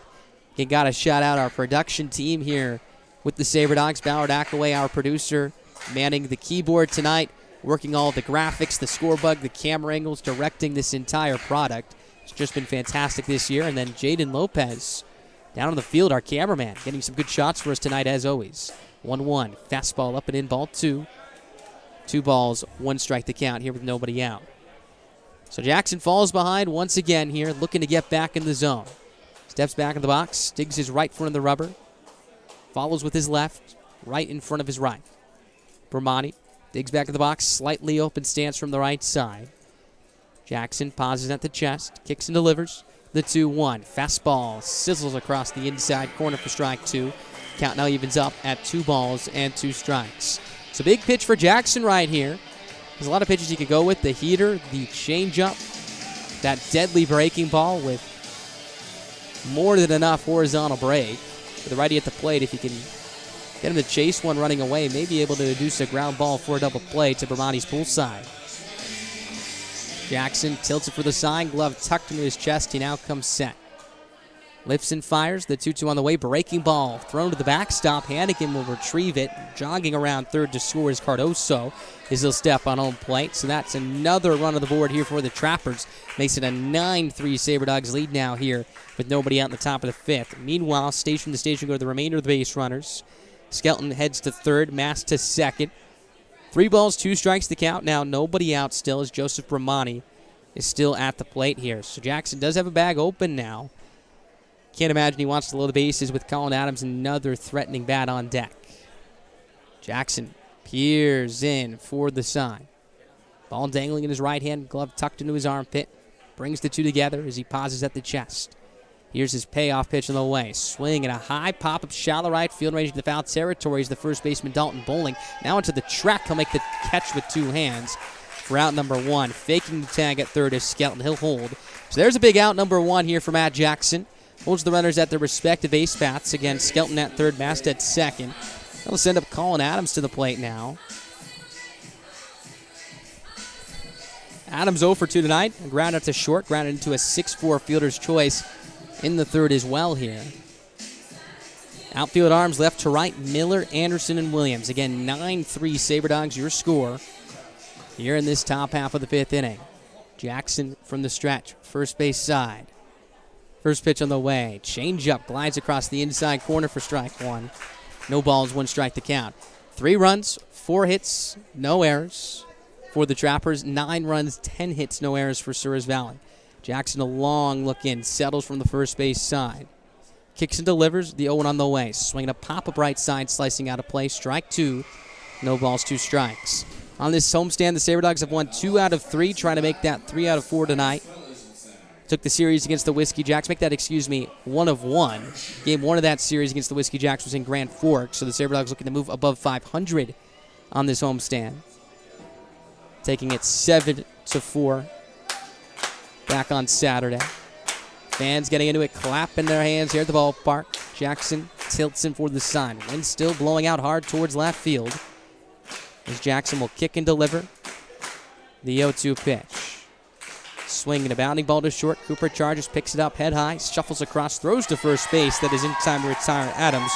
Speaker 1: You got to shout out our production team here with the Sabre Dogs. Ballard Ackaway, our producer, manning the keyboard tonight, working all of the graphics, the scorebug, the camera angles, directing this entire product. It's just been fantastic this year. And then Jaden Lopez down on the field, our cameraman, getting some good shots for us tonight as always. 1-1, fastball up and in, ball 2. 2 balls, 1 strike to count here with nobody out. So Jackson falls behind once again here, looking to get back in the zone. Steps back in the box, digs his right front of the rubber, follows with his left, right in front of his right. Bramani digs back in the box, slightly open stance from the right side. Jackson pauses at the chest, kicks and delivers. The 2-1. Fastball sizzles across the inside corner for strike 2. Count now evens up at 2 balls and 2 strikes. So big pitch for Jackson right here. There's a lot of pitches you could go with. The heater, the changeup, that deadly breaking ball with more than enough horizontal break. For the righty at the plate, if you can get him to chase one running away, may be able to induce a ground ball for a double play to Bramani's pull side. Jackson tilts it for the sign, glove tucked into his chest. He now comes set. Lifts and fires, the 2-2 on the way. Breaking ball thrown to the backstop. Hannigan will retrieve it. Jogging around third to score is Cardoso. He'll step on home plate. So that's another run on the board here for the Trappers. Makes it a 9-3 Sabre Dogs lead now here with nobody out in the top of the 5th. Meanwhile, station to station go to the remainder of the base runners. Skelton heads to third, Mass to second. 3 balls, 2 strikes to count. Now nobody out still as Joseph Bramani is still at the plate here. So Jackson does have a bag open now. Can't imagine he wants to load the bases with Colin Adams, another threatening bat on deck. Jackson peers in for the sign. Ball dangling in his right hand, glove tucked into his armpit. Brings the 2 together as he pauses at the chest. Here's his payoff pitch on the way. Swing and a high pop-up shallow right field range to the foul territory is the first baseman Dalton Bowling. Now into the track. He'll make the catch with 2 hands for out number 1. Faking the tag at third is Skelton. He'll hold. So there's a big out number 1 here for Matt Jackson. Holds the runners at their respective base paths. Again, Skelton at third, Mast at second. That'll send up Colin Adams to the plate now. Adams 0 for 2 tonight. Ground out to short, grounded into a 6-4 fielder's choice in the third as well here. Outfield arms left to right, Miller, Anderson, and Williams. Again, 9-3 Sabre Dogs, your score here in this top half of the 5th inning. Jackson from the stretch, first base side. First pitch on the way. Changeup glides across the inside corner for strike 1. No balls, 1 strike to count. 3 runs, 4 hits, no errors. for the Trappers. 9 runs, 10 hits, no errors for Souris Valley. Jackson a long look in, settles from the first base side. Kicks and delivers, the 0-1 on the way. Swinging a pop-up right side, slicing out of play. Strike 2, no balls, 2 strikes. On this homestand, the Sabre Dogs have won 2 out of 3, trying to make that 3 out of 4 tonight. Took the series against the Whiskey Jacks. Make that, 1 of 1. Game 1 of that series against the Whiskey Jacks was in Grand Forks, so the Sabre Dogs looking to move above 500 on this homestand. Taking it 7-4 back on Saturday. Fans getting into it, clapping their hands here at the ballpark. Jackson tilts in for the sign. Wind still blowing out hard towards left field. As Jackson will kick and deliver. The 0-2 pitch. Swinging a bounding ball to short. Cooper charges, picks it up head high, shuffles across, throws to first base. That is in time to retire Adams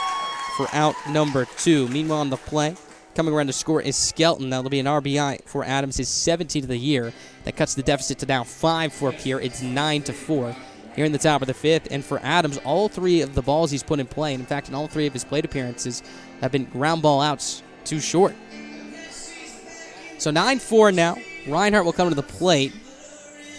Speaker 1: for out number 2. Meanwhile, on the play, coming around to score is Skelton. That'll be an RBI for Adams, his 17th of the year. That cuts the deficit to now 5 for Pierre. It's 9-4. Here in the top of the 5th. And for Adams, all 3 of the balls he's put in play, and in fact, in all 3 of his plate appearances, have been ground ball outs too short. So 9-4 now. Reinhardt will come to the plate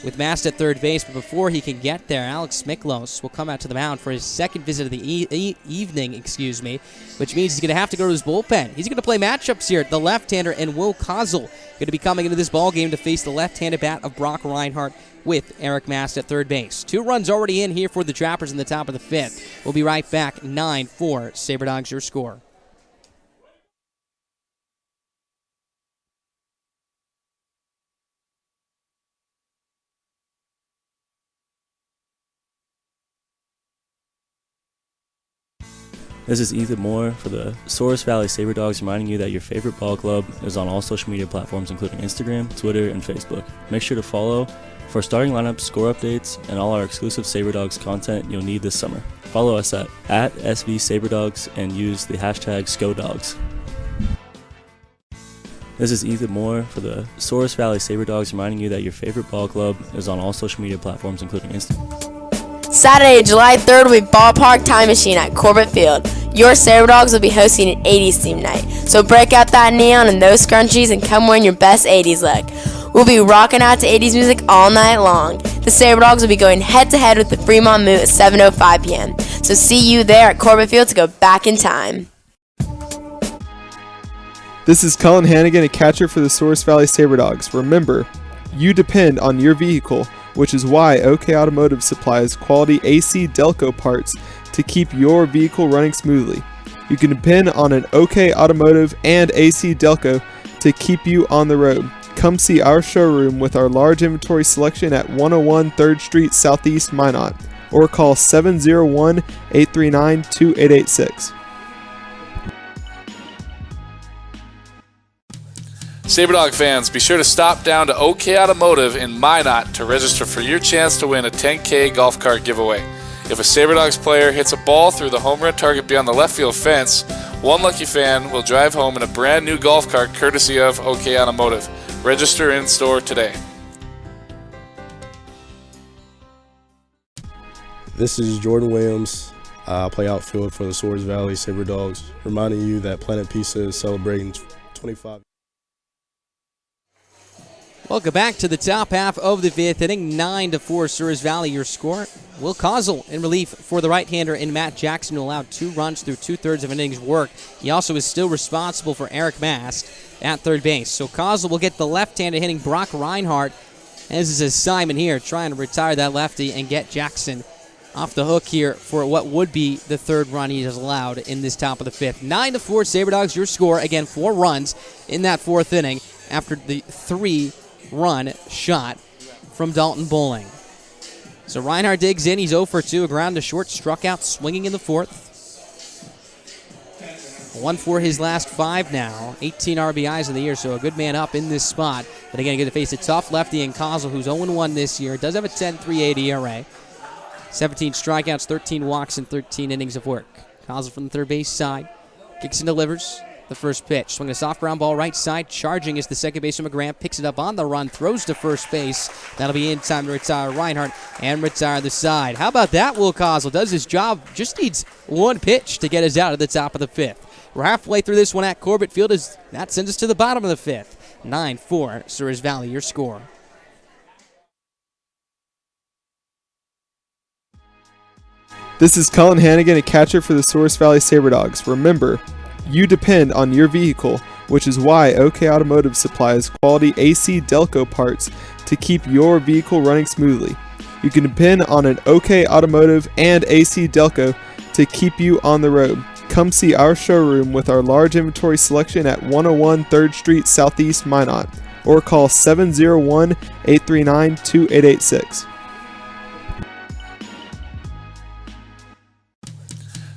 Speaker 1: with Mast at third base, but before he can get there, Alex Miklos will come out to the mound for his second visit of the evening, which means he's going to have to go to his bullpen. He's going to play matchups here. The left-hander and Will Kozel going to be coming into this ball game to face the left-handed bat of Brock Reinhardt with Eric Mast at third base. 2 runs already in here for the Trappers in the top of the 5th. We'll be right back. 9-4. Sabre Dogs, your score.
Speaker 3: This is Ethan Moore for the Souris Valley Sabre Dogs, reminding you that your favorite ball club is on all social media platforms, including Instagram, Twitter, and Facebook. Make sure to follow for starting lineups, score updates, and all our exclusive Sabre Dogs content you'll need this summer. Follow us at SV Sabre Dogs and use the hashtag SCODogs. This is Ethan Moore for the Souris Valley Sabre Dogs, reminding you that your favorite ball club is on all social media platforms, including Instagram.
Speaker 17: Saturday, July 3rd will be Ballpark Time Machine at Corbett Field. Your Sabre Dogs will be hosting an 80s theme night. So break out that neon and those scrunchies and come wearing your best 80s look. We'll be rocking out to 80s music all night long. The Sabre Dogs will be going head-to-head with the Fremont Moot at 7:05 p.m. So see you there at Corbett Field to go back in time.
Speaker 6: This is Colin Hannigan, a catcher for the Souris Valley Sabre Dogs. Remember, you depend on your vehicle, which is why OK Automotive supplies quality AC Delco parts to keep your vehicle running smoothly. You can depend on an OK Automotive and AC Delco to keep you on the road. Come see our showroom with our large inventory selection at 101 3rd Street Southeast, Minot, or call 701-839-2886.
Speaker 7: Sabre Dog fans, be sure to stop down to OK Automotive in Minot to register for your chance to win a 10K golf cart giveaway. If a Sabre Dogs player hits a ball through the home run target beyond the left field fence, one lucky fan will drive home in a brand new golf cart courtesy of OK Automotive. Register in store today.
Speaker 8: This is Jordan Williams. I play outfield for the Souris Valley Sabre Dogs, reminding you that Planet Pizza is celebrating 25.
Speaker 1: Welcome back to the top half of the 5th inning. 9-4 Souris Valley, your score. Will Kozel in relief for the right-hander in Matt Jackson, who allowed 2 runs through 2/3 of an inning's work. He also is still responsible for Eric Mast at third base. So Kozel will get the left-hander hitting Brock Reinhardt, as is his assignment here, trying to retire that lefty and get Jackson off the hook here for what would be the 3rd run he has allowed in this top of the 5th. 9-4 Sabre Dogs, your score. Again, 4 runs in that 4th inning after the 3-run shot from Dalton Bowling. So Reinhardt digs in. He's 0 for 2. A ground to short. Struck out swinging in the 4th. 1 for his last 5 now. 18 RBIs in the year, so a good man up in this spot. But again, going to face a tough lefty in Kozel, who's 0-1 this year. Does have a 10.38 ERA. 17 strikeouts, 13 walks, and 13 innings of work. Kozel from the third base side. Kicks and delivers. The first pitch. Swing a soft ground ball right side. Charging is the second baseman McGrath. Picks it up on the run. Throws to first base. That'll be in time to retire Reinhardt and retire the side. How about that? Will Kozel does his job. Just needs 1 pitch to get us out at the top of the 5th. We're halfway through this one at Corbett Field. As that sends us to the bottom of the 5th. 9-4, Souris Valley, your score.
Speaker 6: This is Colin Hannigan, a catcher for the Souris Valley Sabre Dogs. Remember, you depend on your vehicle, which is why OK Automotive supplies quality AC Delco parts to keep your vehicle running smoothly. You can depend on an OK Automotive and AC Delco to keep you on the road. Come see our showroom with our large inventory selection at 101 3rd Street Southeast, Minot, or call 701-839-2886.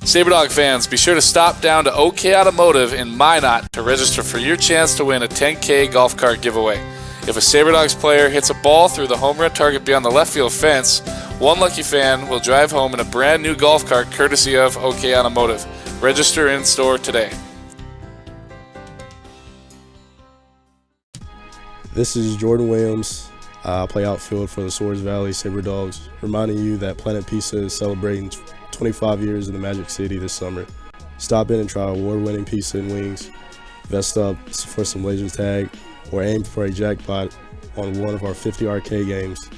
Speaker 7: Sabre Dog fans, be sure to stop down to OK Automotive in Minot to register for your chance to win a 10K golf cart giveaway. If a Sabre Dogs player hits a ball through the home run target beyond the left field fence, one lucky fan will drive home in a brand new golf cart courtesy of OK Automotive. Register in store today.
Speaker 8: This is Jordan Williams. I play outfield for the Souris Valley Sabre Dogs, reminding you that Planet Pizza is celebrating 25 years in the Magic City this summer. Stop in and try award-winning pizza and wings, vest up for some laser tag, or aim for a jackpot on one of our 50 arcade games.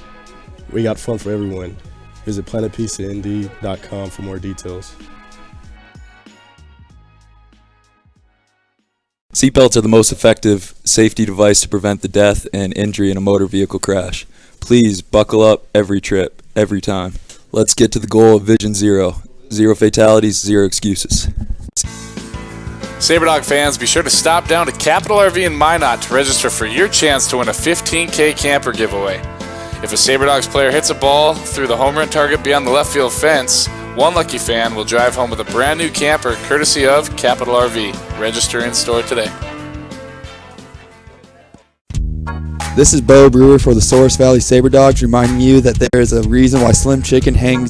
Speaker 8: We got fun for everyone. Visit planetpizzaindy.com for more details.
Speaker 9: Seatbelts are the most effective safety device to prevent the death and injury in a motor vehicle crash. Please buckle up every trip, every time. Let's get to the goal of Vision Zero. 0 fatalities, 0 excuses.
Speaker 7: Sabre Dog fans, be sure to stop down to Capital RV in Minot to register for your chance to win a 15K camper giveaway. If a Sabre Dogs player hits a ball through the home run target beyond the left field fence, one lucky fan will drive home with a brand new camper courtesy of Capital RV. Register in store today.
Speaker 9: This is Bo Brewer for the Souris Valley Sabre Dogs, reminding you that there is a reason why Slim Chicken hangs.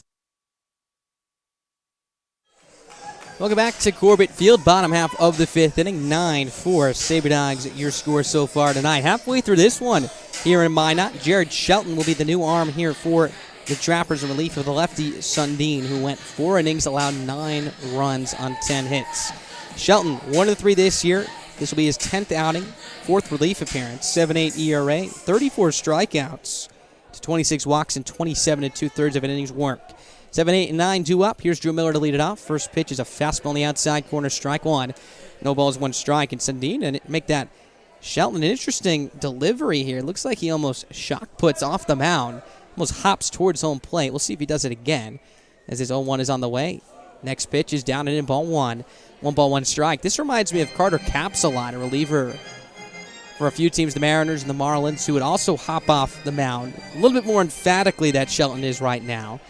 Speaker 1: Welcome back to Corbett Field, bottom half of the 5th inning, 9-4 Sabre Dogs, your score so far tonight. Halfway through this one here in Minot, Jared Shelton will be the new arm here for the Trappers in relief of the lefty Sundeen, who went 4 innings, allowed 9 runs on 10 hits. Shelton, 1-3 this year. This will be his 10th outing, 4th relief appearance, 7.8 ERA, 34 strikeouts to 26 walks and 27 2/3 of an inning's work. 7, 8, and 9 due up. Here's Drew Miller to lead it off. First pitch is a fastball on the outside corner, strike 1. No balls, 1 strike. And Sundeen and make that Shelton an interesting delivery here. Looks like he almost shock puts off the mound, almost hops towards home plate. We'll see if he does it again as his 0-1 is on the way. Next pitch is down and in, ball 1. 1 ball, 1 strike. This reminds me of Carter Capps a lot, a reliever for a few teams, the Mariners and the Marlins, who would also hop off the mound. A little bit more emphatically that Shelton is right now.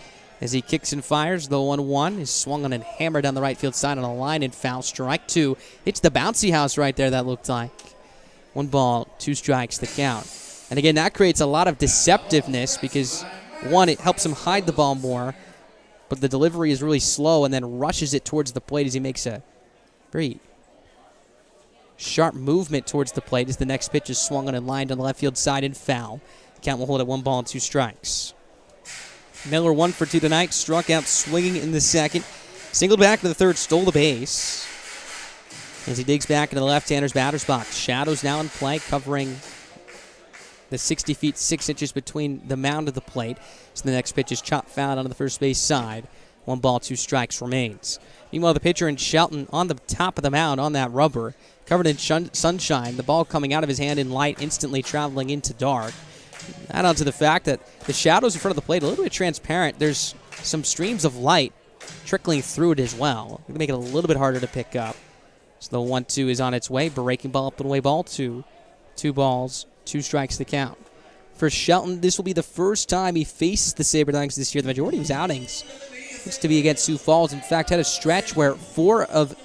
Speaker 1: As he kicks and fires, the 1-1 is swung on and hammered down the right field side on a line and foul. Strike 2. It's the bouncy house right there, that looked like. 1 ball, 2 strikes, the count. And again, that creates a lot of deceptiveness because, one, it helps him hide the ball more, but the delivery is really slow and then rushes it towards the plate as he makes a very sharp movement towards the plate as the next pitch is swung on and lined on the left field side and foul. The count will hold at 1 ball and 2 strikes. Miller 1 for 2 tonight, struck out swinging in the second. Singled back to the third, stole the base. As he digs back into the left-hander's batter's box. Shadows now in play, covering the 60 feet 6 inches between the mound of the plate. So the next pitch is chopped foul onto the first base side. 1 ball, 2 strikes remains. Meanwhile, the pitcher in Shelton on the top of the mound on that rubber, covered in sunshine. The ball coming out of his hand in light, instantly traveling into dark. Add on to the fact that the shadows in front of the plate are a little bit transparent. There's some streams of light trickling through it as well. Going to make it a little bit harder to pick up. So the 1-2 is on its way. Breaking ball up and away, ball 2. 2 balls, 2 strikes the count. For Shelton, this will be the first time he faces the Sabre Dogs this year. The majority of his outings looks to be against Sioux Falls. In fact, had a stretch where 4 of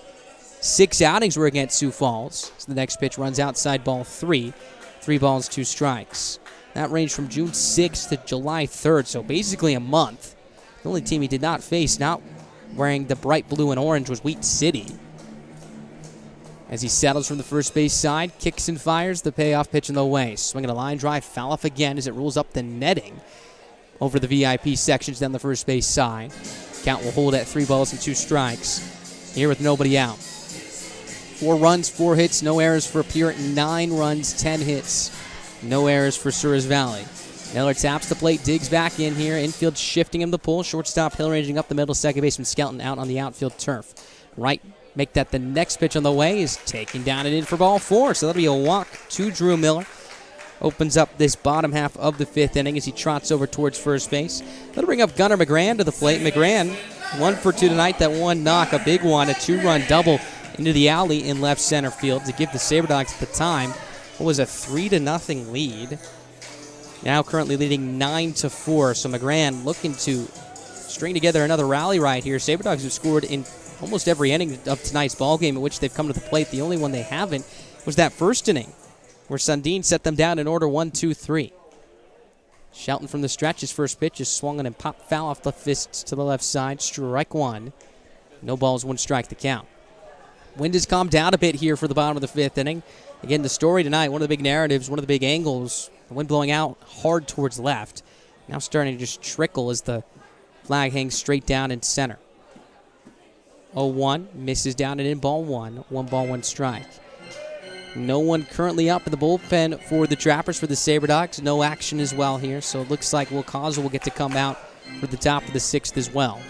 Speaker 1: 6 outings were against Sioux Falls. So the next pitch runs outside, ball 3. 3 balls, 2 strikes. That ranged from June 6th to July 3rd, so basically a month. The only team he did not face, not wearing the bright blue and orange, was Wheat City. As he settles from the first base side, kicks and fires, the payoff pitch in the way. Swinging a line drive, foul off again as it rolls up the netting over the VIP sections down the first base side. Count will hold at 3 balls and 2 strikes. Here with nobody out. 4 runs, 4 hits, no errors for Pierre. 9 runs, 10 hits, no errors for Souris Valley. Miller taps the plate, digs back in here. Infield shifting him the pull. Shortstop Hill ranging up the middle. Second baseman Skelton out on the outfield turf. Right, make that the next pitch on the way is taken down and in for ball 4. So that'll be a walk to Drew Miller. Opens up this bottom half of the 5th inning as he trots over towards first base. That'll bring up Gunnar McGran to the plate. McGran, 1 for 2 tonight. That one knock, a big one, a 2-run double into the alley in left center field to give the Sabre Dogs at the time what was a 3-0 lead. Now currently leading 9-4. So McGran looking to string together another rally right here. Sabre Dogs have scored in almost every inning of tonight's ball game in which they've come to the plate. The only one they haven't was that first inning, where Sundeen set them down in order 1-2-3. Shelton from the stretch, his first pitch is swung on and popped foul off the fists to the left side. Strike 1. No balls, 1 strike the count. Wind has calmed down a bit here for the bottom of the 5th inning. Again, the story tonight, one of the big narratives, one of the big angles, the wind blowing out hard towards left. Now starting to just trickle as the flag hangs straight down in center. 0-1, misses down and in, ball 1. 1 ball, 1 strike. No one currently up in the bullpen for the Trappers for the Sabre Dogs. No action as well here, so it looks like Will Causel will get to come out for the top of the 6th as well.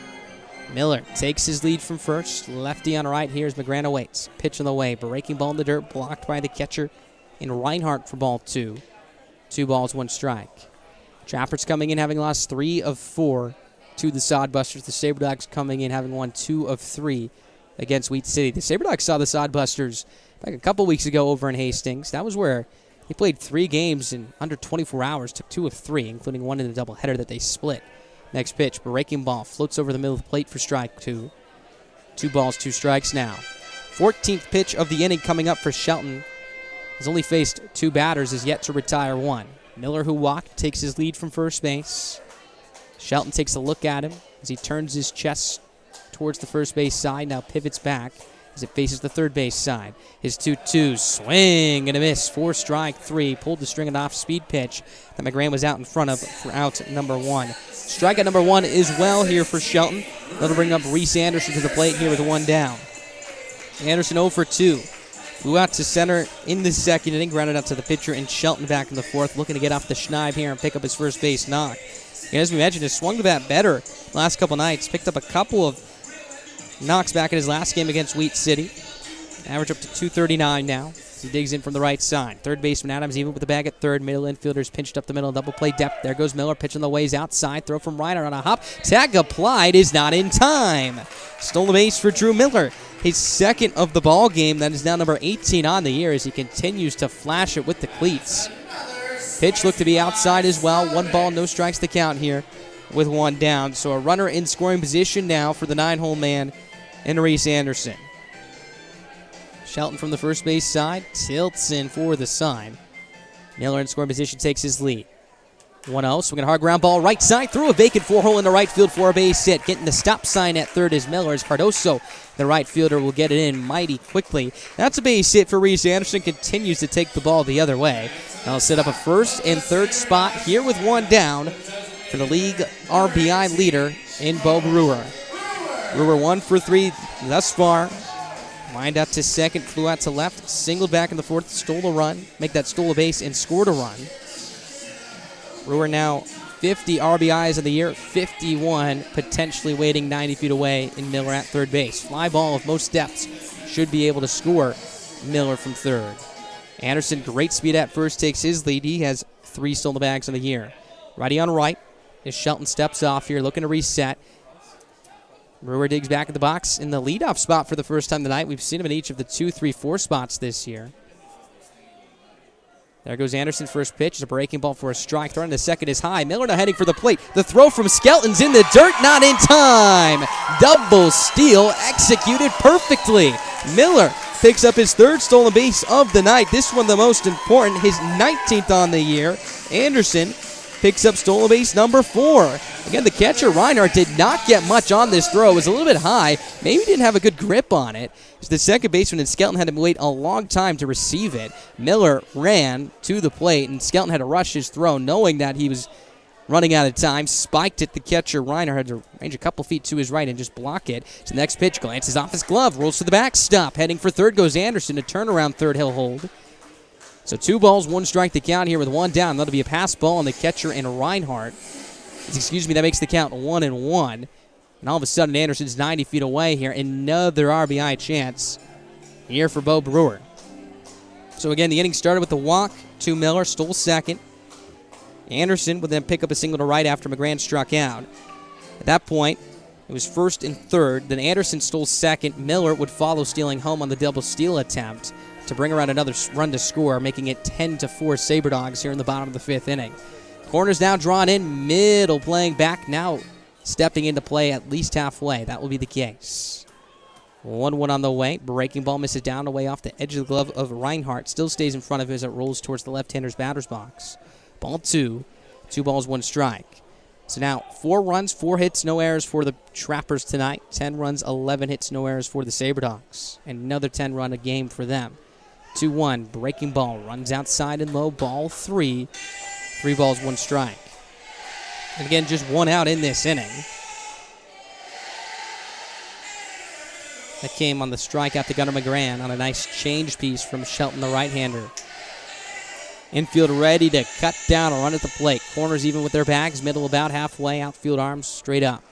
Speaker 1: Miller takes his lead from first. Lefty on right here as McGran awaits. Pitch on the way. Breaking ball in the dirt, blocked by the catcher in Reinhardt for ball 2. 2 balls, 1 strike. Trappers coming in having lost 3 of 4 to the Sodbusters. The Sabre Dogs coming in having won 2 of 3 against Wheat City. The Sabre Dogs saw the Sodbusters like a couple weeks ago over in Hastings. That was where they played 3 games in under 24 hours, took 2 of 3, including 1 in the doubleheader that they split. Next pitch, breaking ball, floats over the middle of the plate for strike 2. 2 balls, 2 strikes now. 14th pitch of the inning coming up for Shelton. Has only faced 2 batters, is yet to retire 1. Miller, who walked, takes his lead from first base. Shelton takes a look at him as he turns his chest towards the first base side, now pivots back as it faces the third base side. His 2-2, swing and a miss, 4 strike 3, pulled the string, an off-speed pitch that McGran was out in front of for out number 1. Strikeout number 1 is well here for Shelton. That'll bring up Reese Anderson to the plate here with 1 down. Anderson 0 for 2. Flew out to center in the 2nd inning, grounded out to the pitcher, and Shelton back in the 4th, looking to get off the schneid here and pick up his first base knock. And as we mentioned, has swung the bat better last couple nights, picked up a couple of knocks back in his last game against Wheat City. Average up to 239 now. He digs in from the right side. Third baseman Adams even with the bag at third. Middle infielders pinched up the middle. Double play depth. There goes Miller. Pitch on the ways outside. Throw from Reinhardt on a hop. Tag applied is not in time. Stole the base for Drew Miller. His 2nd of the ball game. That is now number 18 on the year as he continues to flash it with the cleats. Pitch looked to be outside as well. 1 ball, no strikes to count here with 1 down. So a runner in scoring position now for the 9-hole man and Reese Anderson. Shelton from the first base side tilts in for the sign. Miller in scoring position takes his lead. 1-0, swinging a hard ground ball right side through a vacant 4-hole in the right field for a base hit. Getting the stop sign at third is Miller as Cardoso, the right fielder, will get it in mighty quickly. That's a base hit for Reese Anderson. Continues to take the ball the other way. Now set up a first and third spot here with 1 down for the league RBI leader in Bo Brewer. Brewer 1 for 3 thus far. Lined out to second, flew out to left, singled back in the 4th, stole a run, stole a base, and scored a run. Brewer now 50 RBIs of the year, 51 potentially waiting 90 feet away in Miller at third base. Fly ball of most depths should be able to score Miller from third. Anderson, great speed at first, takes his lead. He has 3 stolen bags on the year. Righty on right as Shelton steps off here, looking to reset. Brewer digs back in the box in the leadoff spot for the first time tonight. We've seen him in each of the 2, 3, 4 spots this year. There goes Anderson, first pitch. It's a breaking ball for a strike. Throw into second is high. Miller now heading for the plate. The throw from Skelton's in the dirt, not in time. Double steal executed perfectly. Miller picks up his 3rd stolen base of the night. This one the most important, his 19th on the year. Anderson picks up stolen base number 4. Again, the catcher, Reinhardt, did not get much on this throw. It was a little bit high. Maybe didn't have a good grip on it. The second baseman and Skelton had to wait a long time to receive it. Miller ran to the plate, and Skelton had to rush his throw, knowing that he was running out of time, spiked it. The catcher, Reiner, had to range a couple feet to his right and just block it. So the next pitch glances off his glove, rolls to the backstop. Heading for third goes Anderson. A turnaround third he'll hold. So 2 balls, 1 strike to count here with 1 down. That'll be a pass ball on the catcher and Reinhardt. That makes the count 1-1. And all of a sudden, Anderson's 90 feet away here. Another RBI chance here for Bo Brewer. So again, the inning started with the walk to Miller, stole second. Anderson would then pick up a single to right after McGrann struck out. At that point, it was first and third. Then Anderson stole second. Miller would follow, stealing home on the double steal attempt to bring around another run to score, making it 10-4 Sabre Dogs here in the bottom of the 5th inning. Corners now drawn in, middle playing back, now stepping into play at least halfway. That will be the case. 1-1 on the way. Breaking ball misses down away off the edge of the glove of Reinhardt. Still stays in front of him as it rolls towards the left-hander's batter's box. Ball 2. 2 balls, 1 strike. So now 4 runs, 4 hits, no errors for the Trappers tonight. 10 runs, 11 hits, no errors for the Sabre Dogs. And another 10-run a game for them. 2-1. Breaking ball. Runs outside and low. Ball 3. 3 balls, 1 strike. And again, just 1 out in this inning. That came on the strikeout to Gunnar McGrann on a nice change piece from Shelton, the right-hander. Infield ready to cut down a run at the plate. Corners even with their bags. Middle about halfway. Outfield arms straight up.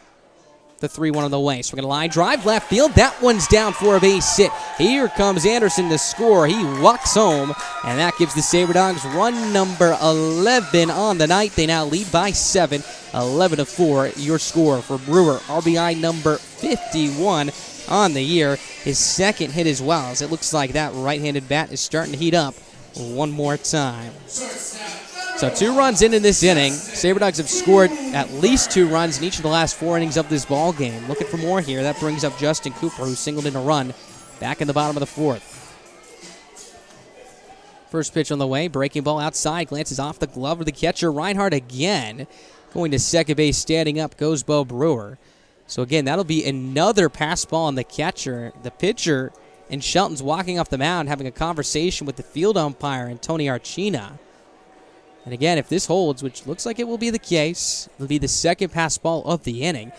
Speaker 1: The 3-1 on the way. Swinging a line drive left field. That one's down for a base hit. Here comes Anderson to score. He walks home, and that gives the Sabre Dogs run number 11 on the night. They now lead by 7. 11-4 your score for Brewer. RBI number 51 on the year. His second hit as well, as it looks like that right-handed bat is starting to heat up one more time. So 2 runs into this inning. Sabre Dogs have scored at least 2 runs in each of the last 4 innings of this ball game. Looking for more here. That brings up Justin Cooper, who singled in a run back in the bottom of the 4th. First pitch on the way. Breaking ball outside. Glances off the glove of the catcher. Reinhardt again. Going to second base. Standing up goes Bo Brewer. So again, that'll be another pass ball on the catcher. The pitcher and Shelton's walking off the mound having a conversation with the field umpire and Tony Archina. And again, if this holds, which looks like it will be the case, it'll be the second pass ball of the inning.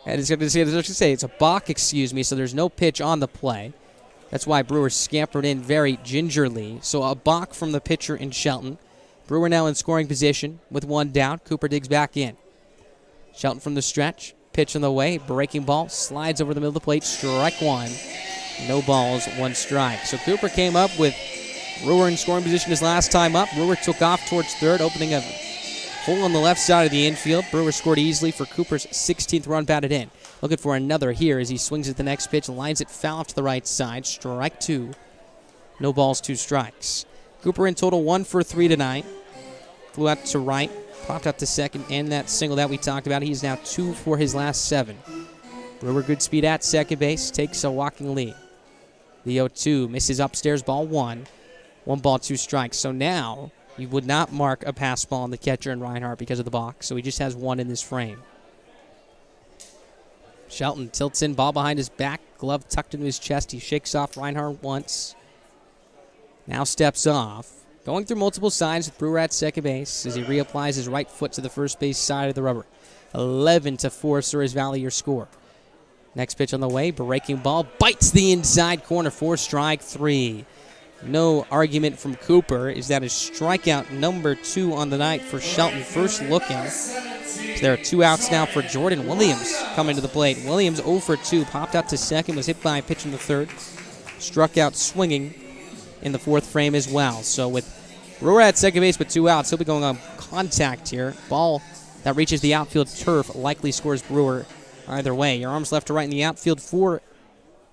Speaker 1: And it's going to say it's a balk, so there's no pitch on the play. That's why Brewer scampered in very gingerly. So a balk from the pitcher in Shelton. Brewer now in scoring position with 1 down. Cooper digs back in. Shelton from the stretch. Pitch on the way. Breaking ball. Slides over the middle of the plate. Strike 1. No balls, 1 strike. So Cooper came up with Brewer in scoring position his last time up. Brewer took off towards third, opening a hole on the left side of the infield. Brewer scored easily for Cooper's 16th run batted in. Looking for another here as he swings at the next pitch, lines it foul off to the right side. Strike 2. No balls, 2 strikes. Cooper in total 1 for 3 tonight. Flew out to right, popped out to second, and that single that we talked about. He's now 2 for his last 7. Brewer good speed at second base, takes a walking lead. The 0-2 misses upstairs, ball 1. 1 ball, 2 strikes. So now you would not mark a pass ball on the catcher and Reinhardt because of the box. So he just has 1 in this frame. Shelton tilts in, ball behind his back, glove tucked into his chest. He shakes off Reinhardt once. Now steps off. Going through multiple signs with Brewer at second base as he reapplies his right foot to the first base side of the rubber. 11-4 Souris Valley your score. Next pitch on the way. Breaking ball. Bites the inside corner for strike 3. No argument from Cooper. Is that his strikeout number 2 on the night for Shelton? First looking. So there are 2 outs now for Jordan Williams coming to the plate. Williams 0 for 2. Popped out to second. Was hit by a pitch in the 3rd. Struck out swinging in the 4th frame as well. So with Brewer at second base with 2 outs, he'll be going on contact here. Ball that reaches the outfield turf likely scores Brewer either way. Your arms left to right in the outfield for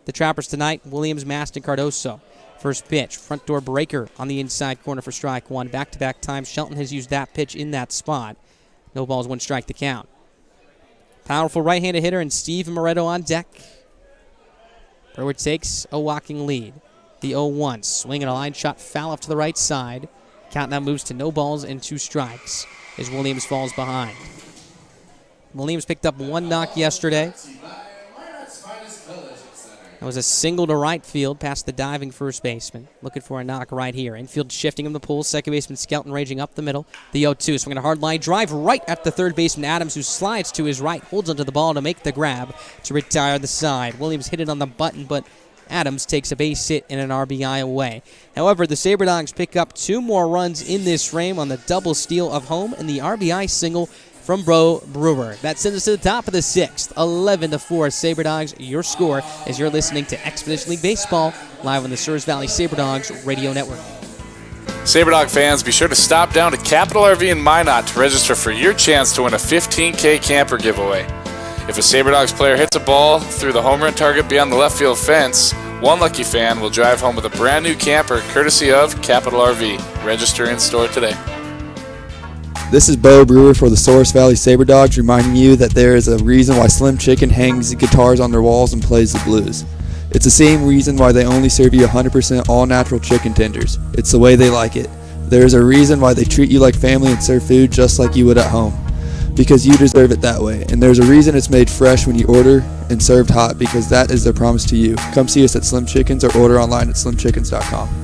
Speaker 1: the Trappers tonight. Williams, Mast, and Cardoso. First pitch, front door breaker on the inside corner for strike 1. Back-to-back times, Shelton has used that pitch in that spot. No balls, 1 strike to count. Powerful right-handed hitter and Steve Moretto on deck. Brewer takes a walking lead. The 0-1, swinging a line shot foul off to the right side. Count now moves to no balls and 2 strikes as Williams falls behind. Williams picked up 1 knock yesterday. That was a single to right field past the diving first baseman. Looking for a knock right here. Infield shifting him the pull. Second baseman Skelton raging up the middle. The 0-2. Swinging a hard line drive right at the third baseman Adams, who slides to his right, holds onto the ball to make the grab to retire the side. Williams hit it on the button, but Adams takes a base hit and an RBI away. However, the Sabre Dogs pick up 2 more runs in this frame on the double steal of home and the RBI single from Bro Brewer. That sends us to the top of the 6th, 11-4 Sabre Dogs. Your score as you're listening to Expedition League Baseball live on the Souris Valley Sabre Dogs Radio Network.
Speaker 7: Sabre Dog fans, be sure to stop down to Capital RV in Minot to register for your chance to win a 15K camper giveaway. If a Sabre Dogs player hits a ball through the home run target beyond the left field fence, one lucky fan will drive home with a brand new camper courtesy of Capital RV. Register in store today.
Speaker 9: This is Bo Brewer for the Souris Valley Sabre Dogs, reminding you that there is a reason why Slim Chicken hangs guitars on their walls and plays the blues. It's the same reason why they only serve you 100% all-natural chicken tenders. It's the way they like it. There is a reason why they treat you like family and serve food just like you would at home. Because you deserve it that way. And there's a reason it's made fresh when you order and served hot, because that is their promise to you. Come see us at Slim Chickens or order online at slimchickens.com.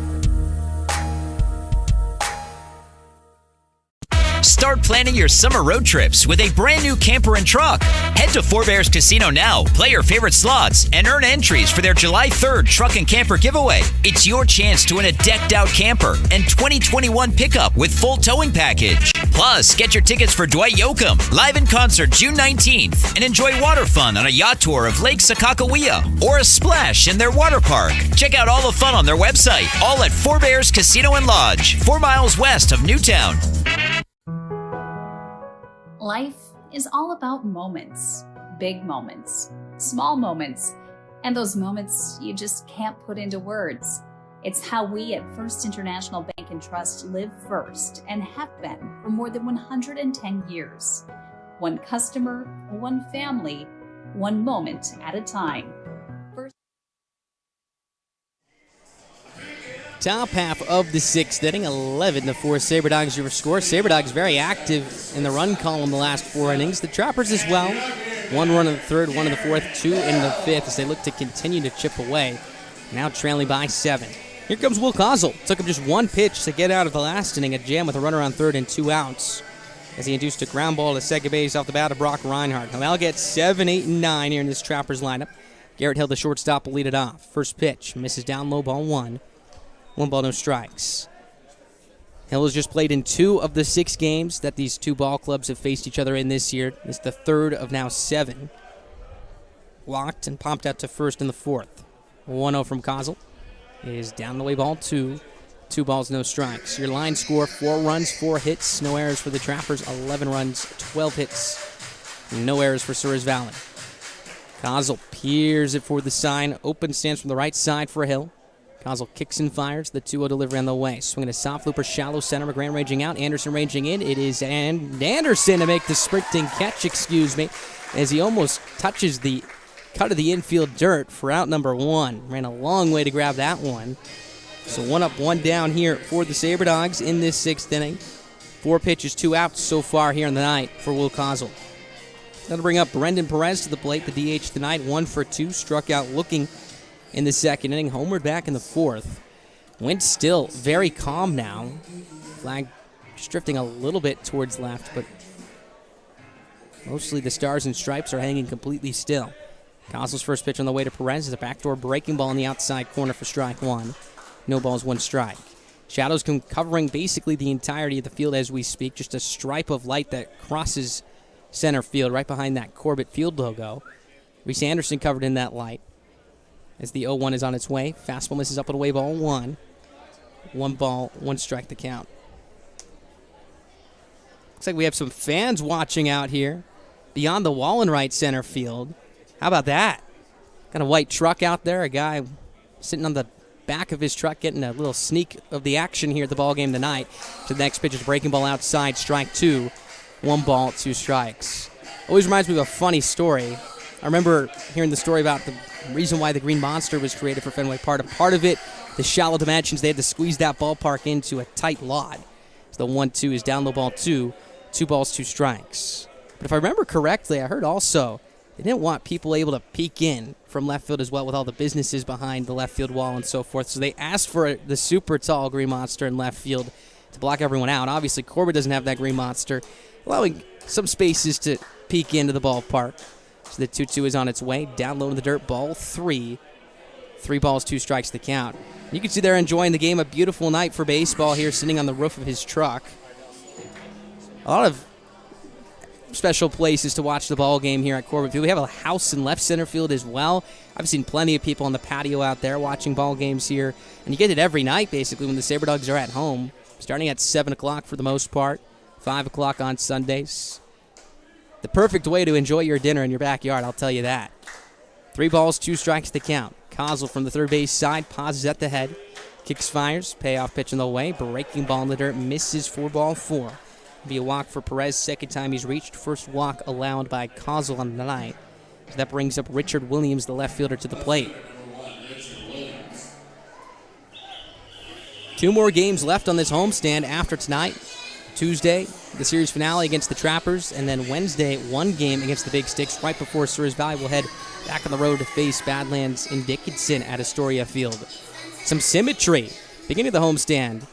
Speaker 10: Start planning your summer road trips with a brand new camper and truck. Head to Four Bears Casino now, play your favorite slots, and earn entries for their July 3rd truck and camper giveaway. It's your chance to win a decked out camper and 2021 pickup with full towing package. Plus, get your tickets for Dwight Yoakam live in concert June 19th and enjoy water fun on a yacht tour of Lake Sakakawea or a splash in their water park. Check out all the fun on their website, all at Four Bears Casino and Lodge, 4 miles west of Newtown.
Speaker 11: Life is all about moments. Big moments, small moments, and those moments you just can't put into words. It's how we at First International Bank and Trust live first and have been for more than 110 years. One customer, one family, one moment at a time.
Speaker 1: Top half of the 6th inning, 11-4 Sabre Dogs your score. Sabre Dogs very active in the run column the last 4 innings. The Trappers as well. 1 run in the 3rd, 1 in the 4th, 2 in the 5th as they look to continue to chip away. Now trailing by 7. Here comes Will Kozel. Took him just 1 pitch to get out of the last inning. A jam with a runner on 3rd and 2 outs as he induced a ground ball to second base off the bat of Brock Reinhardt. He'll now get 7, 8, and 9 here in this Trappers lineup. Garrett Hill, the shortstop, will lead it off. First pitch, misses down low, ball 1. 1 ball, no strikes. Hill has just played in 2 of the 6 games that these 2 ball clubs have faced each other in this year. It's the 3rd of now 7. Walked and popped out to first in the 4th. 1-0 from Kozel. It is down the way, ball 2. 2 balls, no strikes. Your line score, 4 runs, 4 hits, no errors for the Trappers, 11 runs, 12 hits, no errors for Souris Valley. Kozel peers it for the sign. Open stance from the right side for Hill. Kozel kicks and fires. The 2-0 delivery on the way. Swinging a soft looper, shallow center. McGran raging out. Anderson raging in. It is Anderson to make the sprinting catch, as he almost touches the cut of the infield dirt for out number 1. Ran a long way to grab that one. So 1 up, 1 down here for the Sabre Dogs in this 6th inning. 4 pitches, 2 outs so far here in the night for Will Kozel. That'll bring up Brendan Perez to the plate, the DH tonight. 1 for 2. Struck out looking in the 2nd inning. Homered back in the 4th. Wind still very calm now. Flag just drifting a little bit towards left, but mostly the stars and stripes are hanging completely still. Kozel's first pitch on the way to Perez is a backdoor breaking ball in the outside corner for strike 1. No balls, 1 strike. Shadows covering basically the entirety of the field as we speak. Just a stripe of light that crosses center field right behind that Corbett Field logo. Reese Anderson covered in that light as the 0-1 is on its way. Fastball misses up and away, ball 1. 1 ball, 1 strike to count. Looks like we have some fans watching out here beyond the wall in right center field. How about that? Got a white truck out there, a guy sitting on the back of his truck getting a little sneak of the action here at the ball game tonight. To the next pitch is a breaking ball outside, strike 2. 1 ball, 2 strikes. Always reminds me of a funny story. I remember hearing the story about the reason why the Green Monster was created for Fenway Park. Part of it, the shallow dimensions, they had to squeeze that ballpark into a tight lot. So the 1-2 is down low, ball 2. 2 balls, 2 strikes. But if I remember correctly, I heard also they didn't want people able to peek in from left field as well with all the businesses behind the left field wall and so forth. So they asked for the super tall green monster in left field to block everyone out. Obviously, Corbett doesn't have that green monster, allowing some spaces to peek into the ballpark. So the 2-2 is on its way. Down low in the dirt, ball 3. 3 balls, 2 strikes the count. You can see they're enjoying the game. A beautiful night for baseball here, sitting on the roof of his truck. A lot of special places to watch the ball game here at Corbett Field. We have a house in left center field as well. I've seen plenty of people on the patio out there watching ball games here. And you get it every night, basically, when the Sabre Dogs are at home. Starting at 7 o'clock for the most part, 5 o'clock on Sundays. The perfect way to enjoy your dinner in your backyard, I'll tell you that. 3 balls, 2 strikes to count. Kozl from the third base side, pauses at the head. Kicks, fires, payoff pitch in the way. Breaking ball in the dirt, misses for ball 4. Be a walk for Perez, second time he's reached. First walk allowed by Kozl on the night. So that brings up Richard Williams, the left fielder, to the plate. 2 more games left on this homestand after tonight. Tuesday, the series finale against the Trappers, and then Wednesday, 1 game against the Big Sticks. Right before Souris Valley will head back on the road to face Badlands in Dickinson at Astoria Field. Some symmetry. Beginning of the homestand,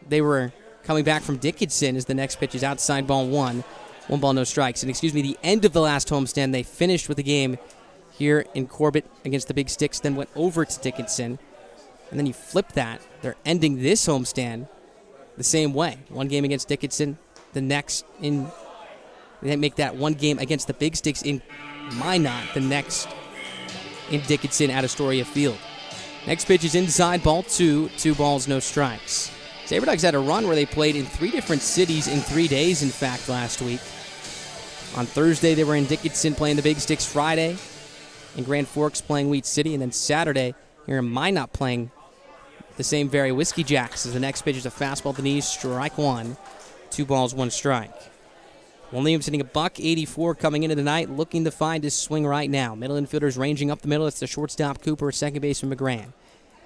Speaker 1: they were coming back from Dickinson as the next pitch is outside ball 1. 1 ball, no strikes. And the end of the last homestand, they finished with the game here in Corbett against the Big Sticks, then went over to Dickinson. And then you flip that. They're ending this homestand the same way. 1 game against Dickinson, the next in... They make that 1 game against the Big Sticks in Minot, the next in Dickinson at Astoria Field. Next pitch is inside ball 2. 2 balls, no strikes. Sabre Dogs had a run where they played in 3 different cities in 3 days, in fact, last week. On Thursday, they were in Dickinson playing the Big Sticks. Friday, in Grand Forks playing Wheat City. And then Saturday, here in Minot playing the same very Whiskey Jacks. As the next pitch is a fastball to the knees, strike 1. 2 balls, 1 strike. Williams hitting a .184 coming into the night, looking to find his swing right now. Middle infielders ranging up the middle. It's the shortstop Cooper, second baseman McGran.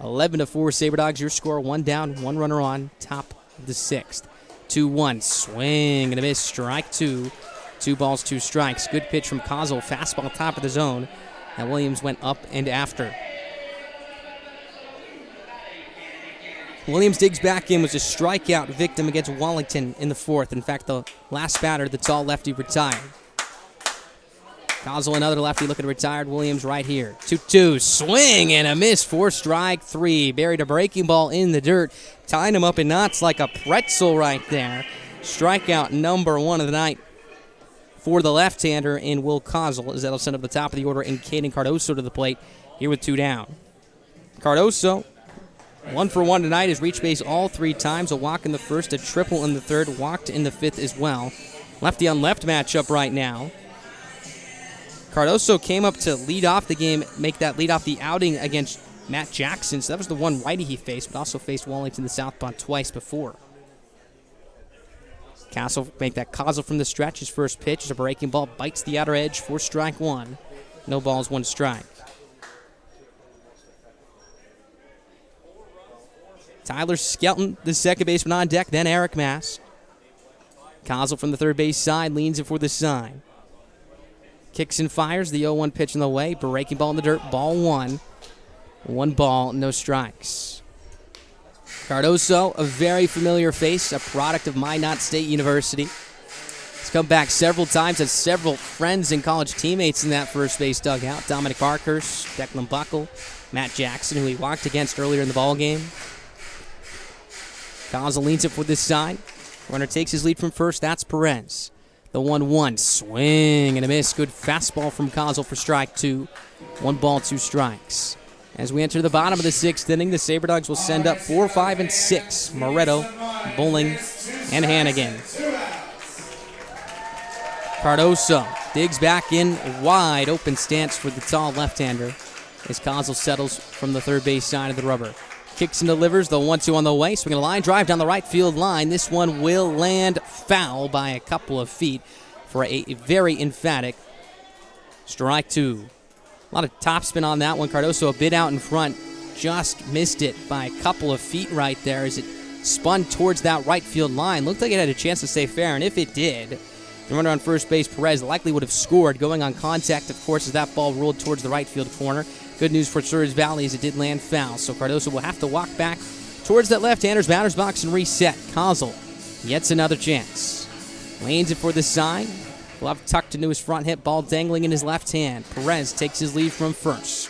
Speaker 1: 11-4 Sabre Dogs, your score. 1 down, 1 runner on, top of the 6th. 2-1, swing and a miss, strike 2. 2 balls, 2 strikes. Good pitch from Kozl, fastball top of the zone. And Williams went up and after. Williams digs back in, was a strikeout victim against Wallington in the 4th. In fact, the last batter, the tall lefty, retired. Kozl, another lefty looking retired. Williams right here. 2-2, swing and a miss for strike 3. Buried a breaking ball in the dirt, tying him up in knots like a pretzel right there. Strikeout number 1 of the night for the left-hander in Will Kozl, as that'll send up the top of the order in Caden Cardoso to the plate here with 2 down. Cardoso, 1 for 1 tonight, has reached base all 3 times. A walk in the first, a triple in the 3rd, walked in the 5th as well. Lefty on left matchup right now. Cardoso came up to lead off the game, make that lead off the outing against Matt Jackson. So that was the one righty he faced, but also faced Wallington the southpaw twice before. Castle make that Kozl from the stretch. His first pitch is a breaking ball, bites the outer edge for strike 1. No balls, 1 strike. Tyler Skelton, the second baseman on deck, then Eric Mass. Kozl from the third base side leans it for the sign. Kicks and fires, the 0-1 pitch in the way. Breaking ball in the dirt, ball 1. 1 ball, no strikes. Cardoso, a very familiar face, a product of Minot State University. He's come back several times, has several friends and college teammates in that first base dugout. Dominic Parkhurst, Declan Buckle, Matt Jackson, who he walked against earlier in the ballgame. Kozl leans it for this side. Runner takes his lead from first. That's Perez. The 1-1. Swing and a miss. Good fastball from Kozl for strike 2. 1 ball, 2 strikes. As we enter the bottom of the 6th inning, the Sabre Dogs will send up 4, 5, and 6. Moretto, Bowling, and Hannigan. Cardoso digs back in, wide open stance for the tall left-hander as Kozl settles from the third base side of the rubber. Kicks and delivers, the 1-2 on the way. Swinging a line drive down the right field line. This one will land foul by a couple of feet for a very emphatic strike 2. A lot of topspin on that one. Cardoso a bit out in front. Just missed it by a couple of feet right there as it spun towards that right field line. Looked like it had a chance to stay fair, and if it did, The runner on first base, Perez, likely would have scored, going on contact, of course, as that ball rolled towards the right field corner. Good news for Souris Valley as it did land foul, so Cardoso will have to walk back towards that left-hander's batter's box and reset. Kozel gets another chance. Lanes it for the side. Glove tucked into his front hip, ball dangling in his left hand. Perez takes his lead from first.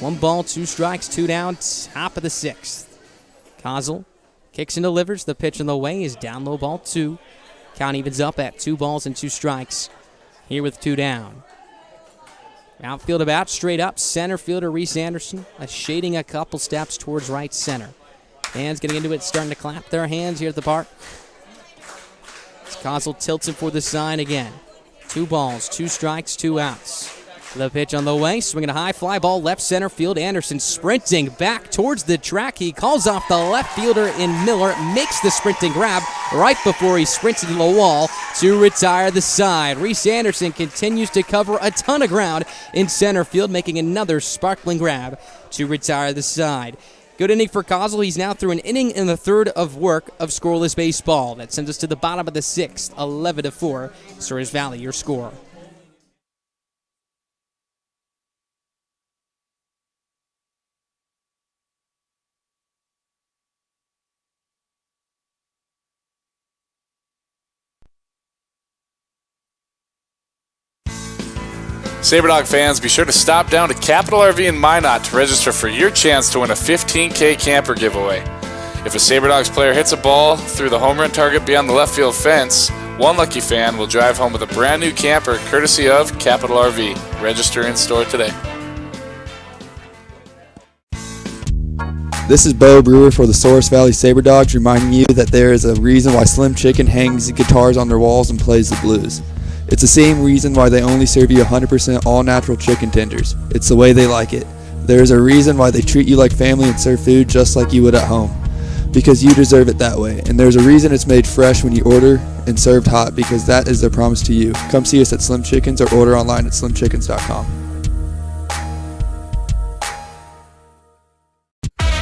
Speaker 1: 1 ball, 2 strikes, 2 down, top of the 6th. Kozel kicks and delivers. The pitch in the way is down low, ball 2. Count evens up at 2 balls and 2 strikes. Here with 2 down. Outfield about, straight up. Center fielder Reese Anderson shading a couple steps towards right center. Fans getting into it, starting to clap their hands here at the park. As Kozel tilts it for the sign again. 2 balls, 2 strikes, 2 outs. The pitch on the way, swinging a high fly ball, left center field. Anderson sprinting back towards the track. He calls off the left fielder in Miller, makes the sprinting grab right before he sprints into the wall to retire the side. Reese Anderson continues to cover a ton of ground in center field, making another sparkling grab to retire the side. Good inning for Kozel. He's now through an inning in the 3rd of work of scoreless baseball. That sends us to the bottom of the 6th, 11-4. Souris Valley, your score.
Speaker 7: SaberDog fans, be sure to stop down to Capital RV in Minot to register for your chance to win a 15K camper giveaway. If a SaberDogs player hits a ball through the home run target beyond the left field fence, one lucky fan will drive home with a brand new camper courtesy of Capital RV. Register in store today.
Speaker 9: This is Bo Brewer for the Souris Valley SaberDogs, reminding you that there is a reason why Slim Chicken hangs guitars on their walls and plays the blues. It's the same reason why they only serve you 100% all-natural chicken tenders. It's the way they like it. There is a reason why they treat you like family and serve food just like you would at home. Because you deserve it that way. And there's a reason it's made fresh when you order and served hot, because that is their promise to you. Come see us at Slim Chickens or order online at slimchickens.com.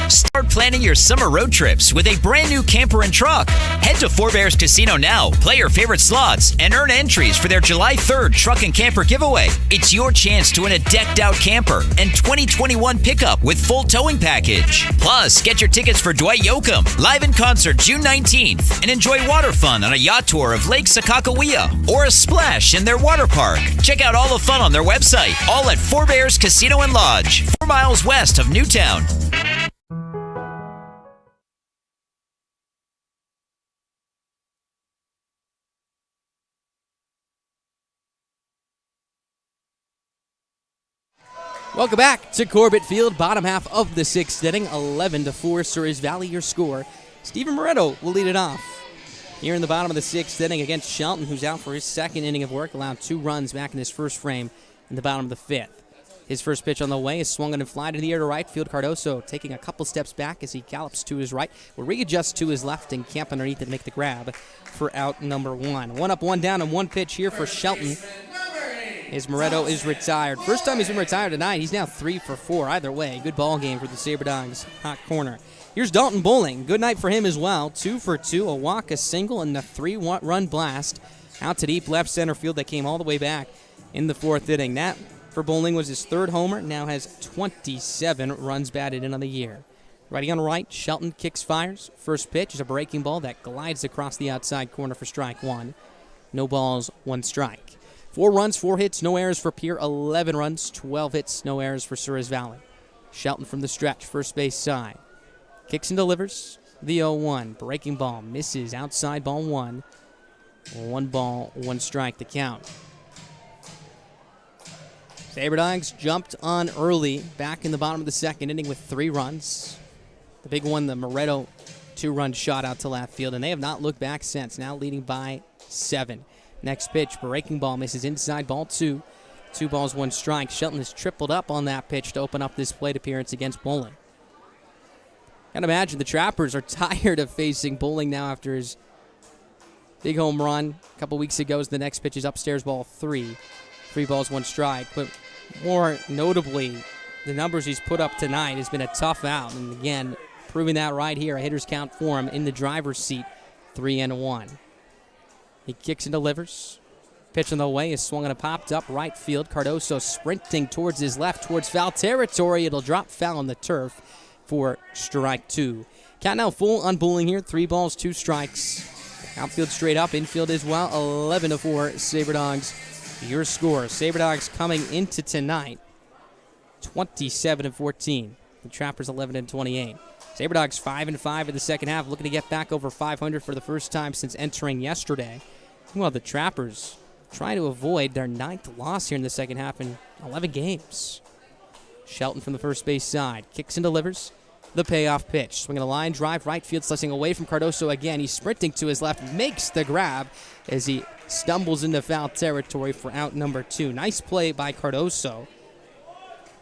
Speaker 10: Start planning your summer road trips with a brand new camper and truck. Head to Four Bears Casino now, play your favorite slots, and earn entries for their July 3rd truck and camper giveaway. It's your chance to win a decked out camper and 2021 pickup with full towing package. Plus, get your tickets for Dwight Yoakam live in concert June 19th and enjoy water fun on a yacht tour of Lake Sakakawea or a splash in their water park. Check out all the fun on their website, all at Four Bears Casino and Lodge, 4 miles west of Newtown.
Speaker 1: Welcome back to Corbett Field, bottom half of the 6th inning, 11-4, Souris Valley, your score. Stephen Moretto will lead it off here in the bottom of the 6th inning against Shelton, who's out for his 2nd inning of work, allowed 2 runs back in his first frame in the bottom of the 5th. His first pitch on the way is swung and fly to the air to right field. Cardoso taking a couple steps back as he gallops to his right, will readjust to his left and camp underneath and make the grab for out number 1. 1 up, 1 down, and 1 pitch here for Shelton. As Moretto is retired. First time he's been retired tonight. He's now 3 for 4. Either way, good ball game for the SaberDogs hot corner. Here's Dalton Bowling. Good night for him as well. 2 for 2, a walk, a single, and a 3-run blast out to deep left center field that came all the way back in the 4th inning. That for Bowling was his 3rd homer. Now has 27 runs batted in on the year. Righty on right, Shelton kicks, fires. First pitch is a breaking ball that glides across the outside corner for strike 1. No balls, 1 strike. 4 runs, 4 hits, no errors for Pierre. 11 runs, 12 hits, no errors for Souris Valley. Shelton from the stretch, first base side. Kicks and delivers. The 0-1. Breaking ball misses outside, ball 1. 1 ball, 1 strike to count. SaberDogs jumped on early back in the bottom of the 2nd inning with 3 runs. The big one, the Moretto 2-run shot out to left field, and they have not looked back since, now leading by 7. Next pitch, breaking ball misses inside, ball 2. 2 balls, 1 strike. Shelton has tripled up on that pitch to open up this plate appearance against Bowling. Can't imagine the Trappers are tired of facing Bowling now after his big home run a couple weeks ago. As the next pitch is upstairs, ball 3. 3 balls, 1 strike. But more notably, the numbers he's put up tonight has been a tough out. And again, proving that right here, a hitter's count for him in the driver's seat, 3-1. He kicks and delivers. Pitch on the way is swung and popped up right field. Cardoso sprinting towards his left, towards foul territory. It'll drop foul on the turf for strike 2. Count now full on bowling here. 3 balls, 2 strikes. Outfield straight up, infield as well. 11-4 Sabre Dogs. Your score. Sabre Dogs coming into tonight 27-14. The Trappers 11-28. Sabre Dogs 5-5 in the second half, looking to get back over 500 for the first time since entering yesterday. Well, the Trappers trying to avoid their 9th loss here in the second half in 11 games. Shelton from the first base side kicks and delivers. The payoff pitch. Swinging a line drive, right field, slicing away from Cardoso again. He's sprinting to his left, makes the grab as he stumbles into foul territory for out number 2. Nice play by Cardoso.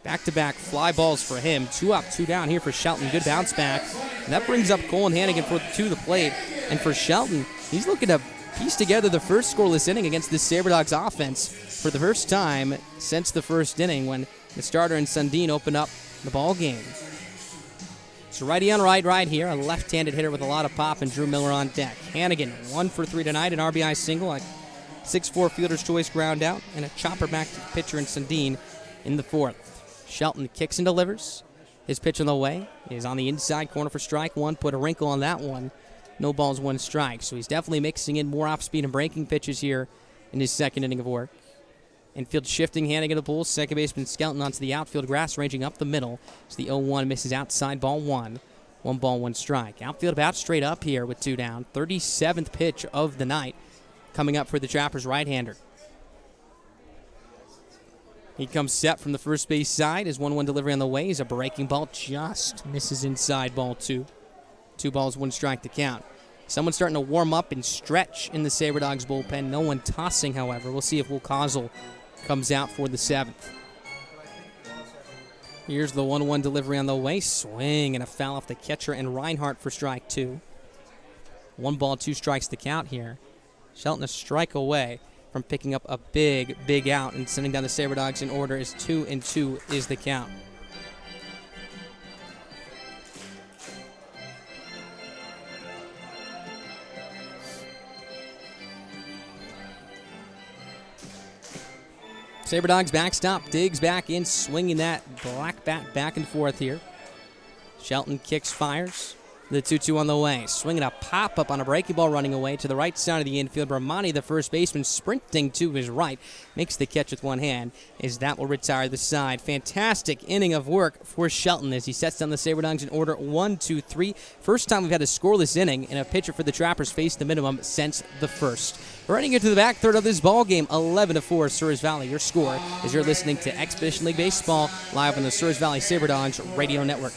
Speaker 1: Back-to-back fly balls for him. 2 up, 2 down here for Shelton. Good bounce back. And that brings up Colin Hannigan to the plate. And for Shelton, he's looking to piece together the first scoreless inning against this Sabre Dogs offense for the first time since the first inning when the starter and Sundeen opened up the ball game. So righty on right here, a left-handed hitter with a lot of pop, and Drew Miller on deck. Hannigan 1 for 3 tonight, an RBI single, a 6-4 fielder's choice ground out, and a chopper back to the pitcher and Sundeen in the 4th. Shelton kicks and delivers. His pitch on the way is on the inside corner for strike 1. Put a wrinkle on that one. No balls, 1 strike. So he's definitely mixing in more off-speed and breaking pitches here in his second inning of work. Infield shifting, Hannigan to the pull. Second baseman Skelton onto the outfield grass, ranging up the middle. So the 0-1 misses outside, ball 1. 1 ball, 1 strike. Outfield about straight up here with 2 down. 37th pitch of the night coming up for the Trappers right-hander. He comes set from the first base side. His 1-1 delivery on the way. He's a breaking ball, just misses inside, ball 2. 2 balls, 1 strike to count. Someone starting to warm up and stretch in the Sabre Dogs bullpen. No one tossing, however. We'll see if Will Kozel comes out for the 7th. Here's the 1-1 delivery on the way. Swing and a foul off the catcher and Reinhardt for strike 2. 1 ball, 2 strikes to count here. Shelton a strike away from picking up a big out and sending down the Sabre Dogs in order as 2-2 is the count. Sabre Dogs backstop, digs back in, swinging that black bat back and forth here. Shelton kicks, fires. The 2-2 on the way. Swinging a pop-up on a breaking ball running away to the right side of the infield. Bramani, the first baseman, sprinting to his right. Makes the catch with one hand as that will retire the side. Fantastic inning of work for Shelton as he sets down the Sabre Dogs in order 1-2-3. First time we've had a scoreless inning and a pitcher for the Trappers faced the minimum since the first. Running into the back third of this ball game, 11-4 Souris Valley. Your score as you're listening to Expedition League Baseball live on the Souris Valley Sabre Dogs Radio Network.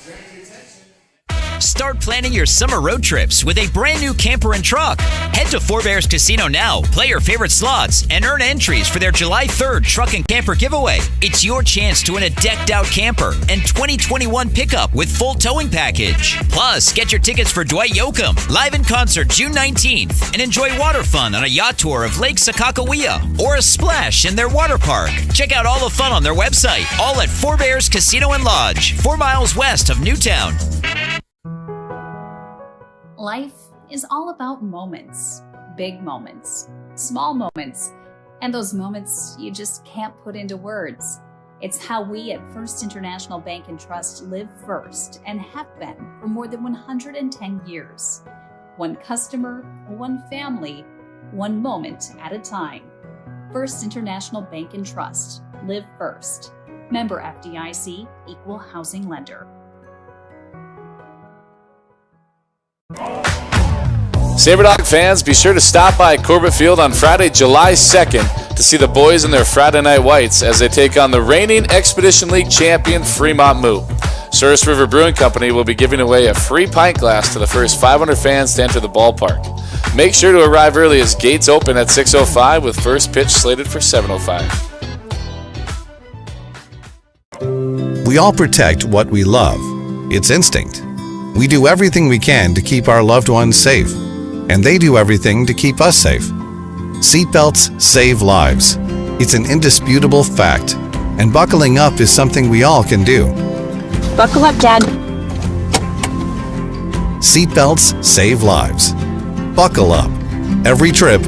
Speaker 10: Start planning your summer road trips with a brand new camper and truck. Head to Four Bears Casino now, play your favorite slots, and earn entries for their July 3rd truck and camper giveaway. It's your chance to win a decked out camper and 2021 pickup with full towing package. Plus, get your tickets for Dwight Yoakam live in concert June 19th and enjoy water fun on a yacht tour of Lake Sakakawea or a splash in their water park. Check out all the fun on their website, all at Four Bears Casino and Lodge, 4 miles west of Newtown.
Speaker 11: Life is all about moments. Big moments, small moments, and those moments you just can't put into words. It's how we at First International Bank and Trust live first and have been for more than 110 years. One customer, one family, one moment at a time. First International Bank and Trust. Live first. Member FDIC, Equal Housing Lender.
Speaker 7: Sabre Dog fans, be sure to stop by Corbett Field on Friday, July 2nd to see the boys in their Friday night whites as they take on the reigning Expedition League champion Fremont Moo. Souris River Brewing Company will be giving away a free pint glass to the first 500 fans to enter the ballpark. Make sure to arrive early as gates open at 6:05 with first pitch slated for 7:05.
Speaker 18: We all protect what we love. It's instinct. We do everything we can to keep our loved ones safe, and they do everything to keep us safe. Seatbelts save lives. It's an indisputable fact, and buckling up is something we all can do.
Speaker 17: Buckle up, Dad.
Speaker 18: Seatbelts save lives. Buckle up. Every trip,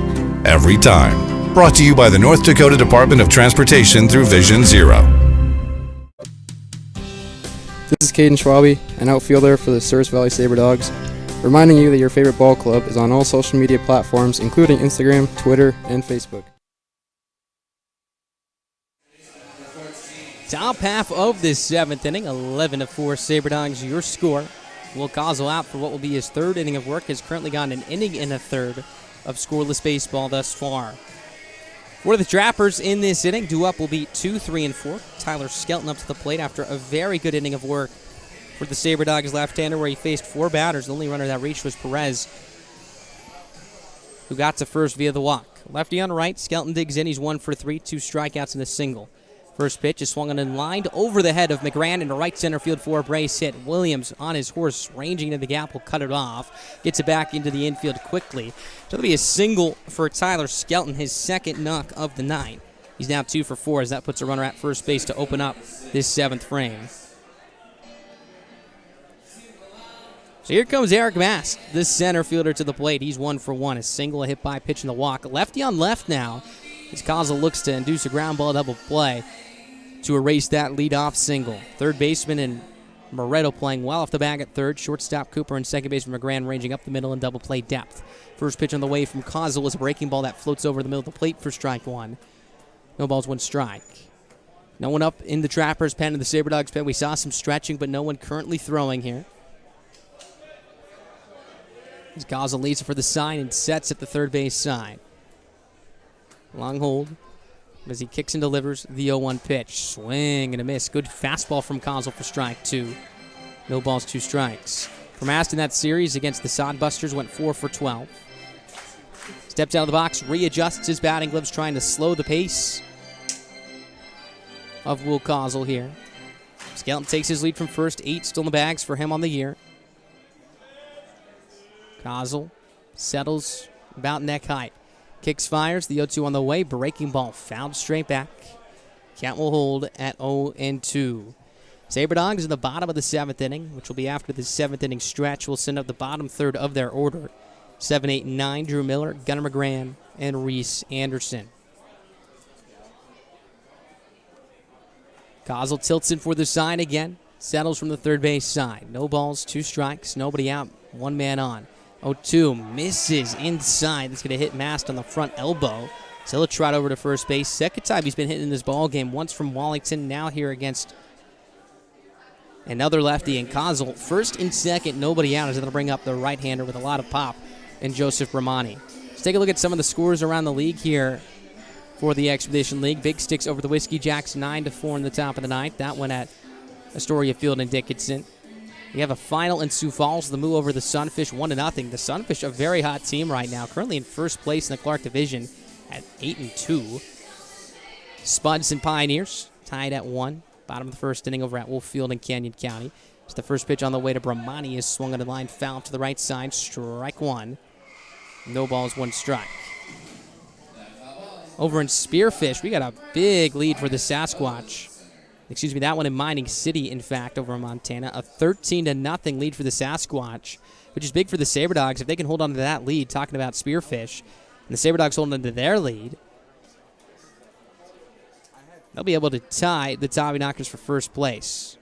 Speaker 18: every time. Brought to you by the North Dakota Department of Transportation through Vision Zero.
Speaker 19: This is Caden Schwabe, an outfielder for the Souris Valley Sabre Dogs, reminding you that your favorite ball club is on all social media platforms, including Instagram, Twitter, and Facebook.
Speaker 1: Top half of this 7th inning, 11-4 Sabre Dogs, your score. Will Cosell out for what will be his 3rd inning of work, has currently gone an inning and a third of scoreless baseball thus far. For the Trappers in this inning, due up will be 2, 3, and 4. Tyler Skelton up to the plate after a very good inning of work for the Sabre Dogs left-hander, where he faced 4 batters. The only runner that reached was Perez, who got to first via the walk. Lefty on right, Skelton digs in. He's 1 for 3, 2 strikeouts and a single. First pitch is swung on and lined over the head of McGran into right center field for a brace hit. Williams on his horse, ranging into the gap, will cut it off. Gets it back into the infield quickly. So that'll be a single for Tyler Skelton, his 2nd knock of the night. He's now 2 for 4 as that puts a runner at first base to open up this 7th frame. So here comes Eric Mast, the center fielder, to the plate. He's 1 for 1, a single, a hit by pitch, and the walk. Lefty on left now as Cosell looks to induce a ground ball double play to erase that leadoff single. Third baseman and Moretto playing well off the bag at third. Shortstop Cooper and second baseman McGran ranging up the middle in double play depth. First pitch on the way from Cosell is a breaking ball that floats over the middle of the plate for strike 1. No balls, 1 strike. No one up in the Trappers' pen and the Sabre Dogs' pen. We saw some stretching, but no one currently throwing here. As Cosell leads for the sign and sets at the third base side. Long hold as he kicks and delivers the 0-1 pitch. Swing and a miss. Good fastball from Cosell for strike 2. No balls, 2 strikes. From Mast in that series against the Sodbusters, went 4 for 12. Steps out of the box, readjusts his batting gloves, trying to slow the pace of Will Cosell here. Skelton takes his lead from first. 8 still in the bags for him on the year. Cosell settles about neck height. Kicks, fires, the 0-2 on the way. Breaking ball fouled straight back. Count will hold at 0-2. Sabre Dogs in the bottom of the 7th inning, which will be after the 7th inning stretch. Will send up the bottom third of their order. 7, 8, 9, Drew Miller, Gunnar McGran, and Reese Anderson. Cosell tilts in for the sign again. Settles from the third base side. No balls, 2 strikes, nobody out, 1 man on. 0-2 misses inside. That's going to hit Mast on the front elbow. So he'll trot over to first base. Second time he's been hitting in this ball game. Once from Wallington, now here against another lefty in Cosell. First and second, nobody out as they'll bring up the right-hander with a lot of pop in Joseph Romani. Let's take a look at some of the scores around the league here for the Expedition League. Big Sticks over the Whiskey Jacks, 9-4 in the top of the ninth. That one at Astoria Field in Dickinson. We have a final in Sioux Falls. The move over the Sunfish, 1-0. The Sunfish, a very hot team right now, currently in first place in the Clark Division at 8-2. Spuds and Pioneers tied at 1. Bottom of the first inning over at Wolf Field in Canyon County. It's the first pitch on the way to Brahmani is swung on the line, foul to the right side, strike 1. No balls, 1 strike. Over in Spearfish, we got a big lead for the Sasquatch. Excuse me, that one in Mining City, in fact, over in Montana. A 13-0 lead for the Sasquatch, which is big for the Sabre Dogs. If they can hold on to that lead, talking about Spearfish, and the Sabre Dogs holding on to their lead, they'll be able to tie the Tommy Knockers for first place.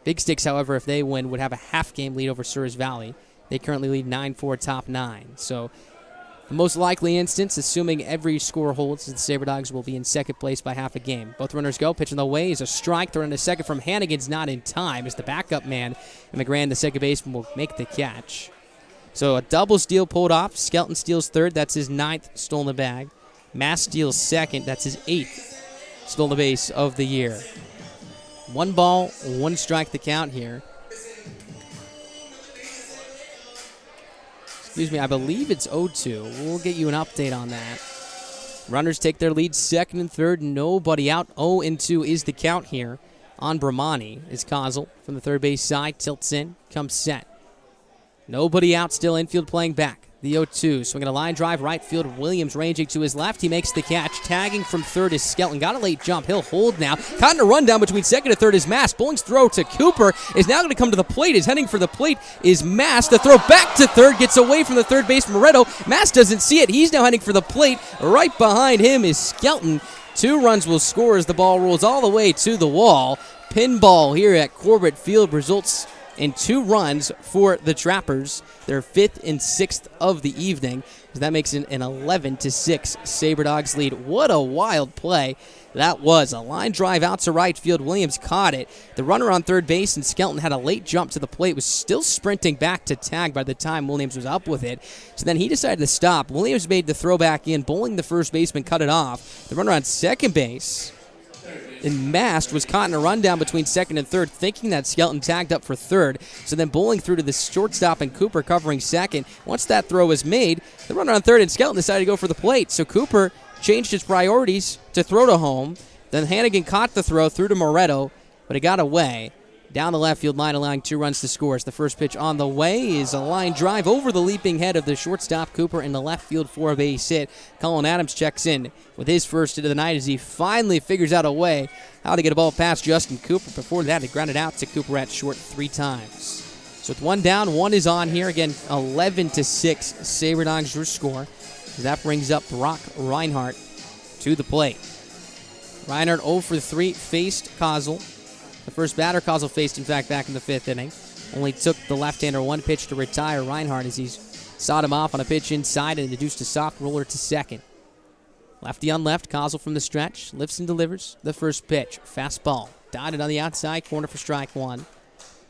Speaker 1: Big Sticks, however, if they win, would have a half-game lead over Souris Valley. They currently lead 9-4 top 9. So the most likely instance, assuming every score holds, is the Sabre Dogs will be in second place by half a game. Both runners go. Pitch on the way is a strike. Thrown to second from Hannigan's not in time as the backup man. And McGran, the second baseman, will make the catch. So a double steal pulled off. Skelton steals third. That's his 9th stolen the bag. Mast steals second. That's his 8th stolen the base of the year. 1 ball, 1 strike the count here. Excuse me, I believe it's 0-2. We'll get you an update on that. Runners take their lead, second and third, nobody out. 0-2 is the count here on Brahmani. Is Cosell from the third base side, tilts in, comes set. Nobody out, still infield playing back. The 0-2. Swinging a line drive, right field. Williams ranging to his left. He makes the catch. Tagging from third is Skelton. Got a late jump. He'll hold now. Caught in a rundown between second and third is Mast. Bowling's throw to Cooper is now going to come to the plate. Is heading for the plate is Mast. The throw back to third. Gets away from the third base, Moretto. Mast doesn't see it. He's now heading for the plate. Right behind him is Skelton. 2 runs will score as the ball rolls all the way to the wall. Pinball here at Corbett Field results in 2 runs for the Trappers. Their 5th and 6th of the evening. That makes it an 11-6 Sabre Dogs lead. What a wild play that was. A line drive out to right field. Williams caught it. The runner on third base, and Skelton had a late jump to the plate, was still sprinting back to tag by the time Williams was up with it. So then he decided to stop. Williams made the throw back in. Bowling, the first baseman, cut it off. The runner on second base, and Mast, was caught in a rundown between second and third, thinking that Skelton tagged up for third. So then Bowling threw to the shortstop and Cooper covering second. Once that throw was made, the runner on third and Skelton decided to go for the plate. So Cooper changed his priorities to throw to home. Then Hannigan caught the throw, threw to Moretto, but it got away. Down the left field line, allowing 2 runs to score. As the first pitch on the way is a line drive over the leaping head of the shortstop Cooper in the left field for a base hit. Colin Adams checks in with his first hit of the night as he finally figures out a way how to get a ball past Justin Cooper. Before that, he grounded out to Cooper at short 3 times. So with 1 down, 1 is on here. Again, 11-6 Sabre Dogs your score. That brings up Brock Reinhardt to the plate. Reinhardt 0 for 3, faced Kozol. The first batter Kozol faced, in fact, back in the 5th inning. Only took the left-hander 1 pitch to retire Reinhardt as he's sawed him off on a pitch inside and induced a soft roller to second. Lefty on left, Kozol from the stretch, lifts and delivers the first pitch. Fastball, dotted on the outside corner for strike 1.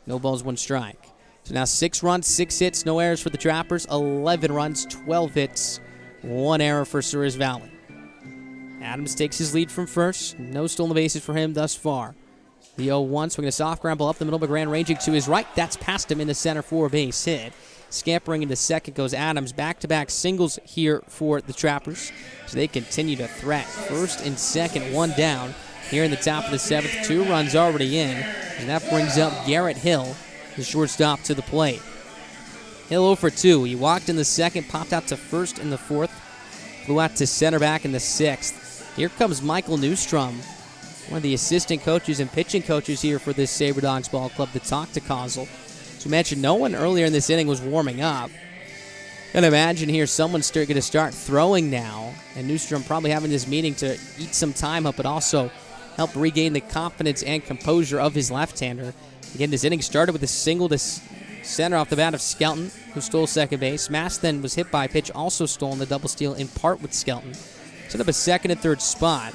Speaker 1: No balls, 1 strike. So now 6 runs, 6 hits, no errors for the Trappers. 11 runs, 12 hits, 1 error for Souris Valley. Adams takes his lead from first. No stolen bases for him thus far. The 0-1, swinging a soft ground ball up the middle. McGran ranging to his right. That's past him in the center for a base hit. Scampering into second goes Adams. Back-to-back singles here for the Trappers. So they continue to threat. First and second, 1 down. Here in the top of the 7th, 2 runs already in. And that brings up Garrett Hill, the shortstop, to the plate. Hill 0 for 2. He walked in the 2nd, popped out to first in the 4th. Flew out to center back in the 6th. Here comes Michael Newstrom, one of the assistant coaches and pitching coaches here for this Sabre Dogs ball club, to talk to Kozol. As we mentioned, no one earlier in this inning was warming up. Can imagine here someone's going to start throwing now, and Newstrom probably having this meeting to eat some time up, but also help regain the confidence and composure of his left-hander. Again, this inning started with a single to center off the bat of Skelton, who stole second base. Mast then was hit by a pitch, also stolen the double steal in part with Skelton. Set up a second and third spot,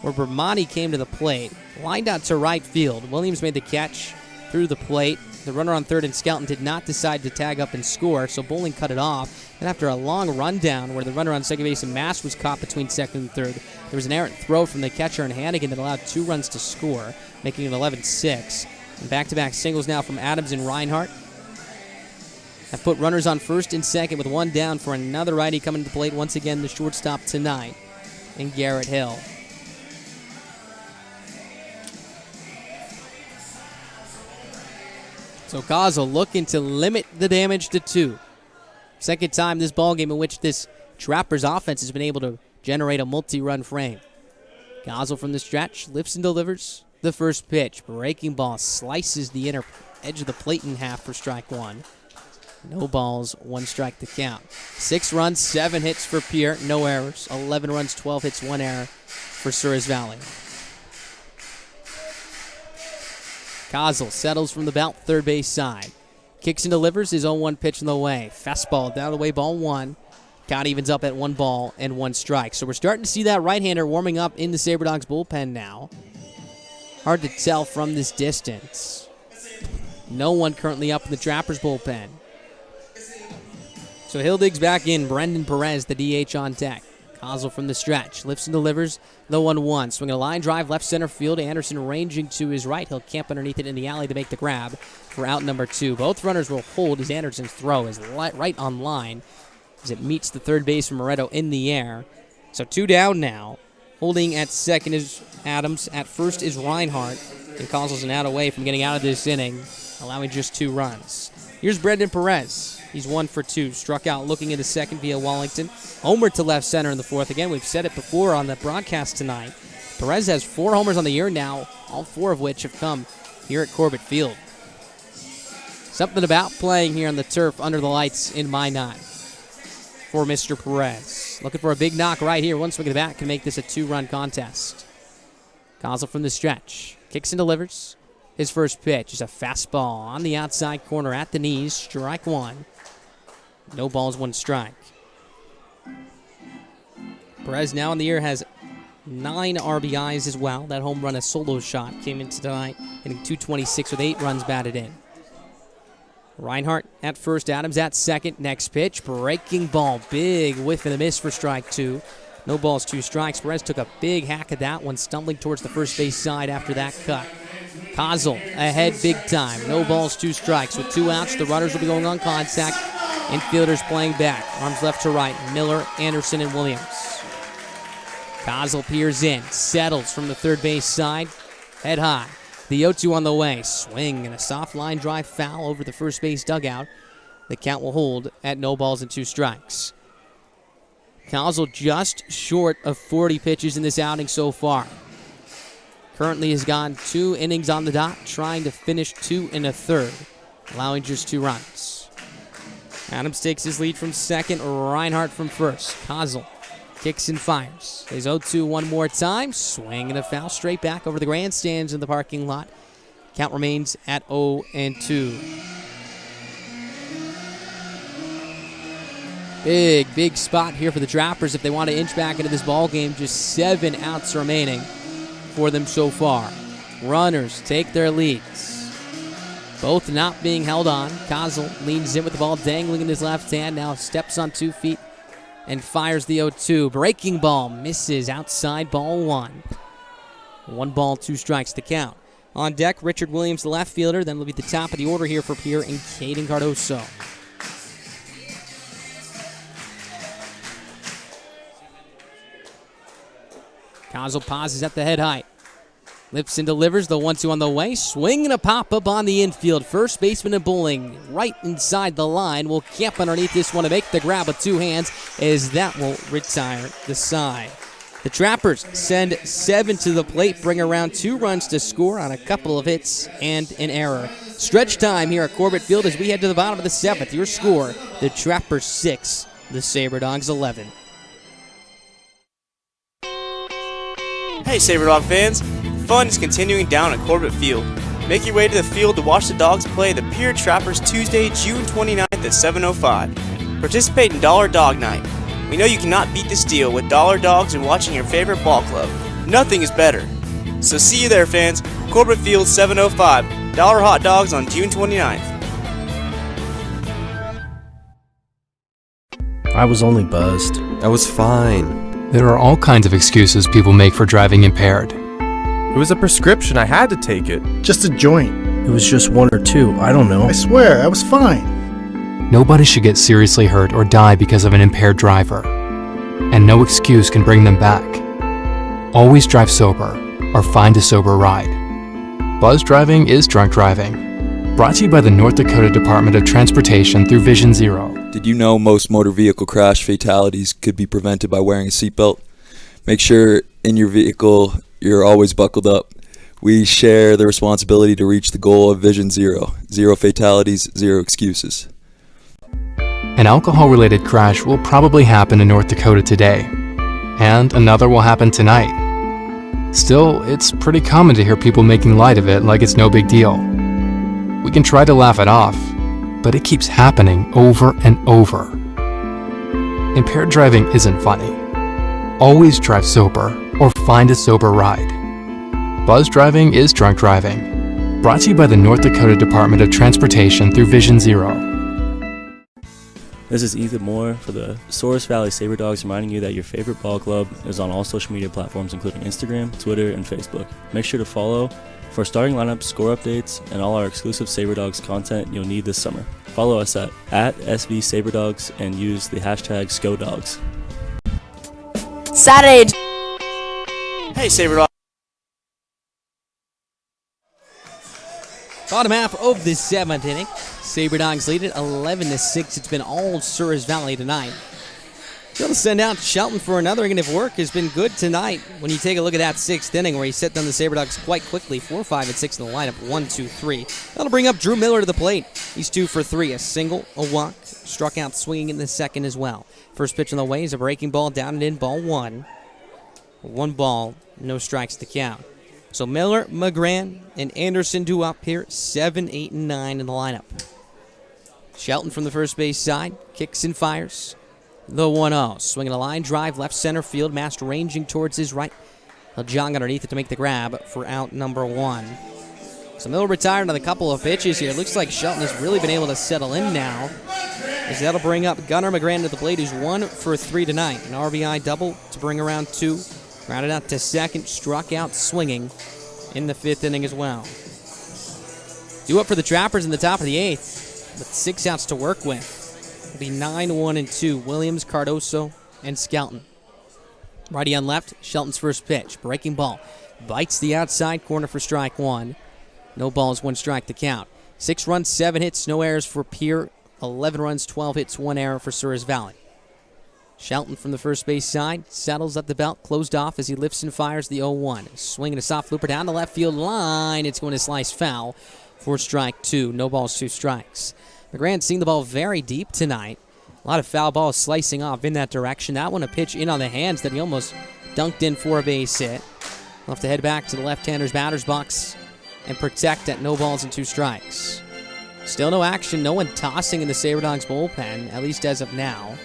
Speaker 1: where Bermonti came to the plate, lined out to right field. Williams made the catch through the plate. The runner on third and Skelton did not decide to tag up and score, so Bowling cut it off. And after a long rundown where the runner on second base and Mast was caught between second and third, there was an errant throw from the catcher and Hannigan that allowed 2 runs to score, making it 11-6. And back-to-back singles now from Adams and Reinhardt have put runners on first and second with 1 down for another righty coming to the plate. Once again, the shortstop tonight in Garrett Hill. So Kozol looking to limit the damage to 2. Second time this ballgame in which this Trappers offense has been able to generate a multi-run frame. Kozol from the stretch, lifts and delivers the first pitch. Breaking ball slices the inner edge of the plate in half for strike 1. No balls, 1 strike to count. 6 runs, 7 hits for Pierre, no errors. 11 runs, 12 hits, 1 error for Souris Valley. Kozol settles from the belt, third base side. Kicks and delivers his 0-1 pitch in the way. Fastball down the way, ball 1. Count evens up at 1 ball and 1 strike. So we're starting to see that right-hander warming up in the Sabre Dogs bullpen now. Hard to tell from this distance. No one currently up in the Trappers bullpen. So Hill digs back in. Brendan Perez, the DH, on deck. Kozol from the stretch. Lifts and delivers the 1-1. Swinging a line drive left center field. Anderson ranging to his right. He'll camp underneath it in the alley to make the grab for out number 2. Both runners will hold as Anderson's throw is right on line as it meets the third baseman Moretto in the air. So 2 down now. Holding at second is Adams. At first is Reinhardt. And Kozol's an out away from getting out of this inning, allowing just 2 runs. Here's Brendan Perez. He's 1 for 2. Struck out looking into second via Wallington. Homer to left center in the fourth. Again, we've said it before on the broadcast tonight. Perez has 4 homers on the year now, all 4 of which have come here at Corbett Field. Something about playing here on the turf under the lights in Minot for Mr. Perez. Looking for a big knock right here. One swing of the bat can make this a 2-run contest. Kozol from the stretch. Kicks and delivers. His first pitch is a fastball on the outside corner at the knees. Strike 1. No balls, 1 strike. Perez now in the year has 9 RBIs as well. That home run, a solo shot, came into tonight, hitting .226 with 8 runs batted in. Reinhardt at first, Adams at second. Next pitch, breaking ball. Big whiff and a miss for strike 2. No balls, 2 strikes. Perez took a big hack at that one, stumbling towards the first base side after that cut. Kozol ahead big time. No balls, 2 strikes. With 2 outs, the runners will be going on contact. Infielders playing back. Arms left to right. Miller, Anderson, and Williams. Kozol peers in. Settles from the third base side. Head high. The 0-2 on the way. Swing and a soft line drive foul over the first base dugout. The count will hold at no balls and 2 strikes. Kozol just short of 40 pitches in this outing so far. Currently has gone 2 innings on the dot, trying to finish 2 1/3, allowing just 2 runs. Adams takes his lead from second, Reinhardt from first. Kozol kicks and fires. Plays 0-2 one more time. Swing and a foul straight back over the grandstands in the parking lot. Count remains at 0-2. Big spot here for the Trappers if they want to inch back into this ball game. Just 7 outs remaining for them so far. Runners take their leads. Both not being held on. Kozol leans in with the ball dangling in his left hand. Now steps on 2 feet and fires the 0-2. Breaking ball misses outside, ball 1. 1 ball, 2 strikes to count. On deck, Richard Williams, the left fielder. Then will be the top of the order here for Pierre and Caden Cardoso. Kozol pauses at the head height. Lifts and delivers the 1-2 on the way. Swing and a pop-up on the infield. First baseman and Bowling right inside the line. Will camp underneath this one to make the grab with 2 hands as that will retire the side. The Trappers send 7 to the plate, bring around 2 runs to score on a couple of hits and an error. Stretch time here at Corbett Field as we head to the bottom of the 7th. Your score, the Trappers 6, the Sabre Dogs 11.
Speaker 13: Hey Sabre Dog fans! Fun is continuing down at Corbett Field. Make your way to the field to watch the Dogs play the Pierre Trappers Tuesday, June 29th at 7:05. Participate in Dollar Dog Night. We know you cannot beat this deal with dollar dogs and watching your favorite ball club. Nothing is better. So see you there, fans. Corbett Field, 7:05. Dollar hot dogs on June 29th.
Speaker 14: I was only buzzed.
Speaker 15: I was fine.
Speaker 16: There are all kinds of excuses people make for driving impaired.
Speaker 15: It was a prescription. I had to take it.
Speaker 14: Just a joint. It was just 1 or 2. I don't know. I swear, I was fine.
Speaker 16: Nobody should get seriously hurt or die because of an impaired driver. And no excuse can bring them back. Always drive sober or find a sober ride. Buzz driving is drunk driving. Brought to you by the North Dakota Department of Transportation through Vision Zero.
Speaker 9: Did you know most motor vehicle crash fatalities could be prevented by wearing a seatbelt? Make sure in your vehicle you're always buckled up. We share the responsibility to reach the goal of Vision Zero. 0 fatalities, 0 excuses.
Speaker 16: An alcohol-related crash will probably happen in North Dakota today, and another will happen tonight. Still, it's pretty common to hear people making light of it like it's no big deal. We can try to laugh it off, but it keeps happening over and over. Impaired driving isn't funny. Always drive sober or find a sober ride. Buzz driving is drunk driving. Brought to you by the North Dakota Department of Transportation through Vision Zero.
Speaker 3: This is Ethan Moore for the Souris Valley Sabre Dogs, reminding you that your favorite ball club is on all social media platforms, including Instagram, Twitter, and Facebook. Make sure to follow for starting lineups, score updates, and all our exclusive Sabre Dogs content you'll need this summer. Follow us at SV Sabre Dogs and use the hashtag SCODogs.
Speaker 17: Saturday.
Speaker 13: Hey Sabre Dog.
Speaker 1: Bottom half of the 7th inning. Sabre Dogs lead it 11-6. It's been all Souris Valley tonight. Going to send out Shelton for another inning of work. Has been good tonight. When you take a look at that 6th inning where he set down the Sabre Dogs quite quickly. 4, 5, and 6 in the lineup. 1, 2, 3. That'll bring up Drew Miller to the plate. He's 2 for 3. A single, a walk. Struck out swinging in the second as well. First pitch on the way is a breaking ball down and in. Ball 1. 1 ball, no strikes to count. So Miller, McGran, and Anderson due up here. 7, 8, and 9 in the lineup. Shelton from the first base side. Kicks and fires. The 1-0. Swinging a line drive, left center field. Mast ranging towards his right. He'll jog underneath it to make the grab for out number 1. So Miller retired on a couple of pitches here. Looks like Shelton has really been able to settle in now, as that'll bring up Gunnar McGran to the plate, who's 1 for 3 tonight. An RBI double to bring around 2. Grounded out to second, struck out swinging in the 5th inning as well. Due up for the Trappers in the top of the 8th, with 6 outs to work with. It'll be 9, 1, and 2. Williams, Cardoso, and Skelton. Righty on left, Shelton's first pitch. Breaking ball. Bites the outside corner for strike 1. No balls, 1 strike to count. 6 runs, 7 hits, no errors for Pierre. 11 runs, 12 hits, 1 error for Souris Valley. Shelton from the first base side, saddles up the belt, closed off as he lifts and fires the 0-1. Swinging a soft looper down the left field line. It's going to slice foul for strike 2. No balls, 2 strikes. McGran seeing the ball very deep tonight. A lot of foul balls slicing off in that direction. That one a pitch in on the hands that he almost dunked in for a base hit. He'll have to head back to the left-hander's batter's box and protect at no balls and 2 strikes. Still no action, no one tossing in the Sabre Dogs bullpen, at least as of now.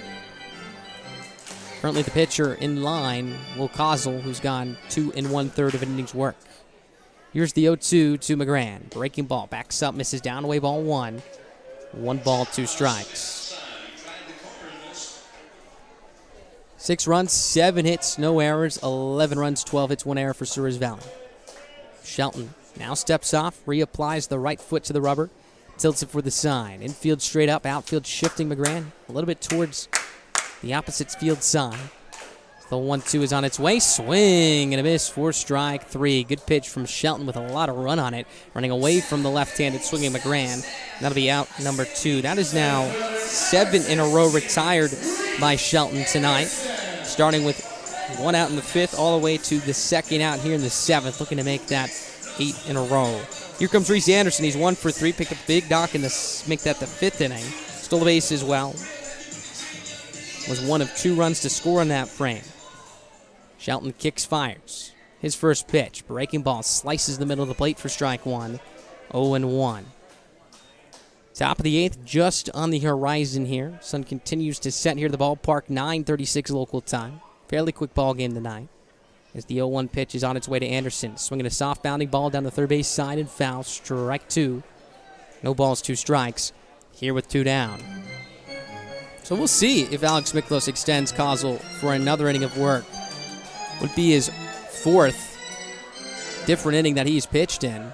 Speaker 1: Currently the pitcher in line, Will Kozel, who's gone 2 1/3 of an inning's work. Here's the 0-2 to McGran. Breaking ball, backs up, misses down away, ball 1. 1 ball, 2 strikes. 6 runs, 7 hits, no errors, 11 runs, 12 hits, 1 error for Souris Valley. Shelton now steps off, reapplies the right foot to the rubber, tilts it for the sign. Infield straight up, outfield shifting McGran a little bit towards the opposite field side. The 1-2 is on its way. Swing and a miss for strike 3. Good pitch from Shelton with a lot of run on it. Running away from the left-handed swinging McGran. That'll be out number 2. That is now 7 in a row retired by Shelton tonight. Starting with 1 out in the 5th all the way to the 2nd out here in the 7th. Looking to make that 8 in a row. Here comes Reese Anderson. He's 1 for 3. Picked up a big knock in make that the 5th inning. Stole the base as well. Was 1 of 2 runs to score in that frame. Shelton kicks, fires. His first pitch. Breaking ball slices the middle of the plate for strike 1. 0-1. Top of the 8th just on the horizon here. Sun continues to set here at the ballpark. 9:36 local time. Fairly quick ball game tonight. As the 0-1 pitch is on its way to Anderson. Swinging a soft bounding ball down the third base side and foul. Strike 2. No balls, 2 strikes. Here with 2 down. So we'll see if Alex Miklos extends Kozel for another inning of work. Would be his 4th different inning that he's pitched in.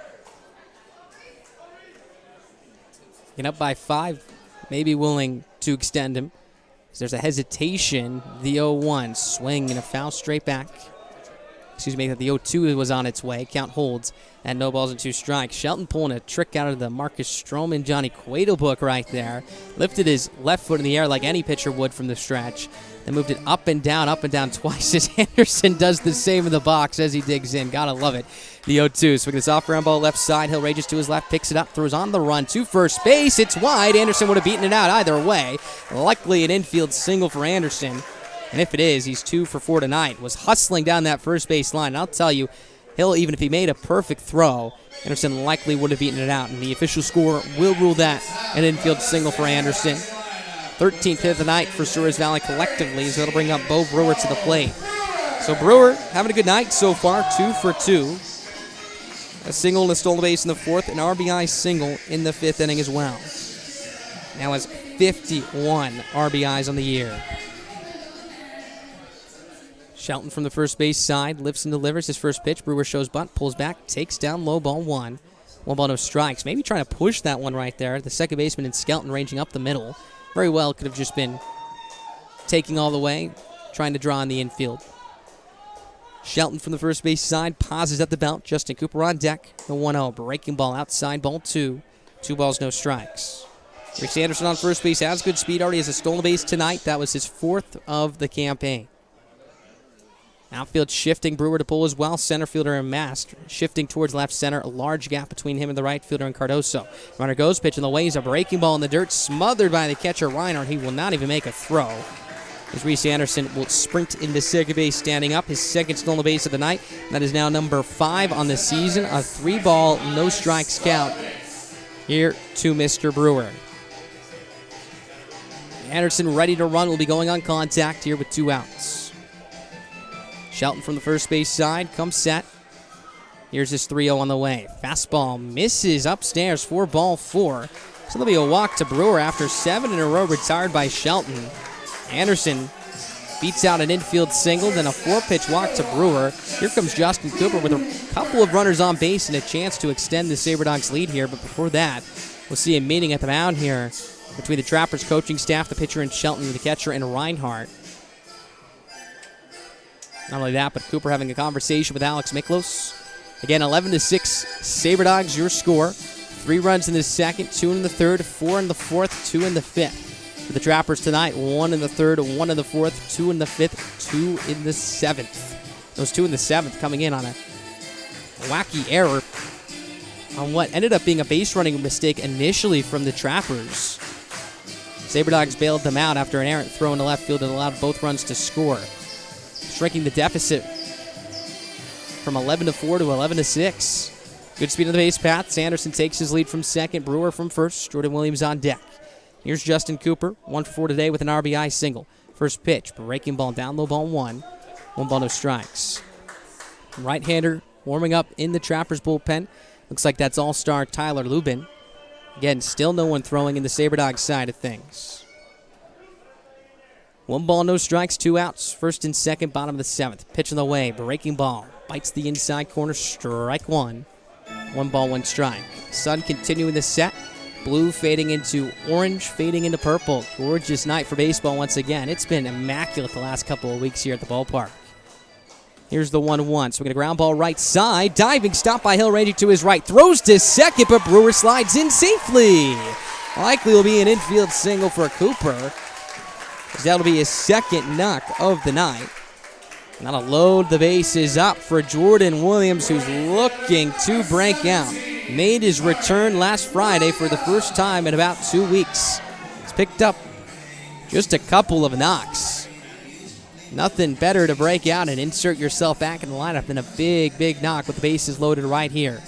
Speaker 1: Getting up by 5, maybe willing to extend him. There's a hesitation. The 0-1 swing and a foul straight back. Excuse me, the 0-2 was on its way. Count holds at no balls and 2 strikes. Shelton pulling a trick out of the Marcus Stroman, Johnny Cueto book right there. Lifted his left foot in the air like any pitcher would from the stretch. Then moved it up and down twice as Anderson does the same in the box as he digs in. Gotta love it. The 0-2. Swinging this off ground ball left side. Hill rages to his left, picks it up, throws on the run to first base. It's wide. Anderson would have beaten it out either way. Likely an infield single for Anderson. And if it is, he's 2 for 4 tonight. Was hustling down that first base line. And I'll tell you, Hill, even if he made a perfect throw, Anderson likely would have beaten it out. And the official score will rule that an infield single for Anderson. 13th hit of the night for Souris Valley collectively, so that'll bring up Bo Brewer to the plate. So Brewer having a good night so far, 2 for 2. A single and a stolen base in the 4th, an RBI single in the 5th inning as well. Now has 51 RBIs on the year. Shelton from the first base side, lifts and delivers his first pitch. Brewer shows bunt, pulls back, takes down low, ball 1. 1 ball, no strikes. Maybe trying to push that one right there. The second baseman and Skelton ranging up the middle. Very well could have just been taking all the way, trying to draw in the infield. Shelton from the first base side pauses at the belt. Justin Cooper on deck. The 1-0. Breaking ball outside. Ball 2. 2 balls, no strikes. Reese Anderson on first base has good speed. Already has a stolen base tonight. That was his 4th of the campaign. Outfield shifting. Brewer to pull as well. Center fielder and Mast shifting towards left center. A large gap between him and the right fielder and Cardoso. Runner goes. Pitch in the way. He's a breaking ball in the dirt. Smothered by the catcher Reinhardt. He will not even make a throw. As Reese Anderson will sprint into second base standing up. His second stolen base of the night. That is now number 5 on the season. A 3-ball, no strikes count here to Mr. Brewer. Anderson ready to run. Will be going on contact here with 2 outs. Shelton from the first base side comes set. Here's his 3-0 on the way. Fastball misses upstairs. 4-ball 4. So there'll be a walk to Brewer after 7 in a row retired by Shelton. Anderson beats out an infield single, then a 4-pitch walk to Brewer. Here comes Justin Cooper with a couple of runners on base and a chance to extend the SaberDogs lead here. But before that, we'll see a meeting at the mound here between the Trappers coaching staff, the pitcher and Shelton, the catcher and Reinhardt. Not only that, but Cooper having a conversation with Alex Miklos. Again, 11-6 SaberDogs, your score. 3 runs in the second, 2 in the third, 4 in the fourth, 2 in the fifth. For the Trappers tonight, 1 in the third, 1 in the fourth, 2 in the fifth, 2 in the seventh. Those 2 in the seventh coming in on a wacky error on what ended up being a base running mistake initially from the Trappers. SaberDogs bailed them out after an errant throw into left field that allowed both runs to score, shrinking the deficit from 11-4 to 11-6. Good speed on the base path. Sanderson takes his lead from second. Brewer from first. Jordan Williams on deck. Here's Justin Cooper, 1 for 4 today with an RBI single. First pitch, breaking ball down low, ball 1. 1 ball, no strikes. Right-hander warming up in the Trappers bullpen. Looks like that's all-star Tyler Lubin. Again, still no one throwing in the SaberDogs side of things. 1 ball, no strikes, 2 outs. First and second, bottom of the 7th. Pitch in the way, breaking ball. Bites the inside corner, strike 1. 1 ball, 1 strike. Sun continuing the set. Blue fading into orange, fading into purple. Gorgeous night for baseball once again. It's been immaculate the last couple of weeks here at the ballpark. Here's the 1-1. So we get a ground ball right side. Diving stop by Hill, ranging to his right. Throws to second, but Brewer slides in safely. Likely will be an infield single for Cooper, as that'll be his second knock of the night. Now to load the bases up for Jordan Williams, who's looking to break out. Made his return last Friday for the first time in about 2 weeks. He's picked up just a couple of knocks. Nothing better to break out and insert yourself back in the lineup than a big, big knock with the bases loaded right here.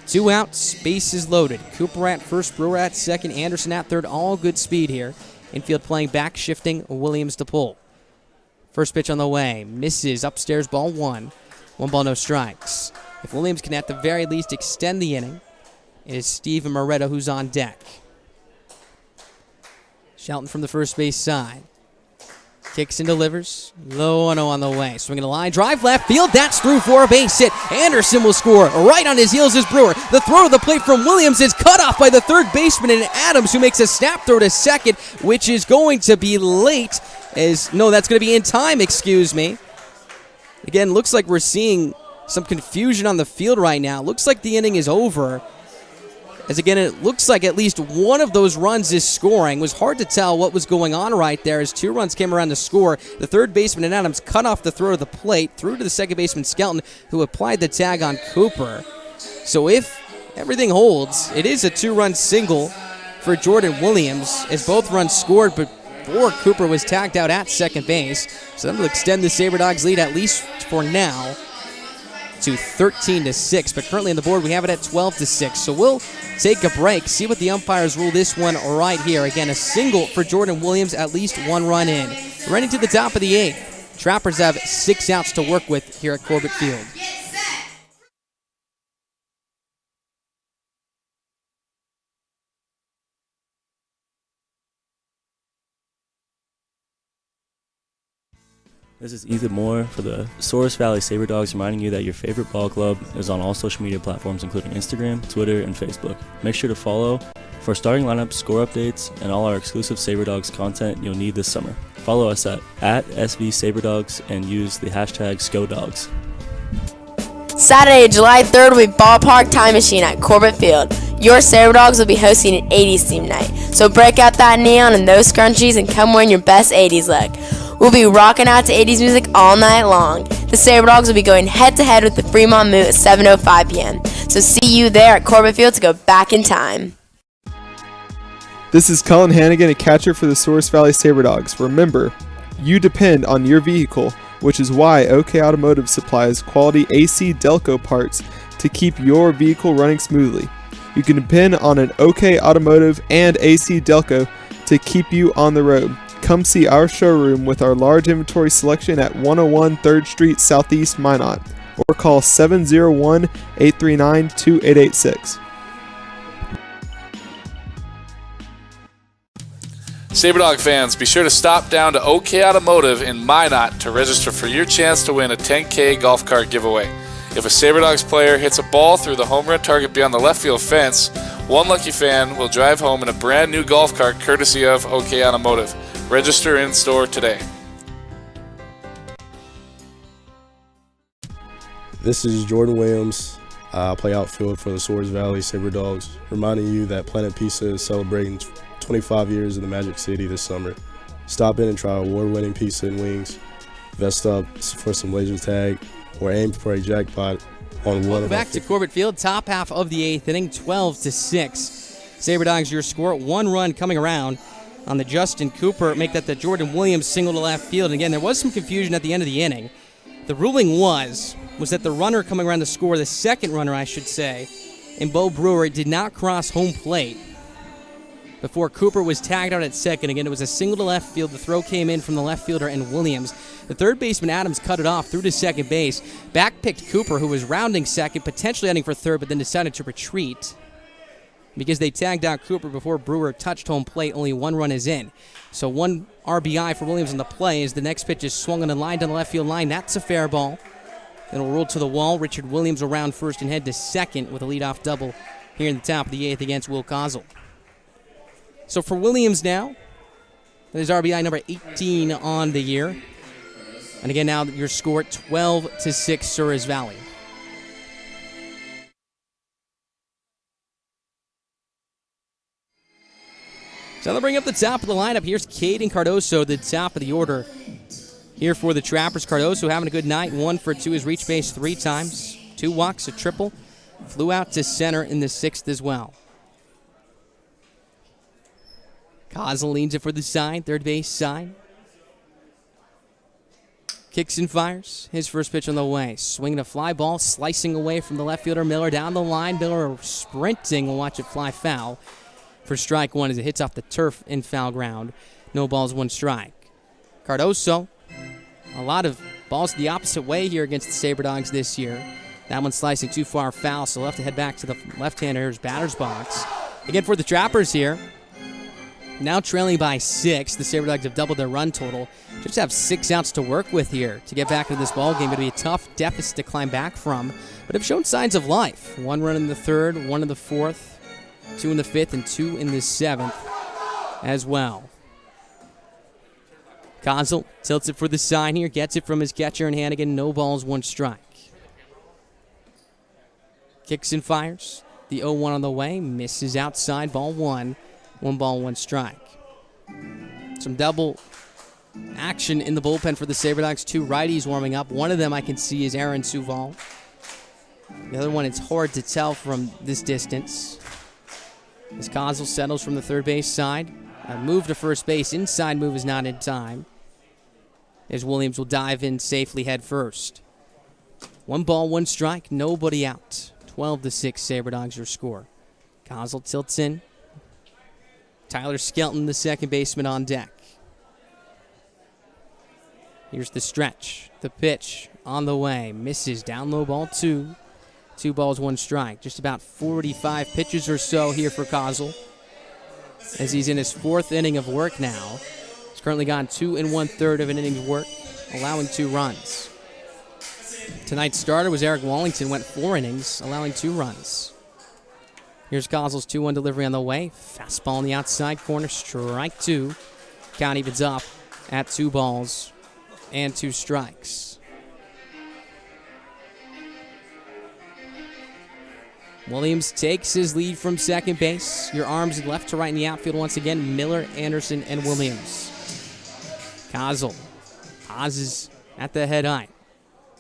Speaker 1: 2 outs, bases loaded. Cooper at first, Brewer at second, Anderson at third. All good speed here. Infield playing back, shifting, Williams to pull. First pitch on the way. Misses upstairs, ball 1. 1 ball, no strikes. If Williams can at the very least extend the inning, it is Steven Moretto who's on deck. Shelton from the first base side. Kicks and delivers. Low 1-0 on the way. Swinging a line. Drive left field. That's through for a base hit. Anderson will score. Right on his heels is Brewer. The throw to the plate from Williams is cut off by the third baseman and Adams, who makes a snap throw to second, which is going to be late. That's going to be in time, excuse me. Again, looks like we're seeing some confusion on the field right now. Looks like the inning is over. As again, it looks like at least one of those runs is scoring. It was hard to tell what was going on right there as 2 runs came around to score. The third baseman and Adams cut off the throw to the plate, threw to the second baseman Skelton, who applied the tag on Cooper. So if everything holds, it is a 2-run single for Jordan Williams, as both runs scored before Cooper was tagged out at second base. So that will extend the SaberDogs lead, at least for now, to 13-6, but currently on the board we have it at 12-6. So we'll take a break, see what the umpires rule this one right here. Again, a single for Jordan Williams, at least 1 run in. Running to the top of the 8th. Trappers have 6 outs to work with here at Corbett Field.
Speaker 3: This is Ethan Moore for the Souris Valley SaberDogs, reminding you that your favorite ball club is on all social media platforms, including Instagram, Twitter, and Facebook. Make sure to follow for starting lineups, score updates, and all our exclusive SaberDogs content you'll need this summer. Follow us at SV SaberDogs and use the hashtag ScoDogs.
Speaker 17: Saturday, July 3rd will be Ballpark Time Machine at Corbett Field. Your Sabre Dogs will be hosting an 80s theme night. So break out that neon and those scrunchies and come wearing your best 80s look. We'll be rocking out to 80s music all night long. The Sabre Dogs will be going head-to-head with the Fremont Moot at 7:05 p.m. So see you there at Corbett Field to go back in time.
Speaker 6: This is Colin Hannigan, a catcher for the Souris Valley Sabre Dogs. Remember, you depend on your vehicle, which is why OK Automotive supplies quality AC Delco parts to keep your vehicle running smoothly. You can depend on an OK Automotive and AC Delco to keep you on the road. Come see our showroom with our large inventory selection at 101 3rd Street Southeast, Minot, or call 701-839-2886.
Speaker 7: SaberDog fans, be sure to stop down to OK Automotive in Minot to register for your chance to win a 10K golf cart giveaway. If a SaberDogs player hits a ball through the home run target beyond the left field fence, one lucky fan will drive home in a brand new golf cart courtesy of OK Automotive. Register in store today.
Speaker 8: This is Jordan Williams. I play outfield for the Souris Valley Sabre Dogs, reminding you that Planet Pizza is celebrating 25 years in the Magic City this summer. Stop in and try award-winning pizza and wings. Vest up for some laser tag or aim for a jackpot on one
Speaker 1: Welcome
Speaker 8: of
Speaker 1: back to Corbett Field, top half of the 8th inning, 12-6. Sabre Dogs, your score, 1 run coming around on the Justin Cooper, make that the Jordan Williams single to left field. And again, there was some confusion at the end of the inning. The ruling was that the runner coming around to score, the second runner, I should say, in Bo Brewer, did not cross home plate before Cooper was tagged out at second. Again, it was a single to left field. The throw came in from the left fielder and Williams. The third baseman, Adams, cut it off through to second base. Back-picked Cooper, who was rounding second, potentially heading for third, but then decided to retreat because they tagged out Cooper before Brewer touched home plate. Only 1 run is in. So 1 RBI for Williams on the play as the next pitch is swung on and lined down the left field line. That's a fair ball. It'll roll to the wall. Richard Williams around first and head to second with a leadoff double here in the top of the 8th against Will Kozel. So for Williams now, that is RBI number 18 on the year. And again, now your score 12-6 Souris Valley. So they'll bring up the top of the lineup. Here's Caden Cardoso, the top of the order. Here for the Trappers, Cardoso having a good night. 1 for 2, his reach base 3 times. 2 walks, a triple. Flew out to center in the 6th as well. Kozel leans it for the side, third base side. Kicks and fires. His first pitch on the way. Swinging a fly ball, slicing away from the left fielder Miller down the line. Miller sprinting. We'll watch it fly foul for strike 1 as it hits off the turf in foul ground. No balls, 1 strike. Cardoso, a lot of balls the opposite way here against the Sabre Dogs this year. That one slicing too far foul, so left to head back to the left-hander's batter's box. Again for the Trappers here. Now trailing by 6. The Sabre Dogs have doubled their run total. Just have 6 outs to work with here to get back into this ball game. It'll be a tough deficit to climb back from, but have shown signs of life. 1 run in the 3rd, 1 in the 4th, 2 in the 5th, and 2 in the 7th as well. Kozel tilts it for the sign here, gets it from his catcher and Hannigan. No balls, 1 strike. Kicks and fires. The 0-1 on the way, misses outside, ball 1. 1 ball, 1 strike. Some double action in the bullpen for the Sabre Dogs. 2 righties warming up. One of them I can see is Aaron Suval. The other one, it's hard to tell from this distance. As Kozel settles from the third base side. A move to first base. Inside move is not in time. As Williams will dive in safely head first. 1 ball, 1 strike. Nobody out. 12-6 Sabre Dogs your score. Kozel tilts in. Tyler Skelton, the second baseman, on deck. Here's the stretch. The pitch on the way. Misses. Down low, ball 2. 2 balls, 1 strike. Just about 45 pitches or so here for Kozel, as he's in his 4th inning of work now. He's currently gone 2 1/3 of an inning's work, allowing 2 runs. Tonight's starter was Eric Wallington, went 4 innings, allowing 2 runs. Here's Kozel's 2-1 delivery on the way. Fastball on the outside corner, strike 2. Count evens up at 2 balls and 2 strikes. Williams takes his lead from second base. Your arms left to right in the outfield once again. Miller, Anderson, and Williams. Kozel pauses at the head eye.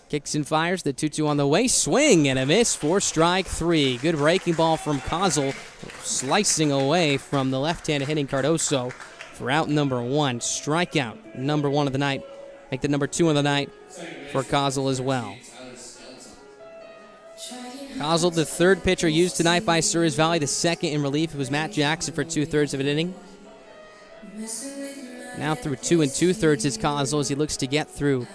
Speaker 1: Kicks and fires. The 2-2 on the way. Swing and a miss for strike three. Good breaking ball from Kozel. Slicing away from the left-handed hitting Cardoso for out number one. Strikeout number one of the night. Make the number two of the night for Kozel as well. Kozel, the third pitcher used tonight by Souris Valley. The second in relief was Matt Jackson for 2/3 of an inning. Now through 2 2/3 is Kozel as he looks to get through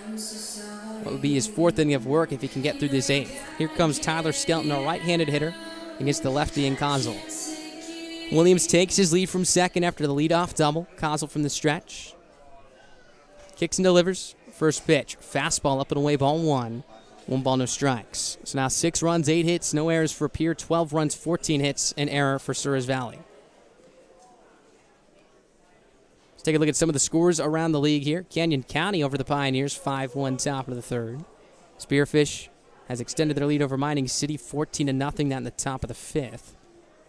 Speaker 1: what would be his fourth inning of work if he can get through this eighth. Here comes Tyler Skelton, a right-handed hitter, against the lefty in Kozel. Williams takes his lead from second after the leadoff double. Kozel from the stretch. Kicks and delivers. First pitch. Fastball up and away, ball one. 1 ball, no strikes. So now 6 runs, 8 hits, no errors for Pierre, 12 runs, 14 hits, an error for Souris Valley. Let's take a look at some of the scores around the league here. Canyon County over the Pioneers, 5-1 top of the third. Spearfish has extended their lead over Mining City, 14-0, that in the top of the fifth.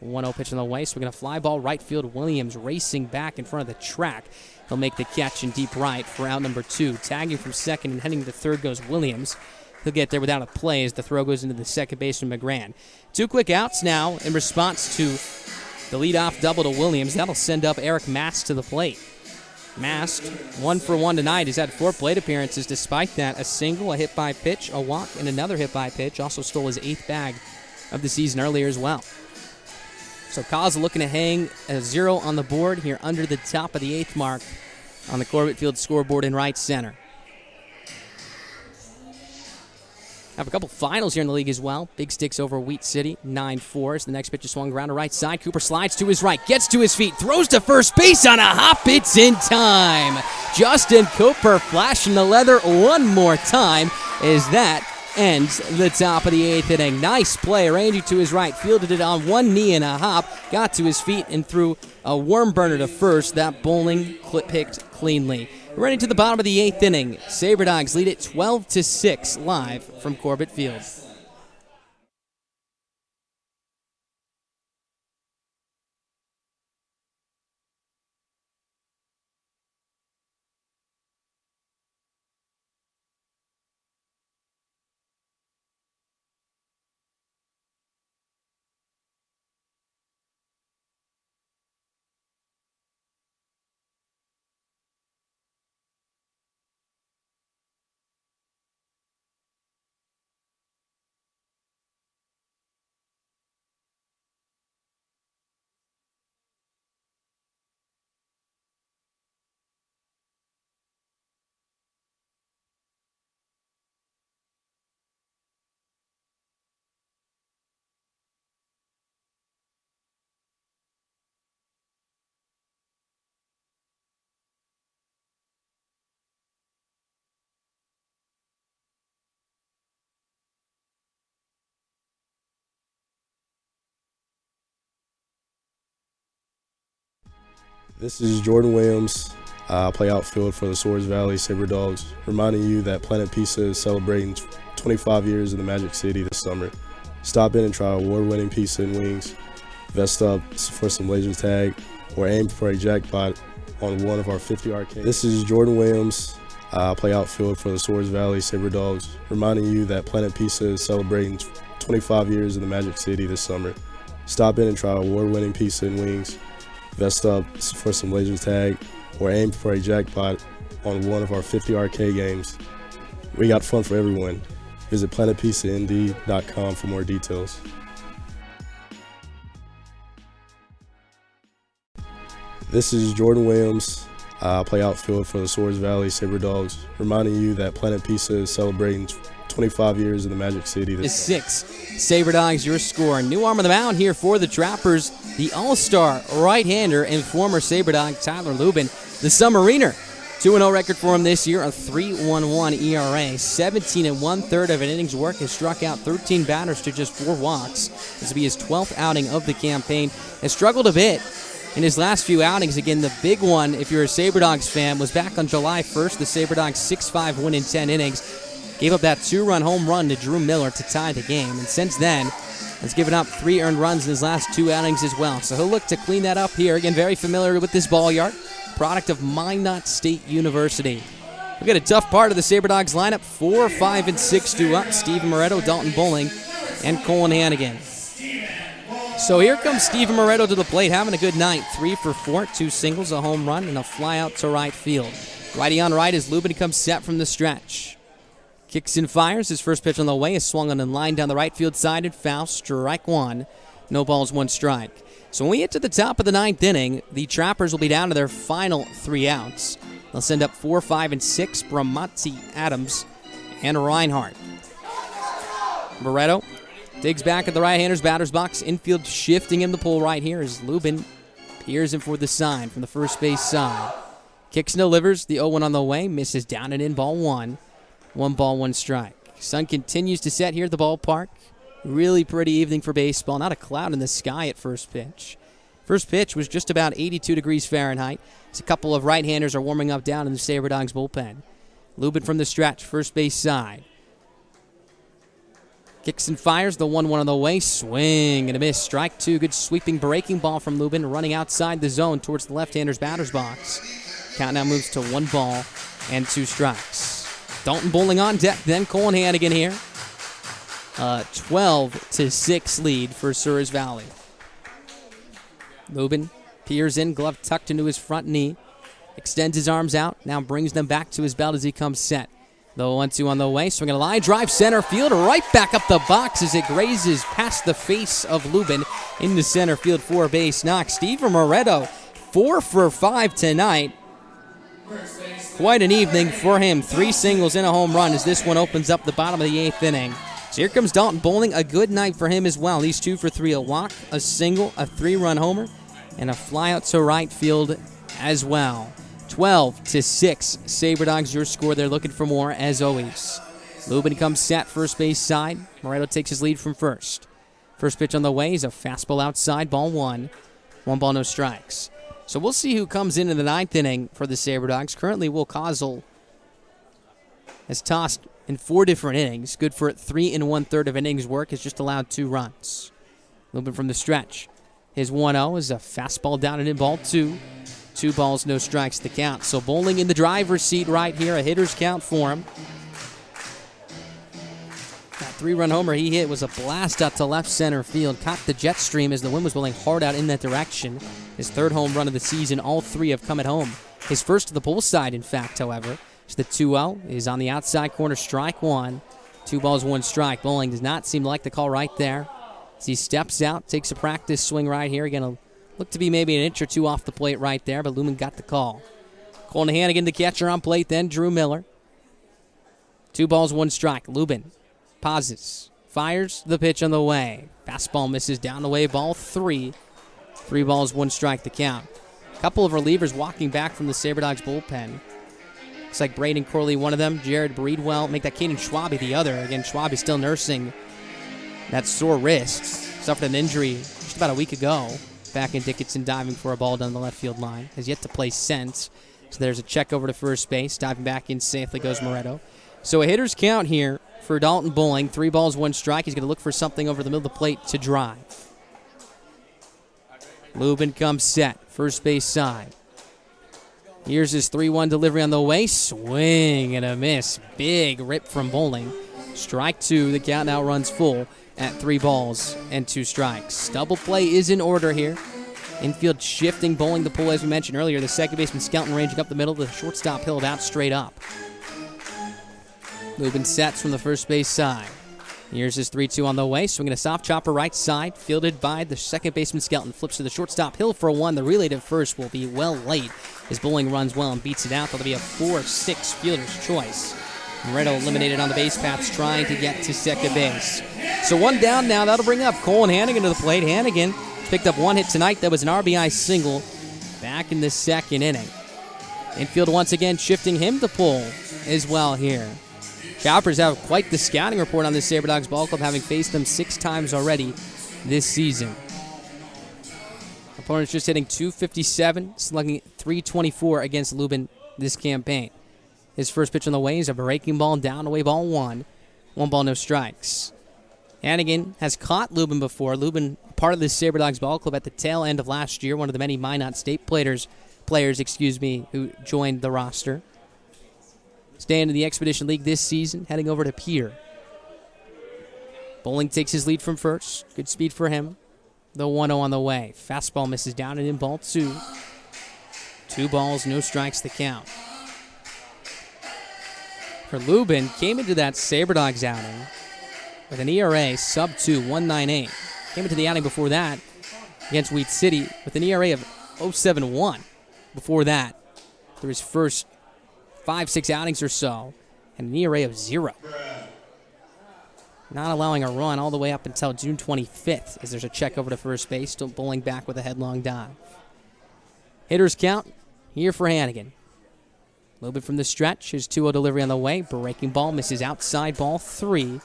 Speaker 1: 1-0 pitch on the way, so we're going to fly ball right field. Williams racing back in front of the track. He'll make the catch in deep right for out number 2. Tagging from second and heading to third goes Williams. He'll get there without a play as the throw goes into the second baseman McGran. 2 quick outs now in response to the leadoff double to Williams. That'll send up Eric Mast to the plate. Mast, 1 for 1 tonight. He's had 4 plate appearances. Despite that, a single, a hit by pitch, a walk, and another hit by pitch. Also stole his 8th bag of the season earlier as well. So Kozel looking to hang a 0 on the board here under the top of the 8th mark on the Corbett Field scoreboard in right center. Have a couple finals here in the league as well. Big Sticks over Wheat City, 9-4. As the next pitch is swung around to right side. Cooper slides to his right, gets to his feet, throws to first base on a hop. It's in time. Justin Cooper flashing the leather one more time as that ends the top of the 8th inning. Nice play, arranging to his right, fielded it on one knee and a hop, got to his feet and threw a worm burner to first. That bowling picked cleanly. Running to the bottom of the 8th inning, Sabre Dogs lead it 12-6 live from Corbett Field.
Speaker 8: This is Jordan Williams. I play outfield for the Souris Valley Sabre Dogs, reminding you that Planet Pizza is celebrating 25 years in the Magic City this summer. Stop in and try award-winning pizza and wings. Vest up for some laser tag or aim for a jackpot on one of our 50 arcades. This is Jordan Williams. I play outfield for the Souris Valley Sabre Dogs, reminding you that Planet Pizza is celebrating 25 years in the Magic City this summer. Stop in and try award-winning pizza and wings. Vest up for some laser tag or aim for a jackpot on one of our 50 arcade games. We got fun for everyone. Visit planetpizzaND.com for more details. This is Jordan Williams. I play outfield for the Souris Valley Sabre Dogs, reminding you that Planet Pizza is celebrating 25 years in the Magic City.
Speaker 1: Is 6. Sabre Dogs, your score. New arm of the mound here for the Trappers, the all-star right-hander and former Sabre Dog Tyler Lubin, the Submariner. 2-0 record for him this year, a 3.11 ERA. 17 1/3 of an inning's work, has struck out 13 batters to just 4 walks. This will be his 12th outing of the campaign. Has struggled a bit in his last few outings. Again, the big one, if you're a Sabre Dogs fan, was back on July 1st. The Sabre Dogs 6-5 win in 10 innings. Gave up that 2-run home run to Drew Miller to tie the game. And since then, has given up 3 earned runs in his last 2 outings as well. So he'll look to clean that up here. Again, very familiar with this ball yard. Product of Minot State University. We got a tough part of the Sabre Dogs lineup. 4, 5, and 6 due up. Steven Moretto, Dalton Bowling, and Colin Hannigan. So here comes Steven Moretto to the plate, having a good night. 3 for 4, 2 singles, a home run, and a fly out to right field. Righty on right as Lubin comes set from the stretch. Kicks and fires. His first pitch on the way is swung on and line down the right field side and foul. Strike 1. No balls, 1 strike. So when we get to the top of the 9th inning, the Trappers will be down to their final 3 outs. They'll send up 4, 5, and 6 from Monty, Adams, and Reinhardt. Moretto digs back at the right-hander's batter's box. Infield shifting him to pull right here as Lubin peers in for the sign from the first base side. Kicks and delivers. The 0-1 on the way. Misses down and in. Ball 1. 1 ball, 1 strike. Sun continues to set here at the ballpark. Really pretty evening for baseball. Not a cloud in the sky at first pitch. First pitch was just about 82 degrees Fahrenheit. As a couple of right-handers are warming up down in the Sabre Dogs bullpen. Lubin from the stretch, first base side. Kicks and fires, the 1-1 on the way. Swing and a miss. Strike 2. Good sweeping breaking ball from Lubin, running outside the zone towards the left-hander's batter's box. Count now moves to 1 ball and 2 strikes. Dalton Bowling on deck, then Colin Hannigan here. 12-6 lead for Souris Valley. Lubin peers in, glove tucked into his front knee. Extends his arms out, now brings them back to his belt as he comes set. The 1-2 on the way, swinging a line drive, center field, right back up the box as it grazes past the face of Lubin into center field for a base knock. Steven Moretto, 4 for 5 tonight. Quite an evening for him. 3 singles and a home run as this one opens up the bottom of the 8th inning. So here comes Dalton Bowling, a good night for him as well. He's 2 for 3, a walk, a single, a 3-run homer, and a fly out to right field as well. 12-6, Sabre Dogs, your score. They're looking for more, as always. Lubin comes set, first base side. Moretto takes his lead from first. First pitch on the way is a fastball outside, ball 1. 1 ball, no strikes. So we'll see who comes into the 9th inning for the Sabre Dogs. Currently, Will Kozel has tossed in 4 different innings. Good for 3 1/3 of innings work. Has just allowed 2 runs. Lubin from the stretch. His 1-0 is a fastball down and in, ball 2. 2 balls, no strikes to count. So Bowling in the driver's seat right here. A hitter's count for him. That 3-run homer he hit was a blast out to left center field. Caught the jet stream as the wind was blowing hard out in that direction. His 3rd home run of the season. All 3 have come at home. His first to the pull side, in fact, however. So the 2-0 is on the outside corner, strike 1. 2 balls, 1 strike. Bowling does not seem to like the call right there. As he steps out, takes a practice swing right here. Again, looked to be maybe an inch or 2 off the plate right there, but Lumen got the call. Colin Hannigan, the catcher on plate, then Drew Miller. 2 balls, 1 strike. Lubin pauses, fires the pitch on the way. Fastball misses down the way, ball 3. 3 balls, 1 strike to count. A couple of relievers walking back from the Sabre Dogs bullpen. Looks like Braden Corley, one of them. Jared Breedwell, make that Caden Schwabe the other. Again, Schwabe is still nursing that sore wrist. Suffered an injury just about a week ago. Back in Dickinson, diving for a ball down the left field line. Has yet to play since. So there's a check over to first base. Diving back in safely goes Moretto. So a hitter's count here for Dalton Bowling. 3 balls, 1 strike. He's going to look for something over the middle of the plate to drive. Lubin comes set. First base side. Here's his 3-1 delivery on the way. Swing and a miss. Big rip from Bowling. Strike 2. The count now runs full at 3 balls and 2 strikes. Double play is in order here. Infield shifting, Bowling the pull as we mentioned earlier. The second baseman Skelton ranging up the middle. The shortstop held out straight up. Lubin sets from the first base side. Here's his 3-2 on the way. Swinging a soft chopper right side. Fielded by the second baseman Skelton. Flips to the shortstop Hill for a 1. The relay to first will be well late as Bowling runs well and beats it out. That'll be a 4-6 fielder's choice. Moretto eliminated on the base paths trying to get to second base. So 1 down now. That'll bring up Colin Hannigan to the plate. Hannigan picked up 1 hit tonight. That was an RBI single back in the 2nd inning. Infield once again shifting him to pull as well here. Choppers have quite the scouting report on this Sabre Dogs ball club, having faced them 6 times already this season. Opponents just hitting .257, slugging .324 against Lubin this campaign. His first pitch on the way is a breaking ball, down away ball 1. 1 ball, no strikes. Hannigan has caught Lubin before. Lubin, part of the Sabre Dogs ball club at the tail end of last year, one of the many Minot State players who joined the roster. Staying in the Expedition League this season, heading over to Pierre. Bowling takes his lead from first. Good speed for him. The 1-0 on the way. Fastball misses down and in ball 2. 2 balls, no strikes to count. For Lubin, came into that Sabre Dogs outing with an ERA sub-2, 1.98. Came into the outing before that against Wheat City with an ERA of 0.71. Before that, through his first 5-6 outings or so, and an ERA of 0. Not allowing a run all the way up until June 25th as there's a check over to first base, still bowling back with a headlong dive. Hitters count here for Hannigan. A little bit from the stretch. His 2-0 delivery on the way. Breaking ball misses outside ball 3.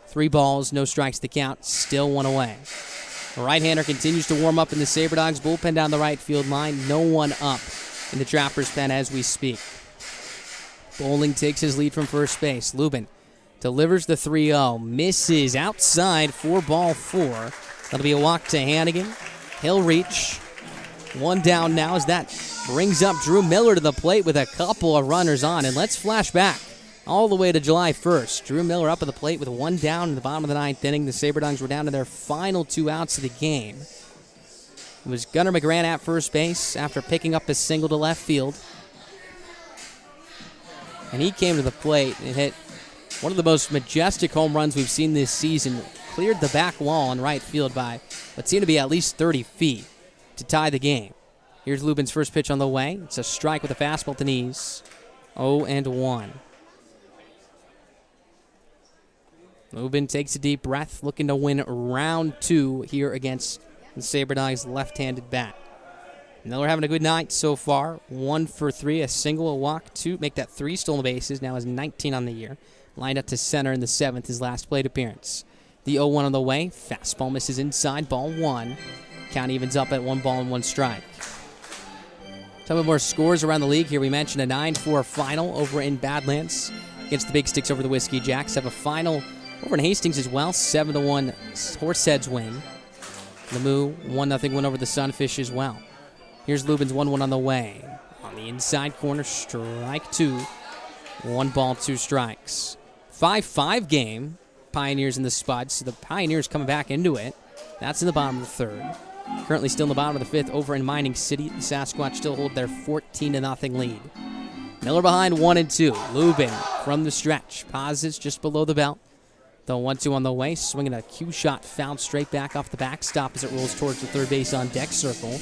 Speaker 1: 3 balls, no strikes to count. Still 1 away. The right-hander continues to warm up in the Sabre Dogs bullpen down the right field line. No one up in the Trappers' pen as we speak. Bowling takes his lead from first base. Lubin delivers the 3-0. Misses outside for ball 4. That'll be a walk to Hannigan. He'll reach. 1 down now as that brings up Drew Miller to the plate with a couple of runners on. And let's flash back all the way to July 1st. Drew Miller up at the plate with 1 down in the bottom of the 9th inning. The Sabre Dogs were down to their final 2 outs of the game. It was Gunnar McGran at first base after picking up a single to left field. And he came to the plate and hit one of the most majestic home runs we've seen this season. Cleared the back wall in right field by what seemed to be at least 30 feet to tie the game. Here's Lubin's first pitch on the way. It's a strike with a fastball to knees. 0-1. Lubin takes a deep breath, looking to win round 2 here against the Sabre Dogs' left-handed bat. Miller having a good night so far. 1 for 3, a single, a walk, 2. Make that 3 stolen bases. Now has 19 on the year. Lined up to center in the 7th, his last plate appearance. The 0-1 on the way. Fastball misses inside, ball 1. Count evens up at 1 ball and 1 strike. Some of more scores around the league here. We mentioned a 9-4 final over in Badlands against the Big Sticks over the Whiskey Jacks. Have a final over in Hastings as well. 7-1 Horseheads win. Lemieux, 1-0 win over the Sunfish as well. Here's Lubin's 1-1 on the way. On the inside corner, strike 2. 1 ball, 2 strikes. 5-5 game. Pioneers in the spot, so the Pioneers coming back into it. That's in the bottom of the 3rd. Currently still in the bottom of the 5th over in Mining City. The Sasquatch still hold their 14-0 lead. Miller behind 1-2. Lubin from the stretch. Pauses just below the belt. The 1-2 on the way. Swinging a cue shot fouled straight back off the backstop as it rolls towards the third base on deck circle.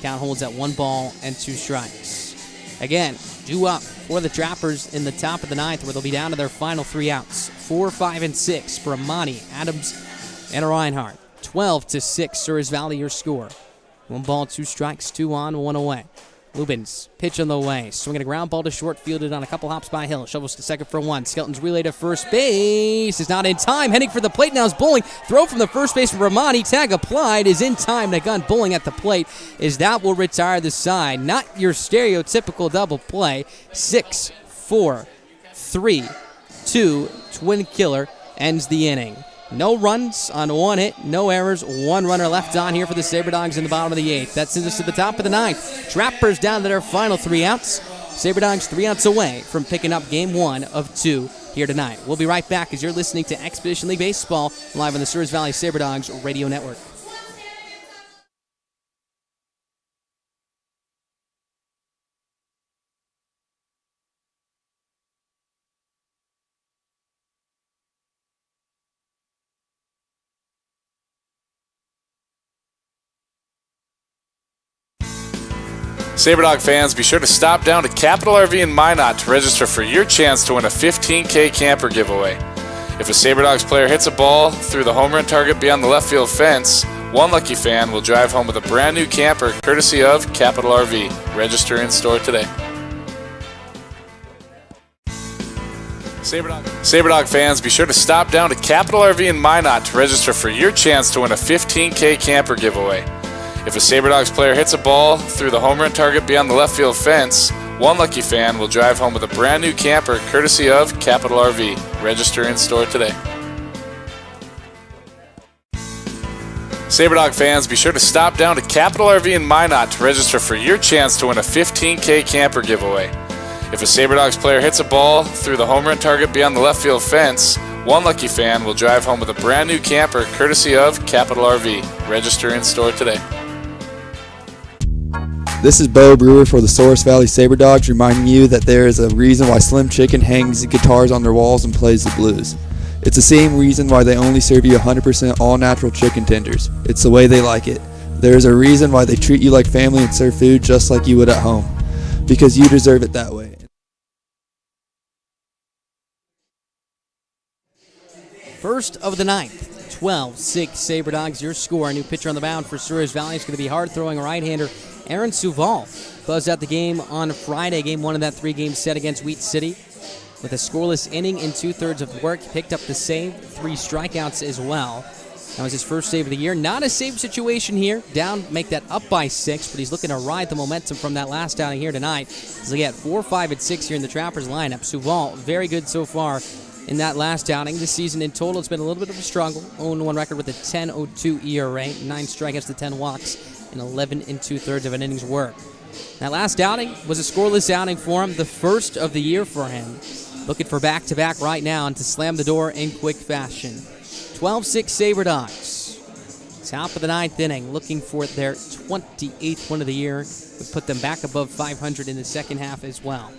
Speaker 1: Count holds at 1 ball and 2 strikes. Again, due up for the Trappers in the top of the 9th where they'll be down to their final 3 outs. 4, 5, and 6 for Amani, Adams, and Reinhardt. 12-6, Souris Valley your score. 1 ball, 2 strikes, 2 on, 1 away. Lubin's pitch on the way. Swinging a ground ball to short, fielded on a couple hops by Hill. Shovels to second for 1. Skelton's relay to first base is not in time. Heading for the plate now is Bowling. Throw from the first base from Ramani. Tag applied is in time to gun Bowling at the plate as that will retire the side. Not your stereotypical double play. 6, 4, 3, 2. Twin killer ends the inning. No runs on 1 hit, no errors, 1 runner left on here for the Sabre Dogs in the bottom of the 8th. That sends us to the top of the 9th. Trappers down to their final 3 outs. Sabre Dogs 3 outs away from picking up game 1 of 2 here tonight. We'll be right back as you're listening to Expedition League Baseball live on the Souris Valley Sabre Dogs radio network.
Speaker 7: Sabre Dog fans, be sure to stop down to Capital RV in Minot to register for your chance to win a 15K camper giveaway. If a Sabre Dogs player hits a ball through the home run target beyond the left field fence, 1 lucky fan will drive home with a brand new camper courtesy of Capital RV. Register in store today. Sabre Dog fans, be sure to stop down to Capital RV in Minot to register for your chance to win a 15K camper giveaway. If a Sabre Dogs player hits a ball through the home run target beyond the left field fence, 1 lucky fan will drive home with a brand new camper courtesy of Capital RV. Register in store today. SaberDog fans, be sure to stop down to Capital RV in Minot to register for your chance to win a 15K camper giveaway. If a SaberDogs player hits a ball through the home run target beyond the left field fence, one lucky fan will drive home with a brand new camper courtesy of Capital RV. Register in store today.
Speaker 9: This is Bo Brewer for the Souris Valley SaberDogs, reminding you that there is a reason why Slim Chicken hangs guitars on their walls and plays the blues. It's the same reason why they only serve you 100% all-natural chicken tenders. It's the way they like it. There is a reason why they treat you like family and serve food just like you would at home. Because you deserve it that way.
Speaker 1: First of the ninth, 12-6 SaberDogs, your score. A new pitcher on the mound for Souris Valley is going to be hard-throwing right-hander Aaron Suval. Closed out the game on Friday, game one of that three-game set against Wheat City. With a scoreless inning in two-thirds of work, picked up the save, 3 strikeouts as well. That was his first save of the year. Not a save situation here. Down, make that up by 6, but he's looking to ride the momentum from that last outing here tonight. He's looking at 4, 5, and 6 here in the Trappers lineup. Suval, very good so far in that last outing. This season in total, it's been a little bit of a struggle. 0-1 record with a 10.02 ERA, 9 strikeouts to 10 walks, and 11 and two-thirds of an inning's work. That last outing was a scoreless outing for him, the first of the year for him. Looking for back-to-back right now and to slam the door in quick fashion. 12-6 SaberDogs. Top of the ninth inning, looking for their 28th win of the year. Would put them back above 500 in the second half as well.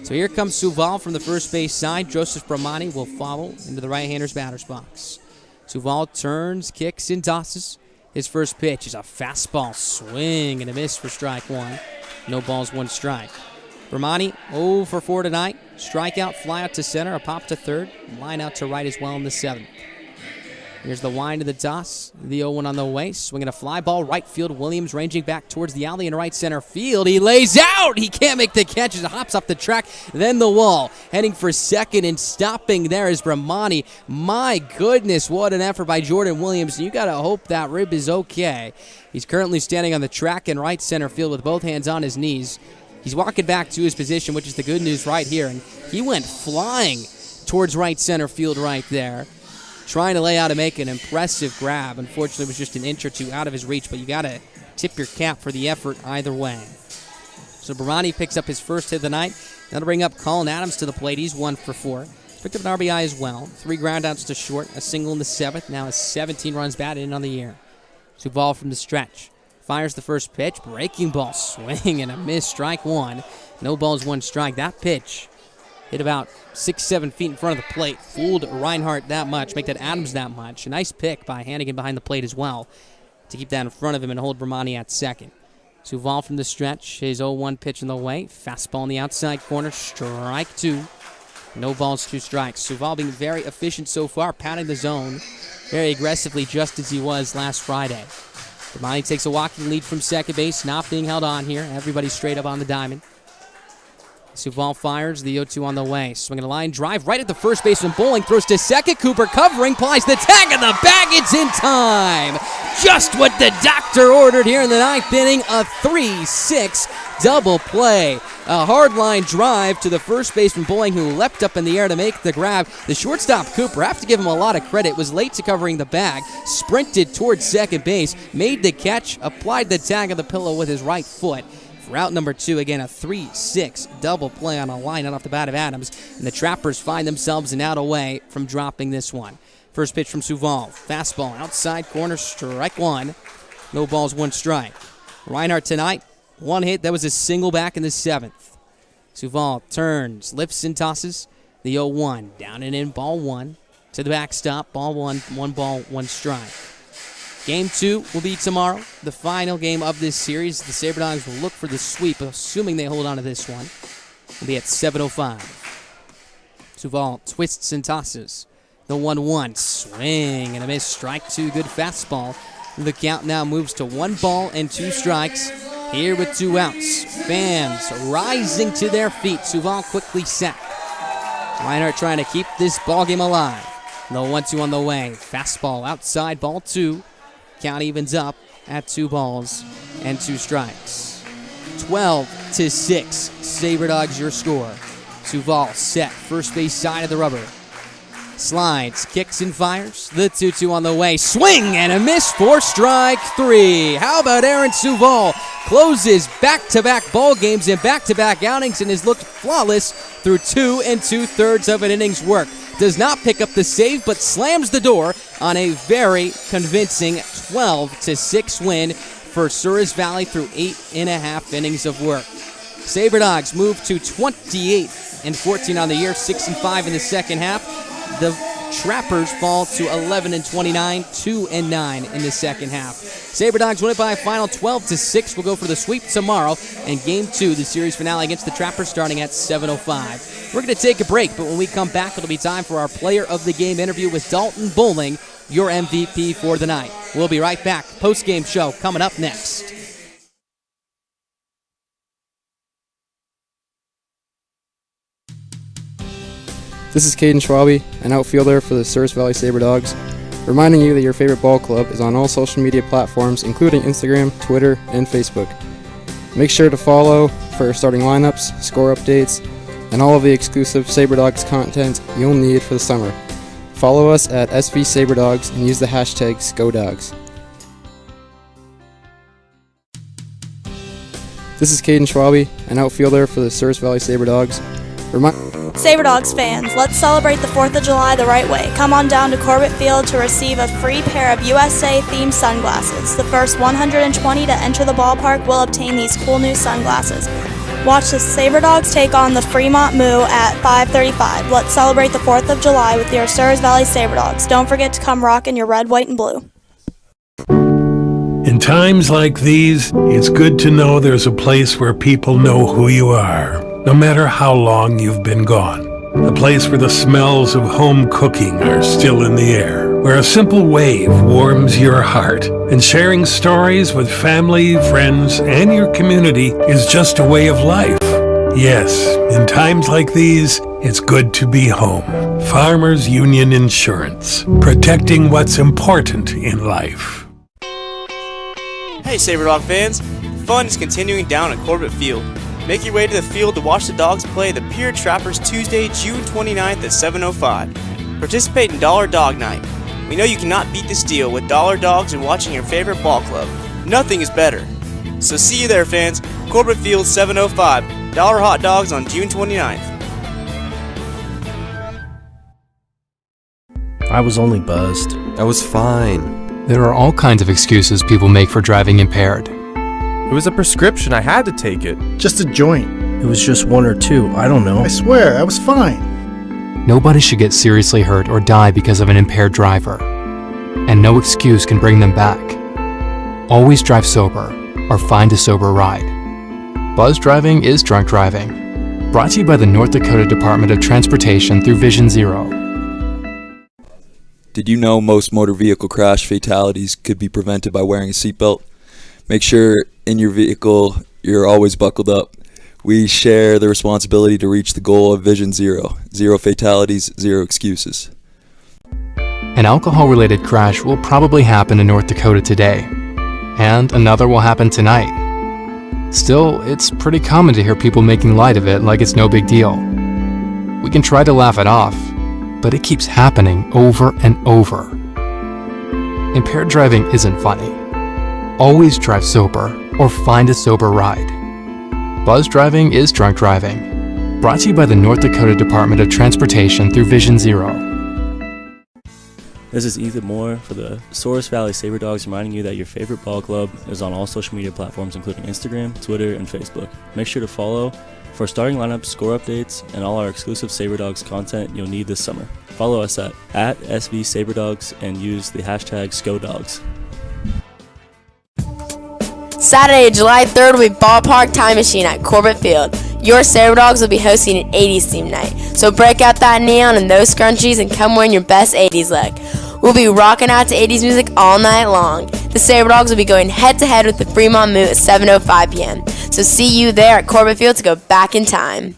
Speaker 1: So here comes Suval from the first base side. Joseph Bramani will follow into the right-hander's batter's box. Suval turns, kicks, and tosses. His first pitch is a fastball swing and a miss for strike one. No balls, 1 strike. Bramani 0 for 4 tonight. Strikeout, fly out to center, a pop to third, line out to right as well in the 7th. Here's the wind of the toss. The 0-1 on the way. Swinging a fly ball, right field. Williams ranging back towards the alley in right center field. He lays out. He can't make the catch as it hops off the track. Then the wall. Heading for second and stopping there is Bramani. My goodness, what an effort by Jordan Williams. You got to hope that rib is okay. He's currently standing on the track in right center field with both hands on his knees. He's walking back to his position, which is the good news right here. And he went flying towards right center field right there, trying to lay out and make an impressive grab. Unfortunately, it was just an inch or two out of his reach, but you got to tip your cap for the effort either way. So Bramani picks up his first hit of the night. That'll bring up Colin Adams to the plate. He's 1 for 4. Picked up an RBI as well. 3 groundouts to short, a single in the 7th. Now has 17 runs batted in on the year. Suval from the stretch. Fires the first pitch, breaking ball, swing and a miss, strike one. No balls, 1 strike. That pitch hit about 6-7 feet in front of the plate. Fooled Reinhardt that much, make that Adams that much. A nice pick by Hannigan behind the plate as well to keep that in front of him and hold Bramani at second. Suval from the stretch, his 0-1 pitch in the way. Fastball in the outside corner, strike 2. No balls, 2 strikes. Suval being very efficient so far, pounding the zone very aggressively just as he was last Friday. Bramani takes a walking lead from second base, not being held on here. Everybody's straight up on the diamond. Suval fires, the 0-2 on the way. Swinging a line drive right at the first baseman. Bowling throws to second. Cooper covering, plies the tag in the bag. It's in time. Just what the doctor ordered here in the 9th inning. A 3-6 double play. A hard line drive to the first baseman Bowling, who leapt up in the air to make the grab. The shortstop Cooper, I have to give him a lot of credit, was late to covering the bag, sprinted towards second base, made the catch, applied the tag on the pillow with his right foot. For out number 2, again, a 3-6 double play on a line off the bat of Adams, and the Trappers find themselves an out away from dropping this one. First pitch from Suval, fastball outside corner, strike 1. No balls, 1 strike. Reinhardt tonight, 1 hit, that was a single back in the 7th. Suval turns, lifts and tosses. The 0-1, down and in, ball 1. To the backstop, ball 1, 1 ball, 1 strike. Game 2 will be tomorrow, the final game of this series. The SaberDogs will look for the sweep, assuming they hold on to this one. Will be at 7:05. Suval twists and tosses. The 1-1, swing and a miss, strike 2, good fastball. The count now moves to 1 ball and 2 strikes. Here with 2 outs. Fans rising to their feet. Suval quickly set. Reinhardt trying to keep this ball game alive. The 1-2 on the way. Fastball outside, ball 2. Count evens up at 2 balls and 2 strikes. 12-6. SaberDogs your score. Suval set, first base side of the rubber. Slides, kicks, and fires. The 2-2 on the way. Swing and a miss for strike 3. How about Aaron Suval? Closes back-to-back ball games and back-to-back outings and has looked flawless through 2 2/3 of an inning's work. Does not pick up the save, but slams the door on a very convincing 12-6 win for Souris Valley through 8.5 innings of work. Sabre Dogs move to 28-14 on the year, 6-5 in the second half. The Trappers fall to 11-29, 2-9 in the second half. Sabre Dogs win it by a final 12-6. We'll go for the sweep tomorrow, and Game 2, the series finale against the Trappers, starting at 7:05. We're going to take a break, but when we come back, it'll be time for our Player of the Game interview with Dalton Bowling, your MVP for the night. We'll be right back. Post-game show coming up next.
Speaker 19: This is Caden Schwabe, an outfielder for the Souris Valley Sabre Dogs, reminding you that your favorite ball club is on all social media platforms, including Instagram, Twitter, and Facebook. Make sure to follow for starting lineups, score updates, and all of the exclusive Sabre Dogs content you'll need for the summer. Follow us at SV Sabre Dogs and use the hashtag SCODogs. This is Caden Schwabe, an outfielder for the Souris Valley Sabre Dogs.
Speaker 20: Sabre Dogs fans, let's celebrate the 4th of July the right way. Come on down to Corbett Field to receive a free pair of USA-themed sunglasses. The first 120 to enter the ballpark will obtain these cool new sunglasses. Watch the Sabre Dogs take on the Fremont Moo at 5:35. Let's celebrate the 4th of July with your Souris Valley Sabre Dogs. Don't forget to come rock in your red, white, and blue.
Speaker 21: In times like these, it's good to know there's a place where people know who you are, no matter how long you've been gone. A place where the smells of home cooking are still in the air, where a simple wave warms your heart, and sharing stories with family, friends, and your community is just a way of life. Yes, in times like these, it's good to be home. Farmers Union Insurance, protecting what's important in life.
Speaker 13: Hey Sabre Dog fans, fun is continuing down at Corbett Field. Make your way to the field to watch the Dogs play the Pierre Trappers Tuesday, June 29th at 7:05. Participate in Dollar Dog Night. We know you cannot beat this deal with dollar dogs and watching your favorite ball club. Nothing is better. So see you there fans, Corbett Field 7:05, dollar hot dogs on June 29th.
Speaker 14: I was only buzzed.
Speaker 15: I was fine.
Speaker 16: There are all kinds of excuses people make for driving impaired.
Speaker 15: It was a prescription. I had to take it.
Speaker 14: Just a joint. It was just one or two. I don't know. I swear, I was fine.
Speaker 16: Nobody should get seriously hurt or die because of an impaired driver. And no excuse can bring them back. Always drive sober or find a sober ride. Buzz driving is drunk driving. Brought to you by the North Dakota Department of Transportation through Vision Zero.
Speaker 9: Did you know most motor vehicle crash fatalities could be prevented by wearing a seatbelt? Make sure in your vehicle you're always buckled up. We share the responsibility to reach the goal of Vision Zero. 0 fatalities, 0 excuses.
Speaker 16: An alcohol-related crash will probably happen in North Dakota today, and another will happen tonight. Still, it's pretty common to hear people making light of it like it's no big deal. We can try to laugh it off, but it keeps happening over and over. Impaired driving isn't funny. Always drive sober or find a sober ride. Buzz driving is drunk driving. Brought to you by the North Dakota Department of Transportation through Vision Zero.
Speaker 3: This is Ethan Moore for the Souris Valley Sabre Dogs, reminding you that your favorite ball club is on all social media platforms, including Instagram, Twitter, and Facebook. Make sure to follow for starting lineups, score updates, and all our exclusive Sabre Dogs content you'll need this summer. Follow us at SV Sabre Dogs and use the hashtag SCODogs.
Speaker 17: Saturday, July 3rd will be Ballpark Time Machine at Corbett Field. Your Sabre Dogs will be hosting an 80s theme night. So break out that neon and those scrunchies and come wearing your best 80s look. We'll be rocking out to 80s music all night long. The Sabre Dogs will be going head-to-head with the Fremont Moo at 7:05 p.m. So see you there at Corbett Field to go back in time.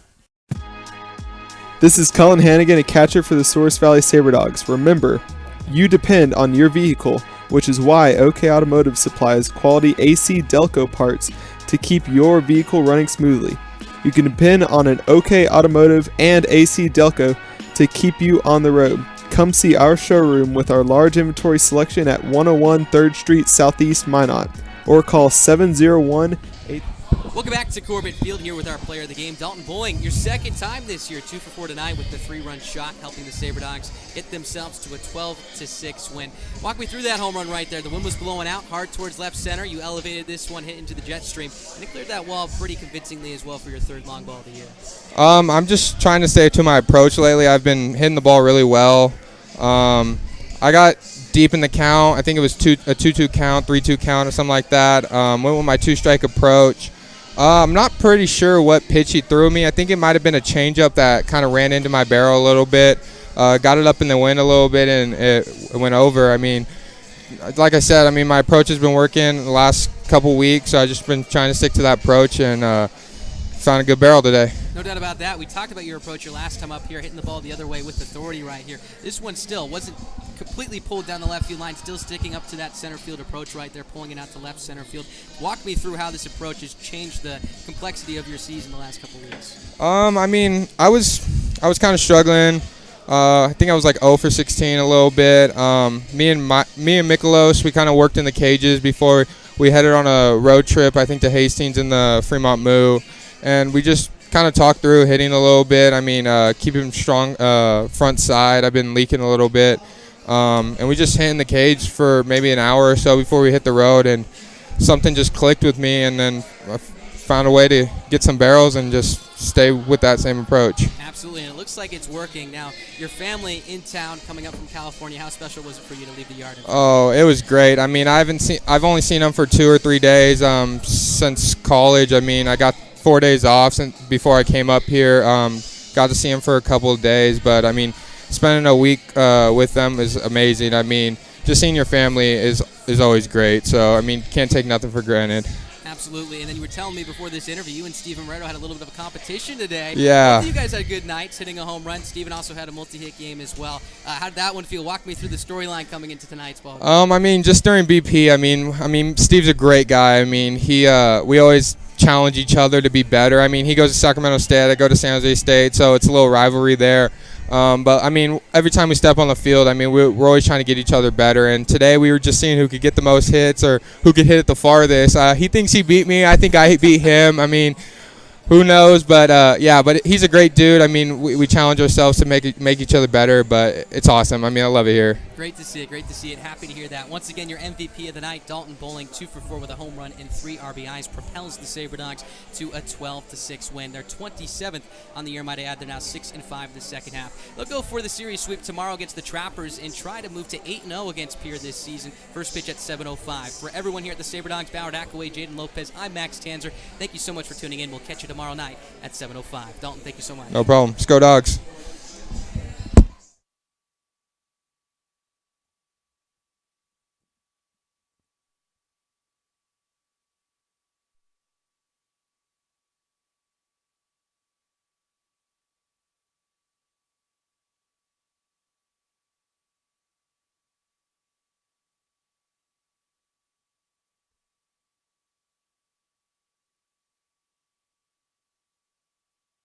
Speaker 6: This is Colin Hannigan, a catcher for the Souris Valley Sabre Dogs. Remember, you depend on your vehicle, which is why OK Automotive supplies quality AC Delco parts to keep your vehicle running smoothly. You can depend on an OK Automotive and AC Delco to keep you on the road. come see our showroom with our large inventory selection at 101 3rd Street Southeast, Minot, or call 701-8...
Speaker 1: Welcome back to Corbett Field here with our player of the game, Dalton Bowling. Your second time this year, 2 for 4 tonight with the 3-run shot, helping the Sabre Dogs get themselves to a 12-6 win. Walk me through that home run right there. The wind was blowing out hard towards left center. You elevated this one, hit into the jet stream, and it cleared that wall pretty convincingly as well for your third long ball of the year.
Speaker 2: I'm just trying to stay to my approach lately. I've been hitting the ball really well. I got deep in the count. I think it was a 2-2 count, 3-2 count, or something like that. Went with my 2-strike approach. I'm not pretty sure what pitch he threw me. I think it might have been a changeup that kind of ran into my barrel a little bit. Got it up in the wind a little bit, and it went over. I mean, like I said, my approach has been working the last couple weeks, so I've just been trying to stick to that approach and found a good barrel today.
Speaker 1: No doubt about that. We talked about your approach your last time up here, hitting the ball the other way with authority right here. This one still wasn't completely pulled down the left field line, still sticking up to that center field approach right there, pulling it out to left center field. Walk me through how this approach has changed the complexity of your season the last couple of weeks.
Speaker 2: I was kind of struggling. I think I was like 0 for 16 a little bit. Me and Mikolos, we kind of worked in the cages before we headed on a road trip, I think to Hastings in the Fremont Moo, and we just kind of talked through hitting a little bit. Keeping strong front side. I've been leaking a little bit. And we just hit in the cage for maybe an hour or so before we hit the road, and something just clicked with me, and then I found a way to get some barrels and just stay with that same approach.
Speaker 1: Absolutely, and it looks like it's working. Now, your family in town coming up from California, how special was it for you to leave the yard?
Speaker 2: Oh, it was great. I've only seen them for 2 or 3 days since college. I got 4 days off before I came up here. Got to see them for a couple of days, but spending a week with them is amazing. Just seeing your family is always great. So, can't take nothing for granted.
Speaker 1: Absolutely. And then you were telling me before this interview, you and Steven Moretto had a little bit of a competition today.
Speaker 2: Yeah.
Speaker 1: Both of you guys had good nights hitting a home run. Steven also had a multi-hit game as well. How did that one feel? Walk me through the storyline coming into tonight's ball game.
Speaker 2: Just during BP, Steve's a great guy. We always challenge each other to be better. He goes to Sacramento State, I go to San Jose State, so it's a little rivalry there. But every time we step on the field, we're always trying to get each other better. And today we were just seeing who could get the most hits or who could hit it the farthest. He thinks he beat me. I think I beat him. Who knows? But but he's a great dude. We challenge ourselves to make each other better. But it's awesome. I love it here.
Speaker 1: Great to see it. Great to see it. Happy to hear that. Once again, your MVP of the night, Dalton Bowling, 2 for 4 with a home run and 3 RBIs, propels the Sabre Dogs to a 12-6 win. They're 27th on the year, might I add. They're now 6-5 in the second half. They'll go for the series sweep tomorrow against the Trappers and try to move to 8-0 against Pierre this season. First pitch at 7:05. For everyone here at the Sabre Dogs, Ballard Ackaway, Jaden Lopez, I'm Max Tanzer. Thank you so much for tuning in. We'll catch you tomorrow night at 7:05. Dalton, thank you so much.
Speaker 2: No problem. Let's go, Dogs.